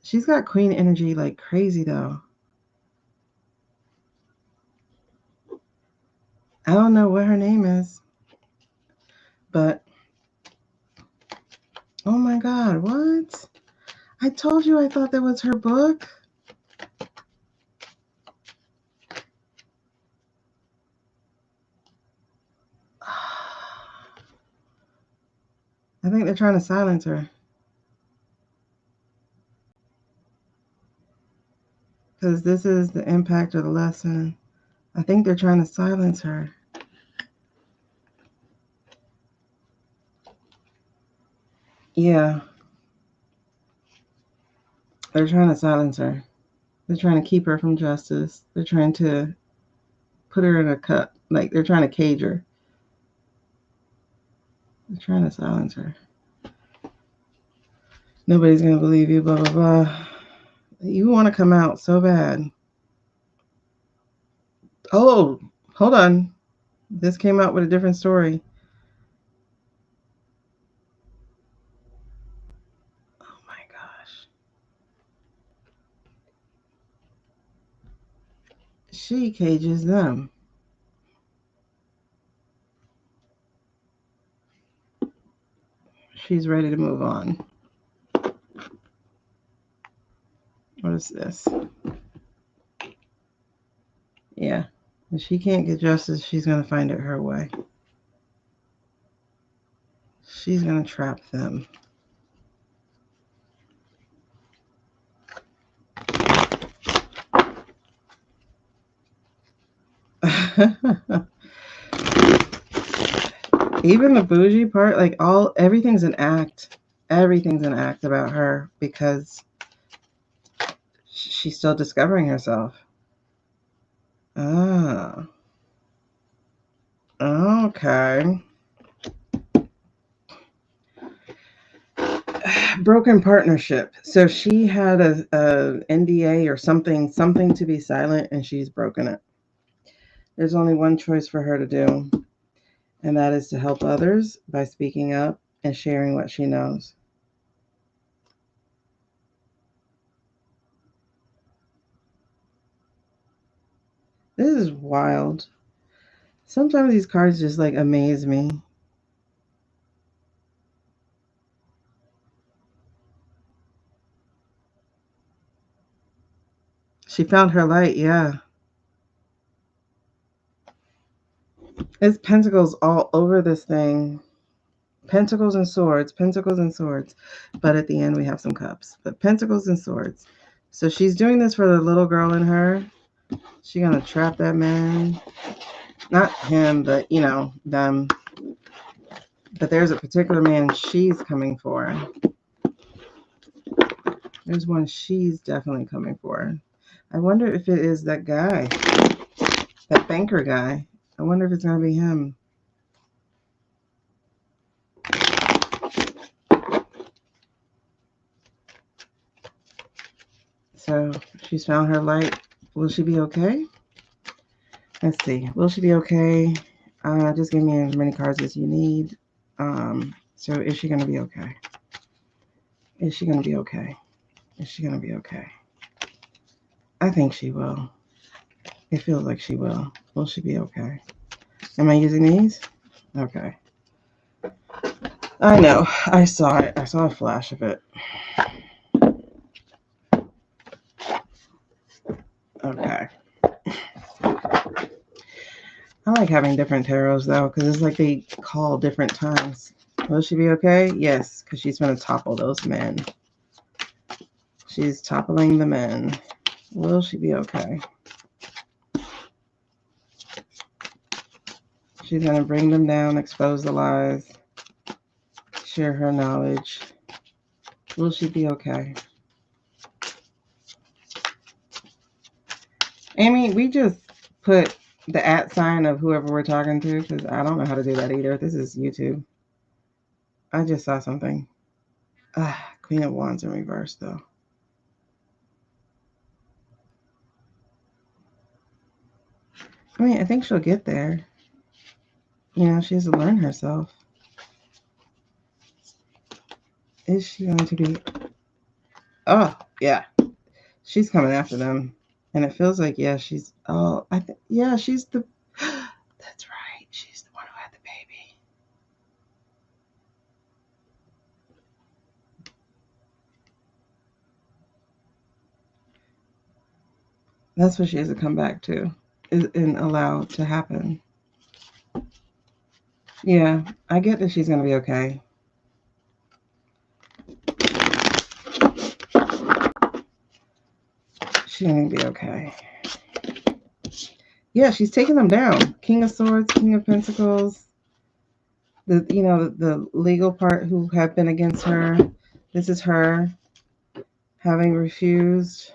She's got queen energy like crazy though. I don't know what her name is, but oh my God, what? I told you I thought that was her book. I think they're trying to silence her. Because this is the impact of the lesson. I think they're trying to silence her. Yeah. They're trying to silence her. They're trying to keep her from justice. They're trying to put her in a cup. Like they're trying to cage her. They're trying to silence her. Nobody's going to believe you, blah, blah, blah. You want to come out so bad. Oh, hold on. This came out with a different story. Oh my gosh. She cages them. She's ready to move on. What is this? If she can't get justice, she's going to find it her way. She's going to trap them. Even the bougie part, like everything's an act. Everything's an act about her because she's still discovering herself. Ah. Okay. Broken partnership. So she had a NDA or something to be silent, and she's broken it. There's only one choice for her to do, and that is to help others by speaking up and sharing what she knows. This is wild. Sometimes these cards just like amaze me. She found her light, yeah. It's pentacles all over this thing. Pentacles and swords, pentacles and swords. But at the end, we have some cups. But pentacles and swords. So she's doing this for the little girl in her. She's going to trap that man. Not him, but, them. But there's a particular man she's coming for. There's one she's definitely coming for. I wonder if it is that guy. That banker guy. I wonder if it's going to be him. So she's found her light. Will she be okay? Let's see. Will she be okay? Just give me as many cards as you need. So is she going to be okay? Is she going to be okay? Is she going to be okay? I think she will. It feels like she will. Will she be okay? Am I using these? Okay. I know. I saw it. I saw a flash of it. Okay. I like having different tarots, though, because it's like they call different times. Will she be okay? Yes, because she's going to topple those men. She's toppling the men. Will she be okay? She's going to bring them down, expose the lies, share her knowledge. Will she be okay? Amy, we just put the @ sign of whoever we're talking to because I don't know how to do that either. This is YouTube. I just saw something. Queen of Wands in reverse, though. I mean, I think she'll get there. She has to learn herself. Is she going to be... Oh, yeah. She's coming after them. And it feels like, yeah, she's... Oh, yeah, she's the... That's right. She's the one who had the baby. That's what she has to come back to and allow to happen. Yeah, I get that she's going to be okay. She's going to be okay. Yeah, she's taking them down. King of Swords, King of Pentacles. The legal part who have been against her. This is her having refused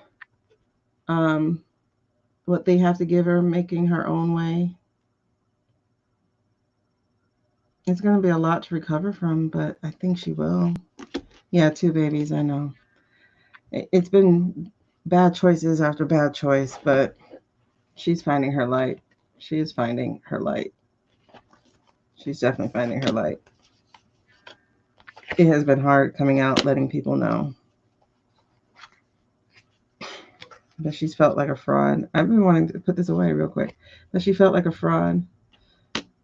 what they have to give her, making her own way. It's going to be a lot to recover from, but I think she will. Yeah, 2 babies, I know. It's been bad choices after bad choice, but she's finding her light. She is finding her light. She's definitely finding her light. It has been hard coming out, letting people know. But she's felt like a fraud. I've been wanting to put this away real quick. But she felt like a fraud.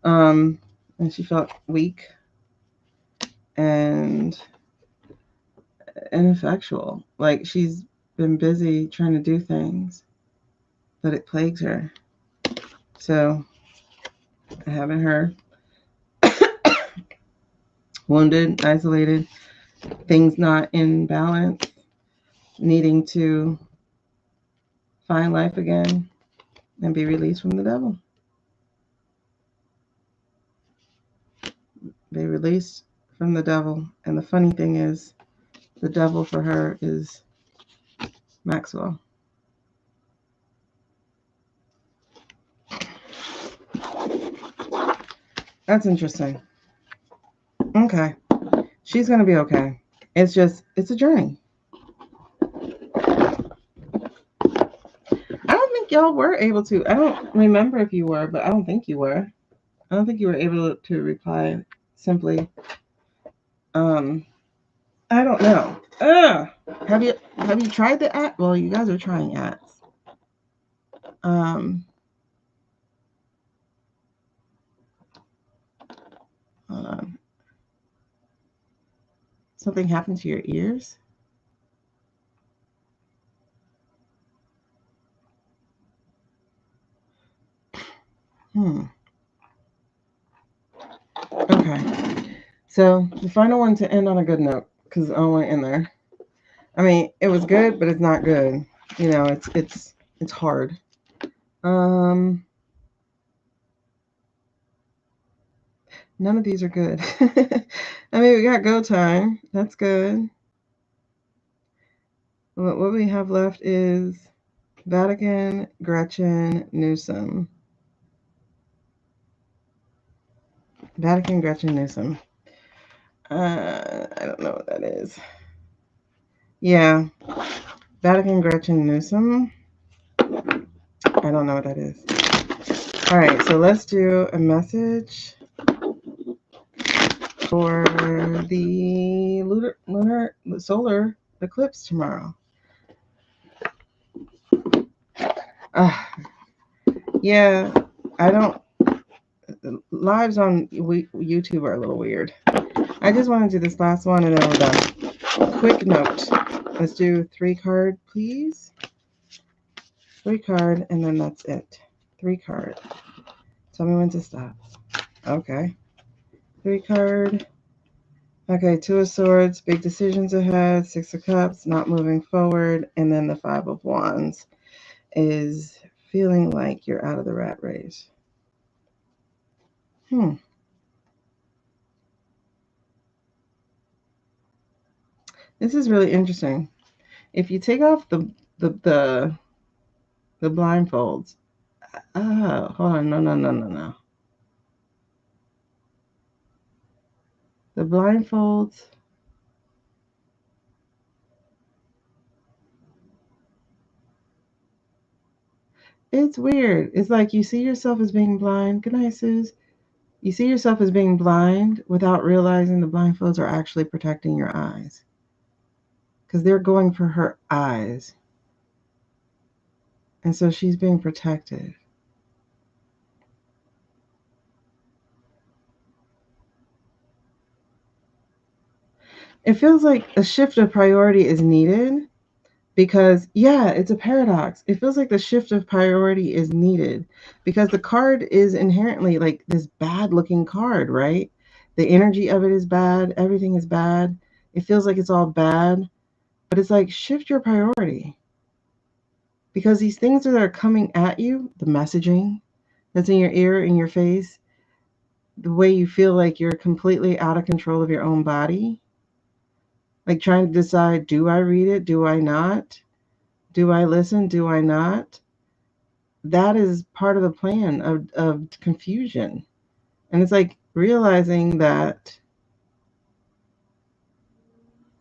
And she felt weak and ineffectual. Like she's been busy trying to do things, but it plagues her. So having her wounded, isolated, things not in balance, needing to find life again and be released from the devil. Be released from the devil. And the funny thing is, the devil for her is Maxwell. That's interesting. Okay. She's going to be okay. It's a journey. I don't think y'all were able to. I don't remember if you were, but I don't think you were. I don't think you were able to reply simply. I don't know. Have you tried the app? Well, you guys are trying apps. Hold on. Something happened to your ears? Okay. So the final one to end on a good note, because I don't want to end there. I mean, it was good, but it's not good. You know, it's hard. None of these are good. I mean, we got go time. That's good. What we have left is Vatican, Gretchen, Newsom. Vatican, Gretchen, Newsom. I don't know what that is. Yeah. Vatican, Gretchen, Newsom. I don't know what that is. All right, so let's do a message for the lunar solar eclipse tomorrow. Yeah, I don't. Lives on YouTube are a little weird. I just want to do this last one and then we're done. Quick note. Let's do 3 card, please. 3 card, and then that's it. 3 card. Tell me when to stop. Okay. 3 card. Okay, 2 of Swords, big decisions ahead. 6 of Cups, not moving forward. And then the 5 of Wands is feeling like you're out of the rat race. This is really interesting. If you take off the blindfolds. Hold on. No. The blindfolds. It's weird. It's like you see yourself as being blind. Good night, Suze. You see yourself as being blind without realizing the blindfolds are actually protecting your eyes. Because they're going for her eyes. And so she's being protected. It feels like a shift of priority is needed because, yeah, it's a paradox. It feels like the shift of priority is needed because the card is inherently like this bad looking card, right? The energy of it is bad. Everything is bad. It feels like it's all bad, but it's like shift your priority because these things that are coming at you, the messaging that's in your ear, in your face, the way you feel like you're completely out of control of your own body, like trying to decide, do I read it? Do I not? Do I listen? Do I not? That is part of the plan of confusion. And it's like realizing that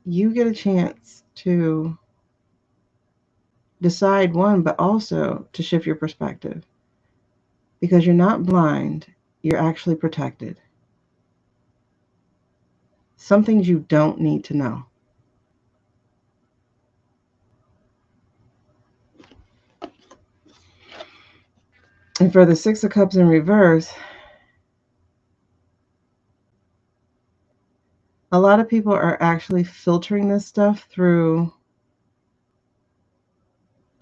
you get a chance to decide one, but also to shift your perspective. Because you're not blind, you're actually protected. Some things you don't need to know. And for the 6 of Cups in reverse, a lot of people are actually filtering this stuff through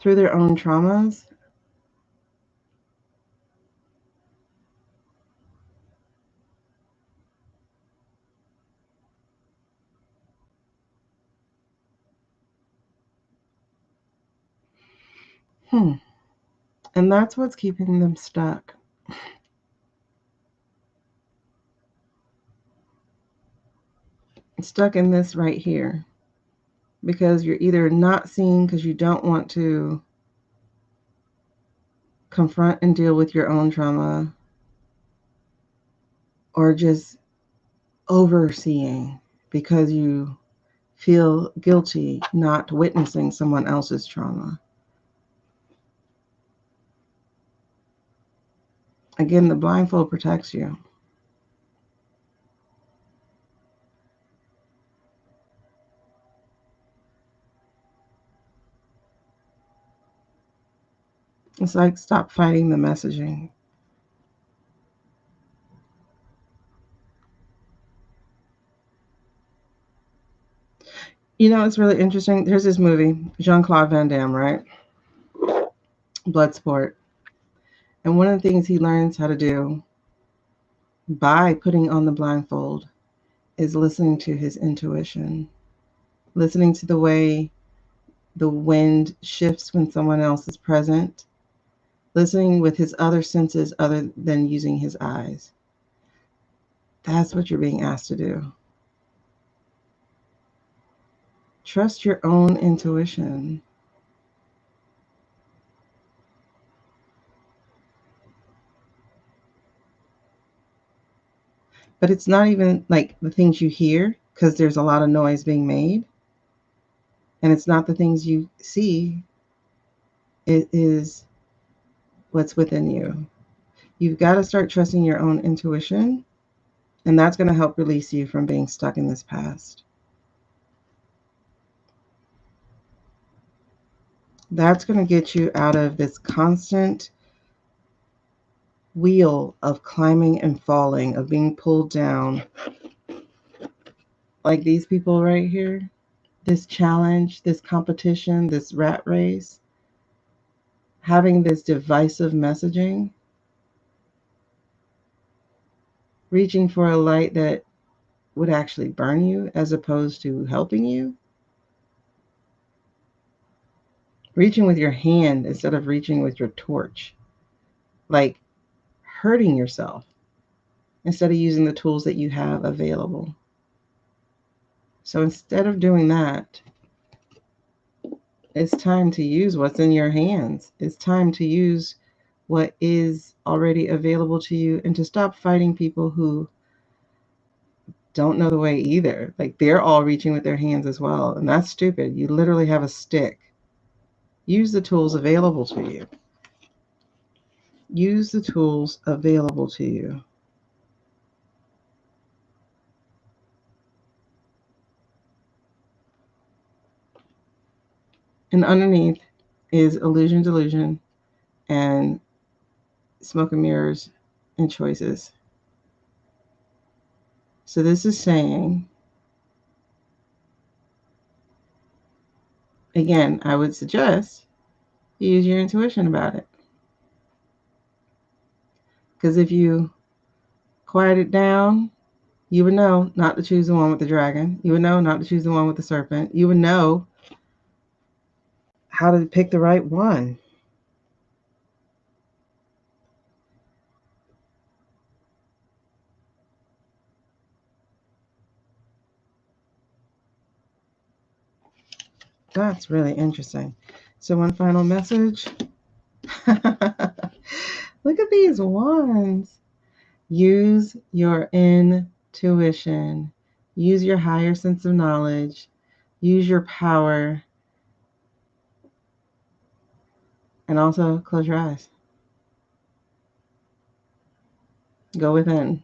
their own traumas. And that's what's keeping them stuck. Stuck in this right here. Because you're either not seeing because you don't want to confront and deal with your own trauma, or just overseeing because you feel guilty not witnessing someone else's trauma. Again, the blindfold protects you. It's like stop fighting the messaging. You know, it's really interesting. There's this movie, Jean-Claude Van Damme, right? Bloodsport. And one of the things he learns how to do by putting on the blindfold is listening to his intuition, listening to the way the wind shifts when someone else is present, listening with his other senses other than using his eyes. That's what you're being asked to do. Trust your own intuition. But it's not even like the things you hear, because there's a lot of noise being made. And it's not the things you see, it is what's within you. You've got to start trusting your own intuition, and that's going to help release you from being stuck in this past. That's going to get you out of this constant wheel of climbing and falling, of being pulled down. Like these people right here, this challenge, this competition, this rat race, having this divisive messaging, reaching for a light that would actually burn you as opposed to helping you. Reaching with your hand instead of reaching with your torch. Like hurting yourself instead of using the tools that you have available. So instead of doing that, it's time to use what's in your hands. It's time to use what is already available to you and to stop fighting people who don't know the way either. Like they're all reaching with their hands as well. And that's stupid. You literally have a stick. Use the tools available to you. Use the tools available to you. And underneath is illusion, delusion, and smoke and mirrors and choices. So this is saying, again, I would suggest you use your intuition about it. Because if you quiet it down, you would know not to choose the one with the dragon. You would know not to choose the one with the serpent. You would know how to pick the right one. That's really interesting. So one final message. Look at these wands. Use your intuition. Use your higher sense of knowledge. Use your power. And also close your eyes. Go within.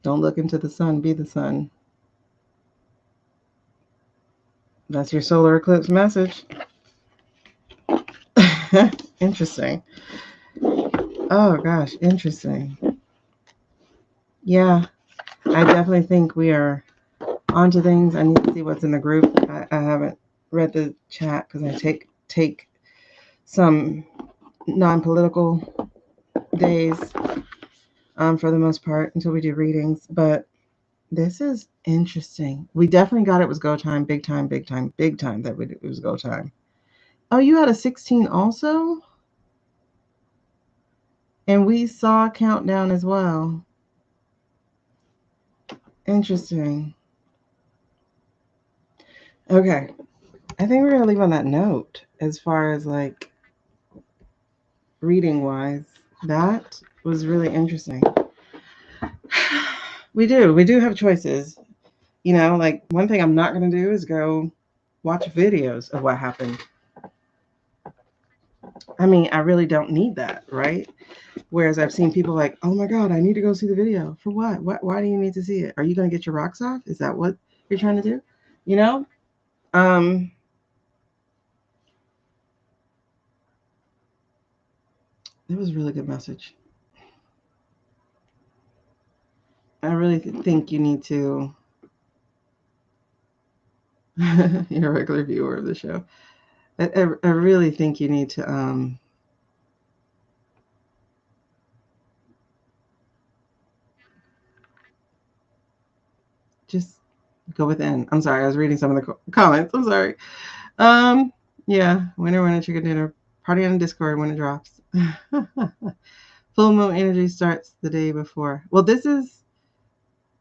Don't look into the sun. Be the sun. That's your solar eclipse message. Interesting. Oh gosh, interesting. Yeah, I definitely think we are onto things. I need to see what's in the group. I haven't read the chat because I take some non-political days for the most part until we do readings. But This is interesting. We definitely got it was go time, big time, big time, big time that it was go time. Oh, you had a 16 also? And we saw countdown as well. Interesting. Okay. I think we're going to leave on that note as far as like reading wise. That was really interesting. We do have choices. You know, like one thing I'm not going to do is go watch videos of what happened. I mean, I really don't need that, right? Whereas I've seen people like, oh my God, I need to go see the video. For what? Why do you need to see it? Are you going to get your rocks off? Is that what you're trying to do? You know? Um, it was a really good message. I really think you need to, you're a regular viewer of the show. I really think you need to just go within. I'm sorry, I was reading some of the comments. I'm sorry. Yeah, winner, chicken dinner. Party on Discord when it drops. Full moon energy starts the day before. Well, this is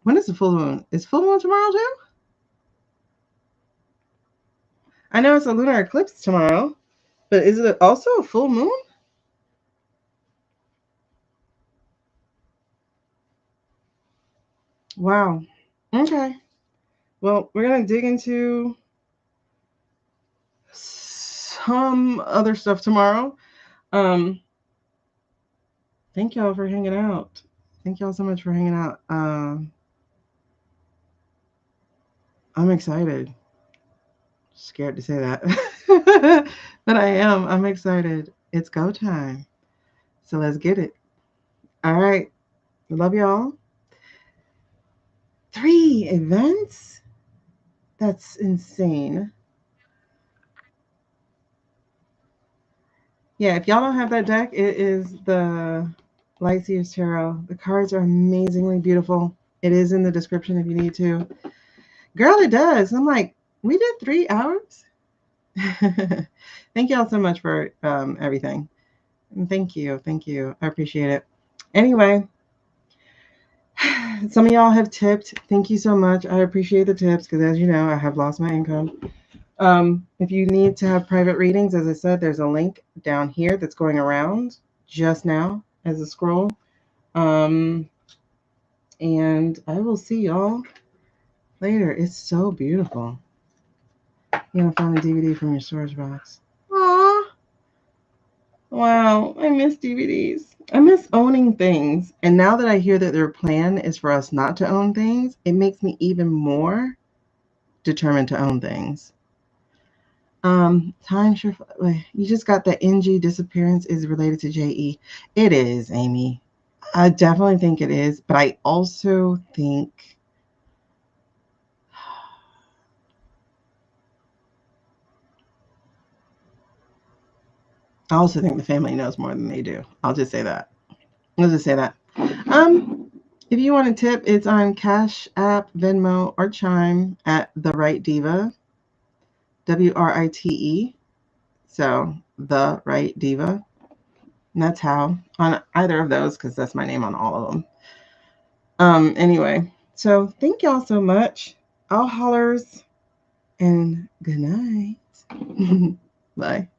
when is the full moon? Is full moon tomorrow too? I know it's a lunar eclipse tomorrow, but is it also a full moon? Wow. Okay. Well, we're gonna dig into some other stuff tomorrow. Um, thank y'all for hanging out. Thank y'all so much for hanging out. I'm excited. Scared to say that, but I am. I'm excited. It's go time. So let's get it. All right. Love y'all. 3 events? That's insane. Yeah, if y'all don't have that deck, it is the Lightseers Tarot. The cards are amazingly beautiful. It is in the description if you need to. Girl, it does. I'm like, we did 3 hours? Thank y'all so much for everything. And thank you. Thank you. I appreciate it. Anyway, some of y'all have tipped. Thank you so much. I appreciate the tips because, as you know, I have lost my income. If you need to have private readings, as I said, there's a link down here that's going around just now as a scroll. And I will see y'all later. It's so beautiful. You're going to find a DVD from your storage box. Aww. Wow, I miss DVDs. I miss owning things. And now that I hear that their plan is for us not to own things, it makes me even more determined to own things. Time sure. You just got that NG disappearance is related to JE. It is, Amy. I definitely think it is, but I also think the family knows more than they do. I'll just say that. If you want a tip, it's on CashApp, Venmo, or Chime at The Right Diva, WRITE. So The Right Diva. And that's how on either of those, because that's my name on all of them. Anyway, so thank y'all so much. I'll hollers and good night. Bye.